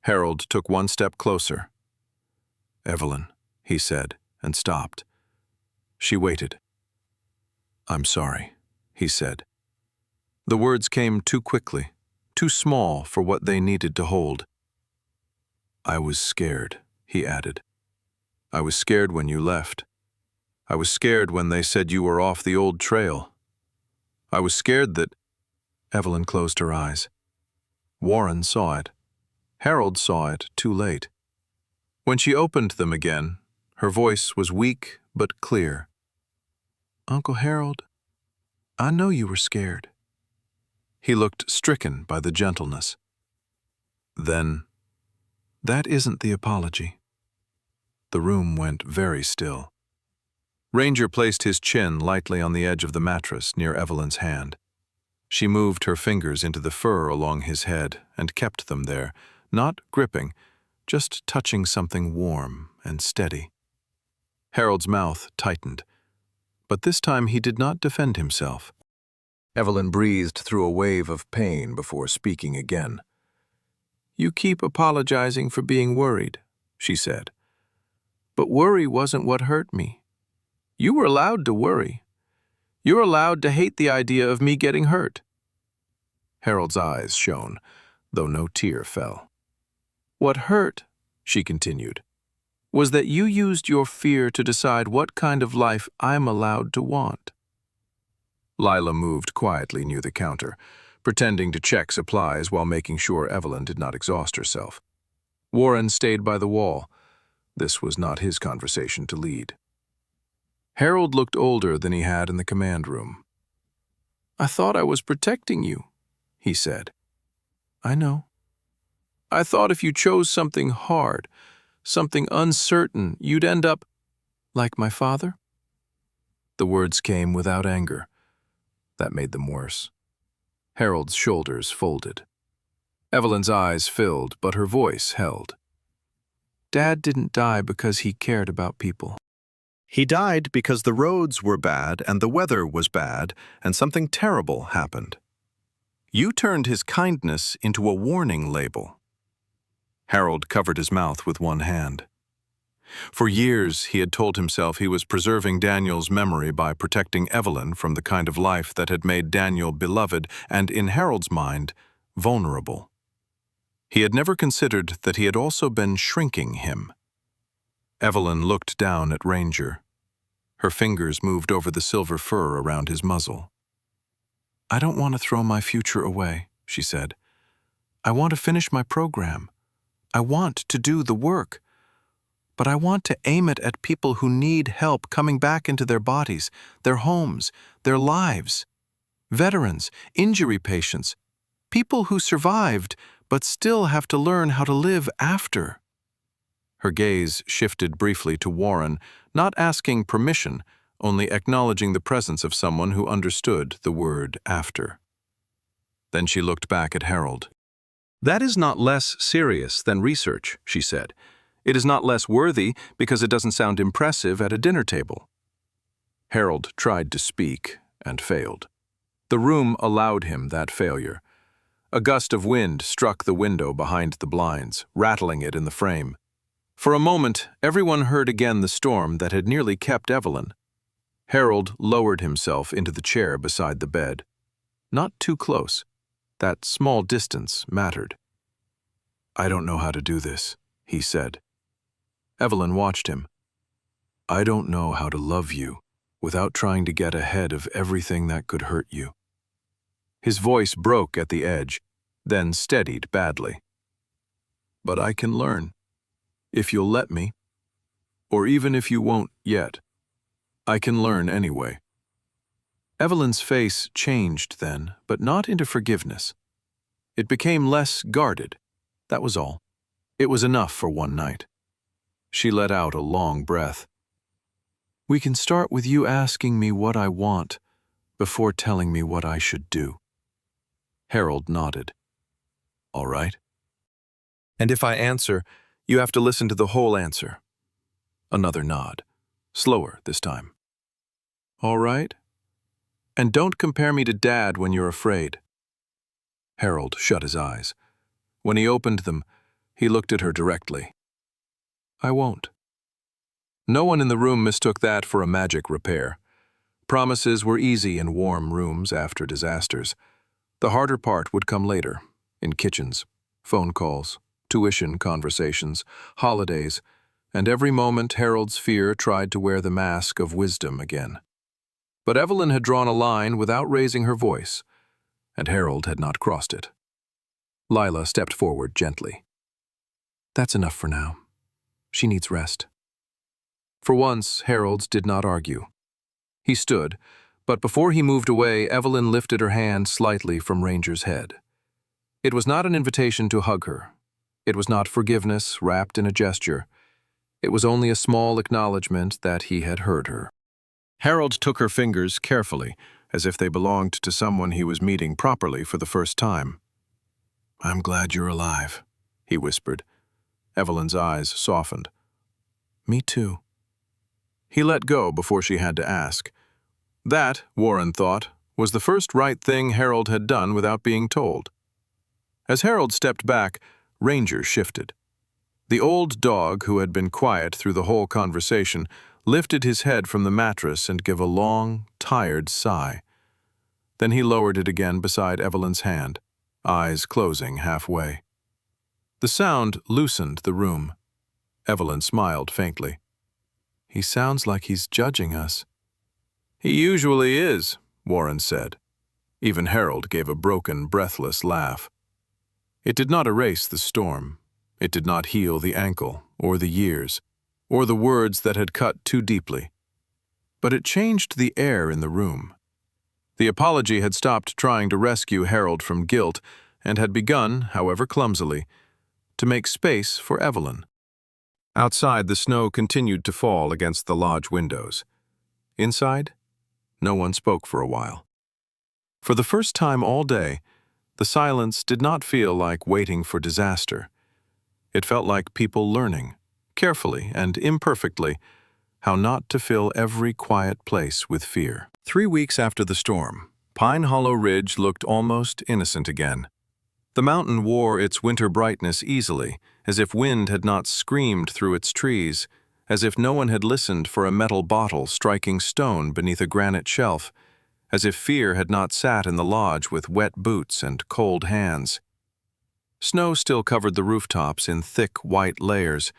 S2: Harold took one step closer. "Evelyn," he said, and stopped. She waited. "I'm sorry," he said. The words came too quickly, too small for what they needed to hold. "I was scared," he added. "I was scared when you left. I was scared when they said you were off the old trail. I was scared that—" Evelyn closed her eyes. Warren saw it. Harold saw it too late. When she opened them again, her voice was weak but clear. "Uncle Harold, I know you were scared." He looked stricken by the gentleness. "Then, that isn't the apology." The room went very still. Ranger placed his chin lightly on the edge of the mattress near Evelyn's hand. She moved her fingers into the fur along his head and kept them there, not gripping, just touching something warm and steady. Harold's mouth tightened, but this time he did not defend himself. Evelyn breathed through a wave of pain before speaking again. "You keep apologizing for being worried," she said. "But worry wasn't what hurt me. You were allowed to worry. You're allowed to hate the idea of me getting hurt." Harold's eyes shone, though no tear fell. "What hurt," she continued, "was that you used your fear to decide what kind of life I'm allowed to want." Lila moved quietly near the counter, pretending to check supplies while making sure Evelyn did not exhaust herself. Warren stayed by the wall. This was not his conversation to lead. Harold looked older than he had in the command room. "I thought I was protecting you," he said. "I know. I thought if you chose something hard, something uncertain, you'd end up like my father." The words came without anger. That made them worse. Harold's shoulders folded. Evelyn's eyes filled, but her voice held. "Dad didn't die because he cared about people.
S1: He died because the roads were bad and the weather was bad and something terrible happened. You turned his kindness into a warning label." Harold covered his mouth with one hand. For years, he had told himself he was preserving Daniel's memory by protecting Evelyn from the kind of life that had made Daniel beloved and, in Harold's mind, vulnerable. He had never considered that he had also been shrinking him. Evelyn looked down at Ranger. Her fingers moved over the silver fur around his muzzle. "I don't want to throw my future away," she said. "I want to finish my program. I want to do the work. But I want to aim it at people who need help coming back into their bodies, their homes, their lives. Veterans, injury patients, people who survived but still have to learn how to live after." Her gaze shifted briefly to Warren, not asking permission, only acknowledging the presence of someone who understood the word after. Then she looked back at Harold. "That is not less serious than research," she said. "It is not less worthy because it doesn't sound impressive at a dinner table." Harold tried to speak and failed. The room allowed him that failure. A gust of wind struck the window behind the blinds, rattling it in the frame. For a moment, everyone heard again the storm that had nearly kept Evelyn. Harold lowered himself into the chair beside the bed. Not too close. That small distance mattered. "I don't know how to do this," he said. Evelyn watched him. "I don't know how to love you without trying to get ahead of everything that could hurt you." His voice broke at the edge, then steadied badly. "But I can learn, if you'll let me, or even if you won't yet. I can learn anyway." Evelyn's face changed then, but not into forgiveness. It became less guarded. That was all. It was enough for one night. She let out a long breath. "We can start with you asking me what I want before telling me what I should do." Harold nodded. "All right. And if I answer, you have to listen to the whole answer." Another nod. Slower this time. "All right. And don't compare me to Dad when you're afraid." Harold shut his eyes. When he opened them, he looked at her directly. "I won't." No one in the room mistook that for a magic repair. Promises were easy in warm rooms after disasters. The harder part would come later, in kitchens, phone calls, tuition conversations, holidays, and every moment Harold's fear tried to wear the mask of wisdom again. But Evelyn had drawn a line without raising her voice, and Harold had not crossed it. Lila stepped forward gently. "That's enough for now. She needs rest." For once, Harold did not argue. He stood, but before he moved away, Evelyn lifted her hand slightly from Ranger's head. It was not an invitation to hug her. It was not forgiveness wrapped in a gesture. It was only a small acknowledgement that he had heard her. Harold took her fingers carefully, as if they belonged to someone he was meeting properly for the first time. "I'm glad you're alive," he whispered. Evelyn's eyes softened. "Me too." He let go before she had to ask. That, Warren thought, was the first right thing Harold had done without being told. As Harold stepped back, Ranger shifted. The old dog, who had been quiet through the whole conversation, lifted his head from the mattress and gave a long, tired sigh. Then he lowered it again beside Evelyn's hand. eyes closing halfway. The sound loosened the room. Evelyn smiled faintly. "He sounds like he's judging us." "He usually is," Warren said. Even Harold gave a broken, breathless laugh. It did not erase the storm. It did not heal the ankle, or the years, or the words that had cut too deeply. But it changed the air in the room. The apology had stopped trying to rescue Harold from guilt and had begun, however clumsily, to make space for Evelyn. Outside, the snow continued to fall against the lodge windows. Inside, no one spoke for a while. For the first time all day, the silence did not feel like waiting for disaster. It felt like people learning, carefully and imperfectly, how not to fill every quiet place with fear. 3 weeks after the storm, Pine Hollow Ridge looked almost innocent again. The mountain wore its winter brightness easily, as if wind had not screamed through its trees, as if no one had listened for a metal bottle striking stone beneath a granite shelf, as if fear had not sat in the lodge with wet boots and cold hands. Snow still covered the rooftops in thick white layers,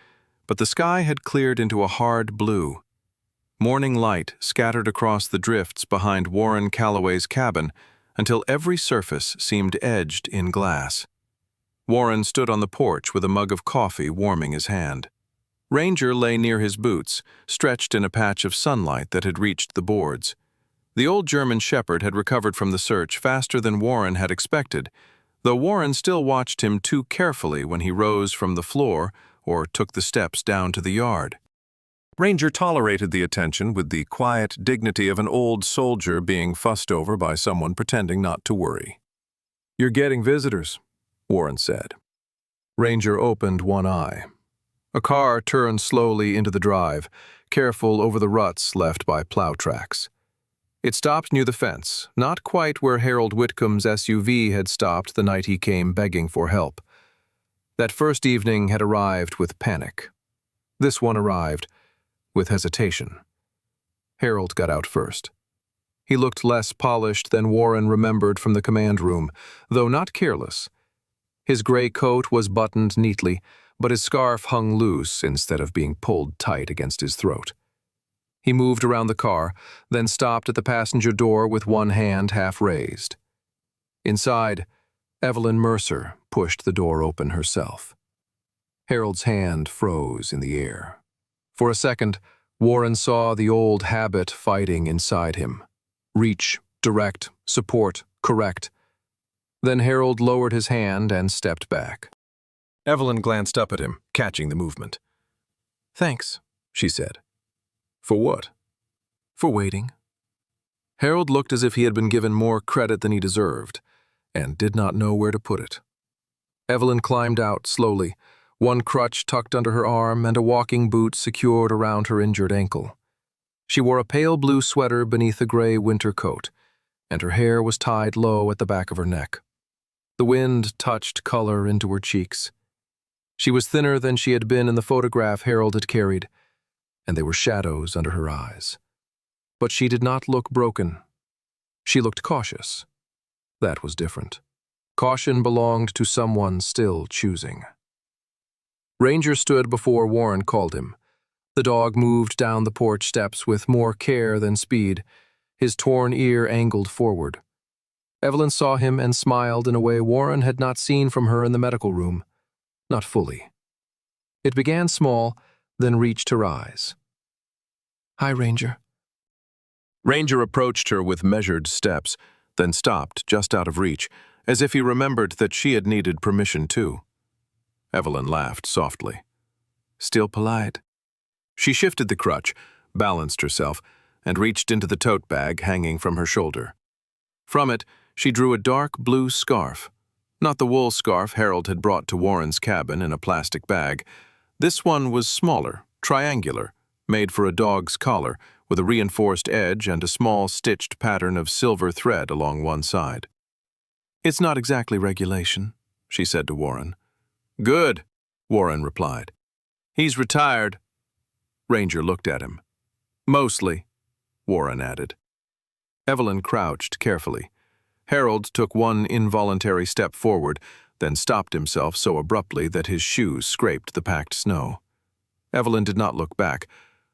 S1: but the sky had cleared into a hard blue. Morning light scattered across the drifts behind Warren Calloway's cabin until every surface seemed edged in glass. Warren stood on the porch with a mug of coffee warming his hand. Ranger lay near his boots, stretched in a patch of sunlight that had reached the boards. The old German shepherd had recovered from the search faster than Warren had expected, though Warren still watched him too carefully when he rose from the floor or took the steps down to the yard. Ranger tolerated the attention with the quiet dignity of an old soldier being fussed over by someone pretending not to worry. "You're getting visitors," Warren said. Ranger opened one eye. A car turned slowly into the drive, careful over the ruts left by plow tracks. It stopped near the fence, not quite where Harold Whitcomb's SUV had stopped the night he came begging for help. That first evening had arrived with panic. This one arrived with hesitation. Harold got out first. He looked less polished than Warren remembered from the command room, though not careless. His gray coat was buttoned neatly, but his scarf hung loose instead of being pulled tight against his throat. He moved around the car, then stopped at the passenger door with one hand half raised. Inside, Evelyn Mercer pushed the door open herself. Harold's hand froze in the air. For a second, Warren saw the old habit fighting inside him. Reach, direct, support, correct. Then Harold lowered his hand and stepped back. Evelyn glanced up at him, catching the movement. "Thanks," she said. "For what?" "For waiting." Harold looked as if he had been given more credit than he deserved, and did not know where to put it. Evelyn climbed out slowly, one crutch tucked under her arm and a walking boot secured around her injured ankle. She wore a pale blue sweater beneath a gray winter coat, and her hair was tied low at the back of her neck. The wind touched color into her cheeks. She was thinner than she had been in the photograph Harold had carried, and there were shadows under her eyes. But she did not look broken. She looked cautious. That was different. Caution belonged to someone still choosing. Ranger stood before Warren called him. The dog moved down the porch steps with more care than speed, his torn ear angled forward. Evelyn saw him and smiled in a way Warren had not seen from her in the medical room. Not fully. It began small, then reached her eyes. "Hi, Ranger." Ranger approached her with measured steps, then stopped just out of reach, as if he remembered that she had needed permission too. Evelyn laughed softly. "Still polite." She shifted the crutch, balanced herself, and reached into the tote bag hanging from her shoulder. From it, she drew a dark blue scarf. Not the wool scarf Harold had brought to Warren's cabin in a plastic bag. This one was smaller, triangular, made for a dog's collar, with a reinforced edge and a small stitched pattern of silver thread along one side. "It's not exactly regulation," she said to Warren. "Good," Warren replied. "He's retired." Ranger looked at him. "Mostly," Warren added. Evelyn crouched carefully.
S2: Harold took one involuntary step forward, then stopped himself so abruptly that his shoes scraped the packed snow. Evelyn did not look back,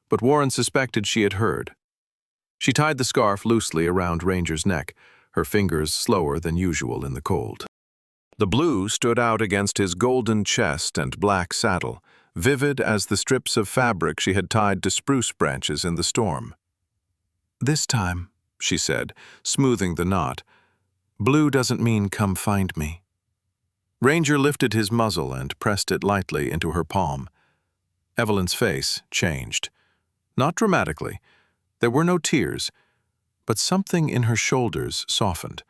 S2: but Warren suspected she had heard. She tied the scarf loosely around Ranger's neck, her fingers slower than usual in the cold. The blue stood out against his golden chest and black saddle, vivid as the strips of fabric she had tied to spruce branches in the storm. "This time," she said, smoothing the knot, "blue doesn't mean come find me." Ranger lifted his muzzle and pressed it lightly into her palm. Evelyn's face changed. Not dramatically. There were no tears, but something in her shoulders softened,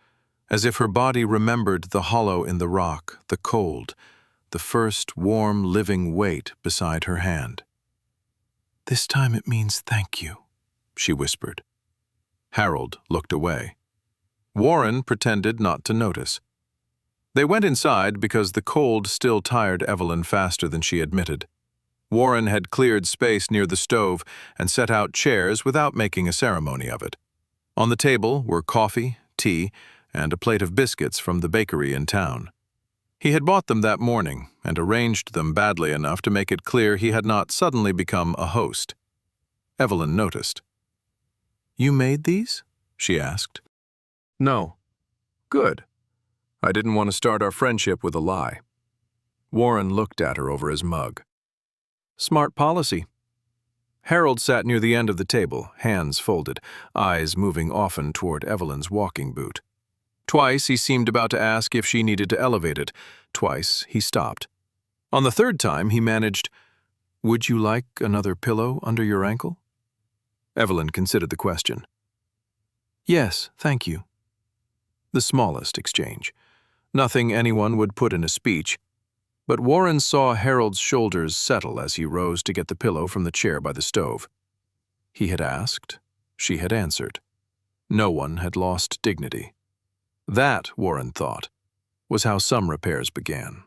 S2: as if her body remembered the hollow in the rock, the cold, the first warm, living weight beside her hand. "This time it means thank you," she whispered. Harold looked away. Warren pretended not to notice. They went inside because the cold still tired Evelyn faster than she admitted. Warren had cleared space near the stove and set out chairs without making a ceremony of it. On the table were coffee, tea, and a plate of biscuits from the bakery in town. He had bought them that morning and arranged them badly enough to make it clear he had not suddenly become a host. Evelyn noticed. "You made these?" she asked. "No." "Good. I didn't want to start our friendship with a lie." Warren looked at her over his mug. "Smart policy." Harold sat near the end of the table, hands folded, eyes moving often toward Evelyn's walking boot. Twice he seemed about to ask if she needed to elevate it. Twice he stopped. On the third time he managed, "Would you like another pillow under your ankle?" Evelyn considered the question. "Yes, thank you." The smallest exchange. Nothing anyone would put in a speech. But Warren saw Harold's shoulders settle as he rose to get the pillow from the chair by the stove. He had asked. She had answered. No one had lost dignity. That, Warren thought, was how some repairs began.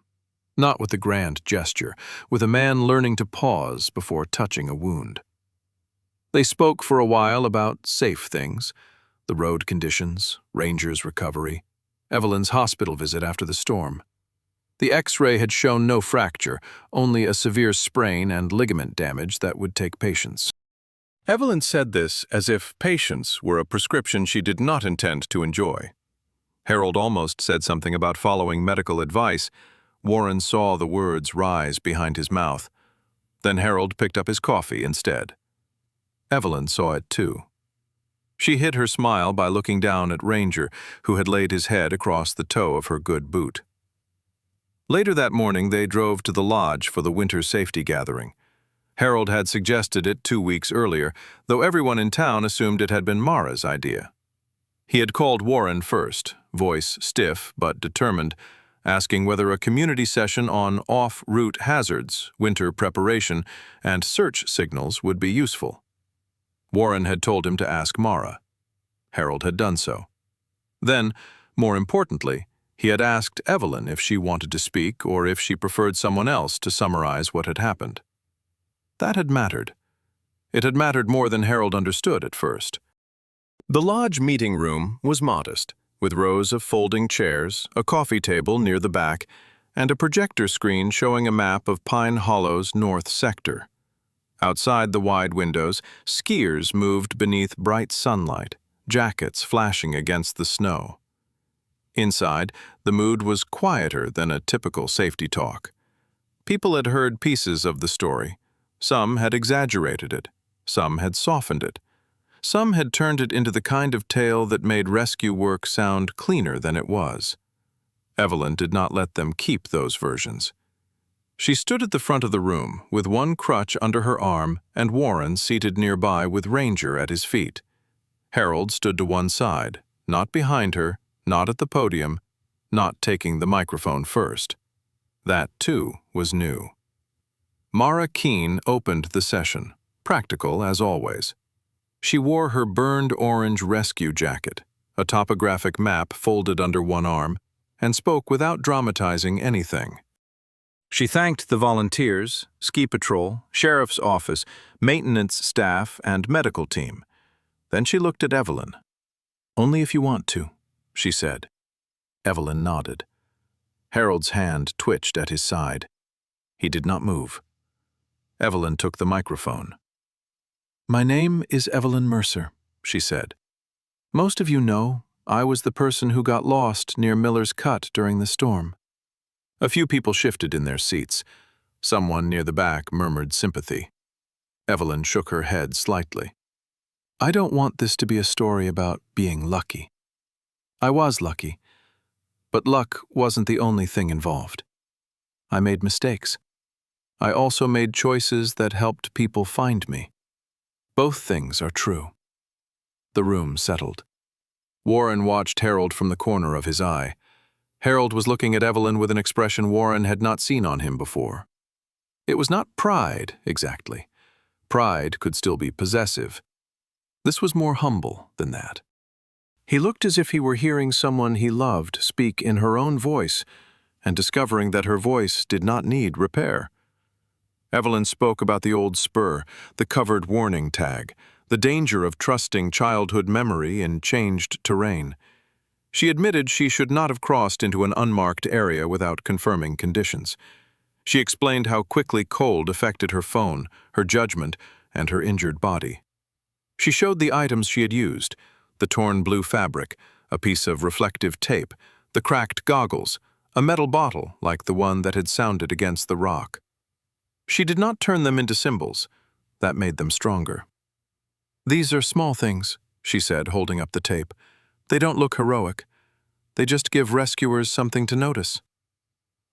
S2: Not with a grand gesture, with a man learning to pause before touching a wound. They spoke for a while about safe things, the road conditions, Ranger's recovery, Evelyn's hospital visit after the storm. The X-ray had shown no fracture, only a severe sprain and ligament damage that would take patience. Evelyn said this as if patience were a prescription she did not intend to enjoy. Harold almost said something about following medical advice. Warren saw the words rise behind his mouth. Then Harold picked up his coffee instead. Evelyn saw it too. She hid her smile by looking down at Ranger, who had laid his head across the toe of her good boot. Later that morning they drove to the lodge for the winter safety gathering. Harold had suggested it 2 weeks earlier, though everyone in town assumed it had been Mara's idea. He had called Warren first, voice stiff but determined, asking whether a community session on off-route hazards, winter preparation, and search signals would be useful. Warren had told him to ask Mara. Harold had done so. Then, more importantly, he had asked Evelyn if she wanted to speak or if she preferred someone else to summarize what had happened. That had mattered. It had mattered more than Harold understood at first. The lodge meeting room was modest, with rows of folding chairs, a coffee table near the back, and a projector screen showing a map of Pine Hollow's north sector. Outside the wide windows, skiers moved beneath bright sunlight, jackets flashing against the snow. Inside, the mood was quieter than a typical safety talk. People had heard pieces of the story. Some had exaggerated it. Some had softened it. Some had turned it into the kind of tale that made rescue work sound cleaner than it was. Evelyn did not let them keep those versions. She stood at the front of the room, with one crutch under her arm and Warren seated nearby with Ranger at his feet. Harold stood to one side, not behind her, not at the podium, not taking the microphone first. That, too, was new. Mara Keene opened the session, practical as always. She wore her burned orange rescue jacket, a topographic map folded under one arm, and spoke without dramatizing anything. She thanked the volunteers, ski patrol, sheriff's office, maintenance staff, and medical team. Then she looked at Evelyn. "Only if you want to,"
S1: she said. Evelyn nodded. Harold's hand twitched at his side. He did not move. Evelyn took the microphone. "My name is Evelyn Mercer," she said. "Most of you know I was the person who got lost near Miller's Cut during the storm." A few people shifted in their seats. Someone near the back murmured sympathy. Evelyn shook her head slightly. "I don't want this to be a story about being lucky. I was lucky, but luck wasn't the only thing involved. I made mistakes. I also made choices that helped people find me. Both things are true." The room settled. Warren watched Harold from the corner of his eye. Harold was looking at Evelyn with an expression Warren had not seen on him before. It was not pride, exactly. Pride could still be possessive. This was more humble than that. He looked as if he were hearing someone he loved speak in her own voice and discovering that her voice did not need repair. Evelyn spoke about the old spur, the covered warning tag, the danger of trusting childhood memory in changed terrain. She admitted she should not have crossed into an unmarked area without confirming conditions. She explained how quickly cold affected her phone, her judgment, and her injured body. She showed the items she had used: the torn blue fabric, a piece of reflective tape, the cracked goggles, a metal bottle like the one that had sounded against the rock. She did not turn them into symbols. That made them stronger. "These are small things," she said, holding up the tape. "They don't look heroic. They just give rescuers something to notice."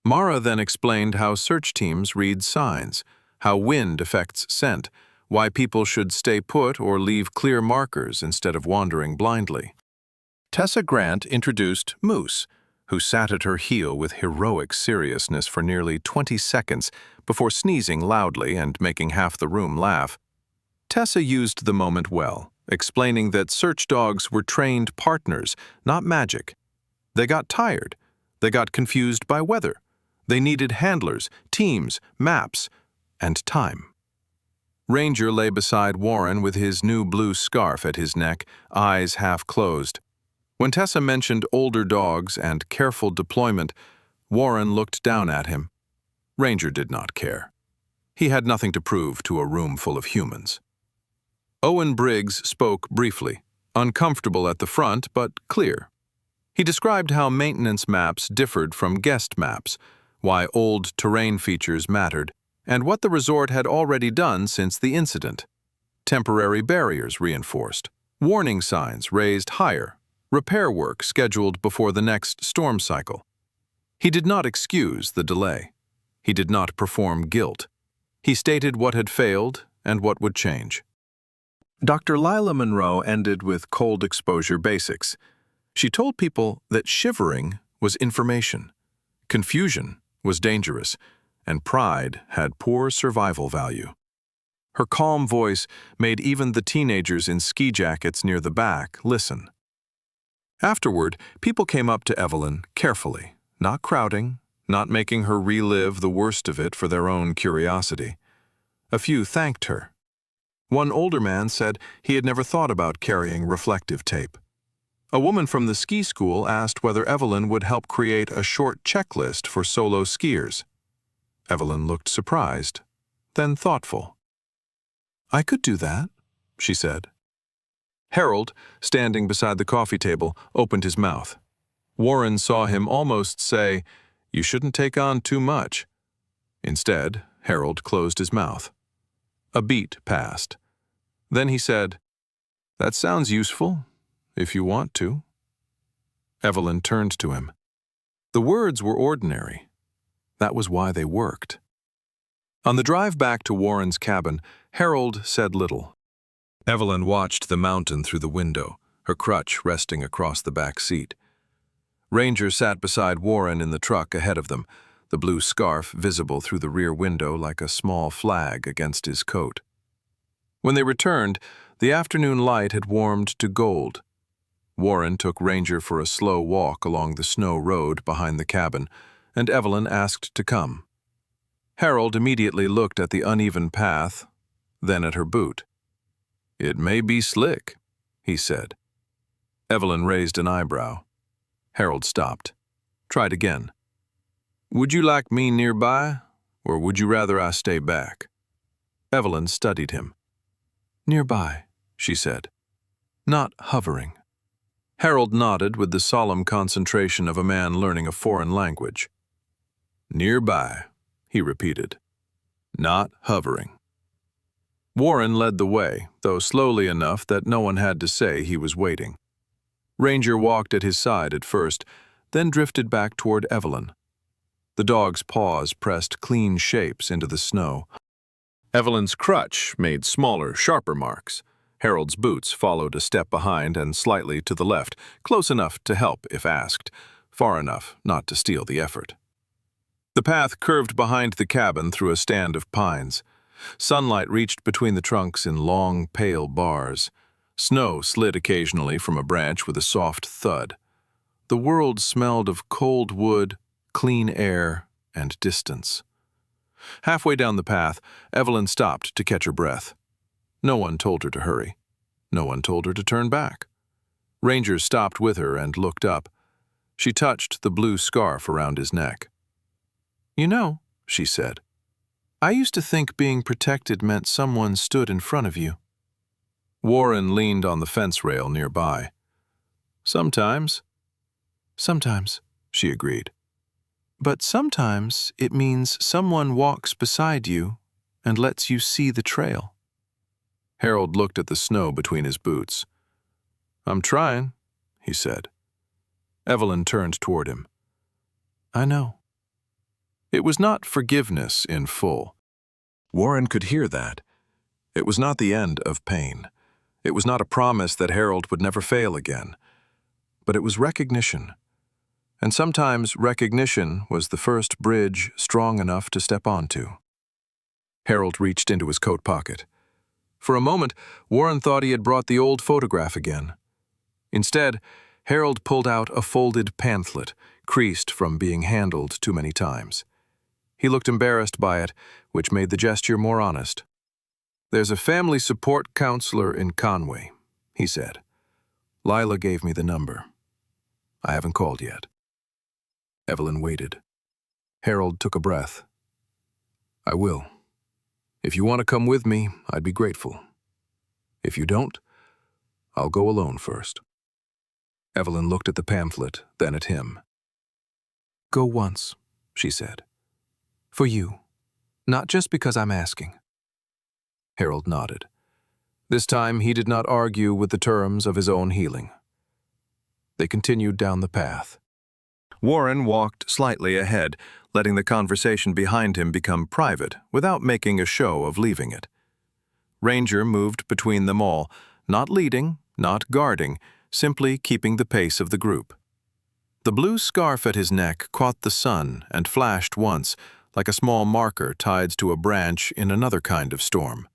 S1: Mara then explained how search teams read signs, how wind affects scent, why people should stay put or leave clear markers instead of wandering blindly. Tessa Grant introduced Moose, who sat at her heel with heroic seriousness for nearly 20 seconds before sneezing loudly and making half the room laugh. Tessa used the moment well, explaining that search dogs were trained partners, not magic. They got tired. They got confused by weather. They needed handlers, teams, maps, and time. Ranger lay beside Warren with his new blue scarf at his neck, eyes half closed. When Tessa mentioned older dogs and careful deployment, Warren looked down at him. Ranger did not care. He had nothing to prove to a room full of humans. Owen Briggs spoke briefly, uncomfortable at the front but clear. He described how maintenance maps differed from guest maps, why old terrain features mattered, and what the resort had already done since the incident. Temporary barriers reinforced, warning signs raised higher, repair work scheduled before the next storm cycle. He did not excuse the delay. He did not perform guilt. He stated what had failed and what would change. Dr. Lila Monroe ended with cold exposure basics. She told people that shivering was information, confusion was dangerous, and pride had poor survival value. Her calm voice made even the teenagers in ski jackets near the back listen. Afterward, people came up to Evelyn carefully, not crowding, not making her relive the worst of it for their own curiosity. A few thanked her. One older man said he had never thought about carrying reflective tape. A woman from the ski school asked whether Evelyn would help create a short checklist for solo skiers. Evelyn looked surprised, then thoughtful. "I could do that," she said. Harold, standing beside the coffee table, opened his mouth. Warren saw him almost say, "You shouldn't take on too much." Instead, Harold closed his mouth. A beat passed. Then he said, "That sounds useful, if you want to." Evelyn turned to him. The words were ordinary. That was why they worked. On the drive back to Warren's cabin, Harold said little. Evelyn watched the mountain through the window, her crutch resting across the back seat. Ranger sat beside Warren in the truck ahead of them, the blue scarf visible through the rear window like a small flag against his coat. When they returned, the afternoon light had warmed to gold. Warren took Ranger for a slow walk along the snow road behind the cabin, and Evelyn asked to come. Harold immediately looked at the uneven path, then at her boot. "It may be slick," he said. Evelyn raised an eyebrow.
S2: Harold stopped. Tried again. Would you like me nearby, or would you rather I stay back? Evelyn studied him. Nearby, she said. Not hovering. Harold nodded with the solemn concentration of a man learning a foreign language. Nearby, he repeated. Not hovering. Warren led the way, though slowly enough that no one had to say he was waiting. Ranger walked at his side at first, then drifted back toward Evelyn. The dog's paws pressed clean shapes into the snow. Evelyn's crutch made smaller, sharper marks. Harold's boots followed a step behind and slightly to the left, close enough to help if asked, far enough not to steal the effort. The path curved behind the cabin through a stand of pines. Sunlight reached between the trunks in long, pale bars. Snow slid occasionally from a branch with a soft thud. The world smelled of cold wood, clean air, and distance. Halfway down the path, Evelyn stopped to catch her breath. No one told her to hurry. No one told her to turn back. Ranger stopped with her and looked up. She touched the blue scarf around his neck. You know, she said, I used to think being protected meant someone stood in front of you. Warren leaned on the fence rail nearby. Sometimes. Sometimes, she agreed. But sometimes it means someone walks beside you and lets you see the trail. Harold looked at the snow between his boots. I'm trying, he said. Evelyn turned toward him. I know. It was not forgiveness in full. Warren could hear that. It was not the end of pain. It was not a promise that Harold would never fail again. But it was recognition. And sometimes recognition was the first bridge strong enough to step onto. Harold reached into his coat pocket. For a moment, Warren thought he had brought the old photograph again. Instead, Harold pulled out a folded pamphlet, creased from being handled too many times. He looked embarrassed by it, which made the gesture more honest. There's a family support counselor in Conway, he said. Lila gave me the number. I haven't called yet. Evelyn waited. Harold took a breath. I will. If you want to come with me, I'd be grateful. If you don't, I'll go alone first. Evelyn looked at the pamphlet, then at him. Go once, she said. For you, not just because I'm asking. Harold nodded. This time he did not argue with the terms of his own healing. They continued down the path. Warren walked slightly ahead, letting the conversation behind him become private without making a show of leaving it. Ranger moved between them all, not leading, not guarding, simply keeping the pace of the group. The blue scarf at his neck caught the sun and flashed once, like a small marker tied to a branch in another kind of storm.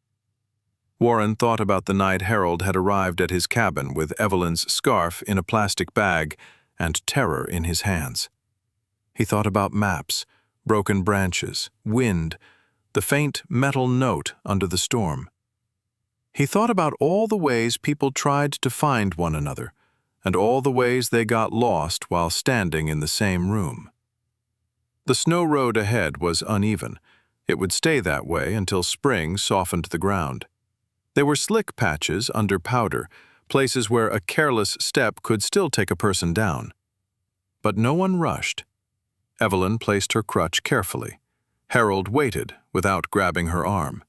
S2: Warren thought about the night Harold had arrived at his cabin with Evelyn's scarf in a plastic bag and terror in his hands. He thought about maps, broken branches, wind, the faint metal note under the storm. He thought about all the ways people tried to find one another, and all the ways they got lost while standing in the same room. The snow road ahead was uneven. It would stay that way until spring softened the ground. There were slick patches under powder, places where a careless step could still take a person down. But no one rushed. Evelyn placed her crutch carefully. Harold waited without grabbing her arm.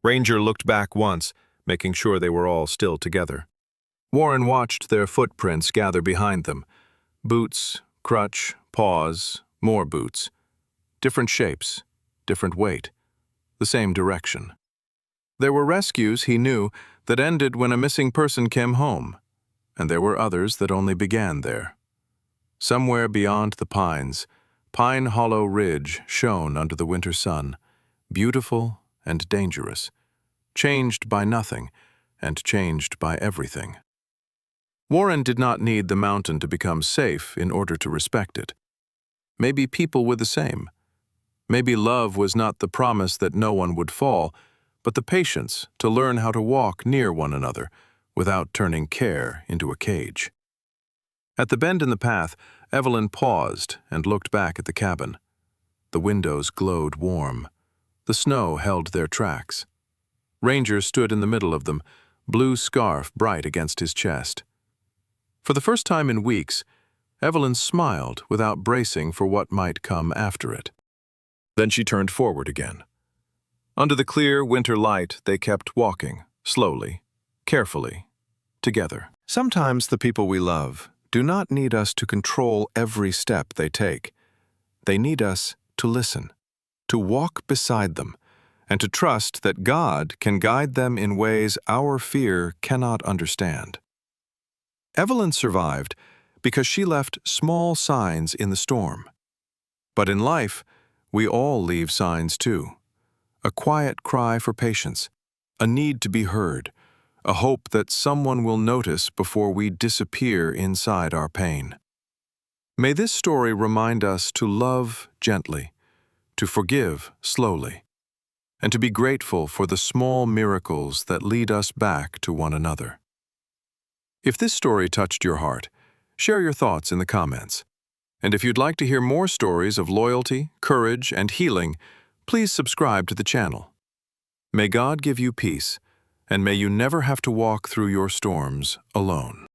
S2: Ranger looked back once, making sure they were all still together. Warren watched their footprints gather behind them. Boots, crutch, paws, more boots. Different shapes, different weight, the same direction. There were rescues, he knew, that ended when a missing person came home, and there were others that only began there. Somewhere beyond the pines, Pine Hollow Ridge shone under the winter sun, beautiful and dangerous, changed by nothing and changed by everything. Warren did not need the mountain to become safe in order to respect it. Maybe people were the same. Maybe love was not the promise that no one would fall, but the patience to learn how to walk near one another without turning care into a cage.
S1: At the bend in the path, Evelyn paused and looked back at the cabin. The windows glowed warm. The snow held their tracks. Ranger stood in the middle of them, blue scarf bright against his chest. For the first time in weeks, Evelyn smiled without bracing for what might come after it. Then she turned forward again. Under the clear winter light, they kept walking, slowly, carefully, together. Sometimes the people we love do not need us to control every step they take. They need us to listen, to walk beside them, and to trust that God can guide them in ways our fear cannot understand. Evelyn survived because she left small signs in the storm. But in life, we all leave signs too. A quiet cry for patience, a need to be heard, a hope that someone will notice before we disappear inside our pain. May this story remind us to love gently, to forgive slowly, and to be grateful for the small miracles that lead us back to one another. If this story touched your heart, share your thoughts in the comments. And if you'd like to hear more stories of loyalty, courage, and healing, please subscribe to the channel. May God give you peace, and may you never have to walk through your storms alone.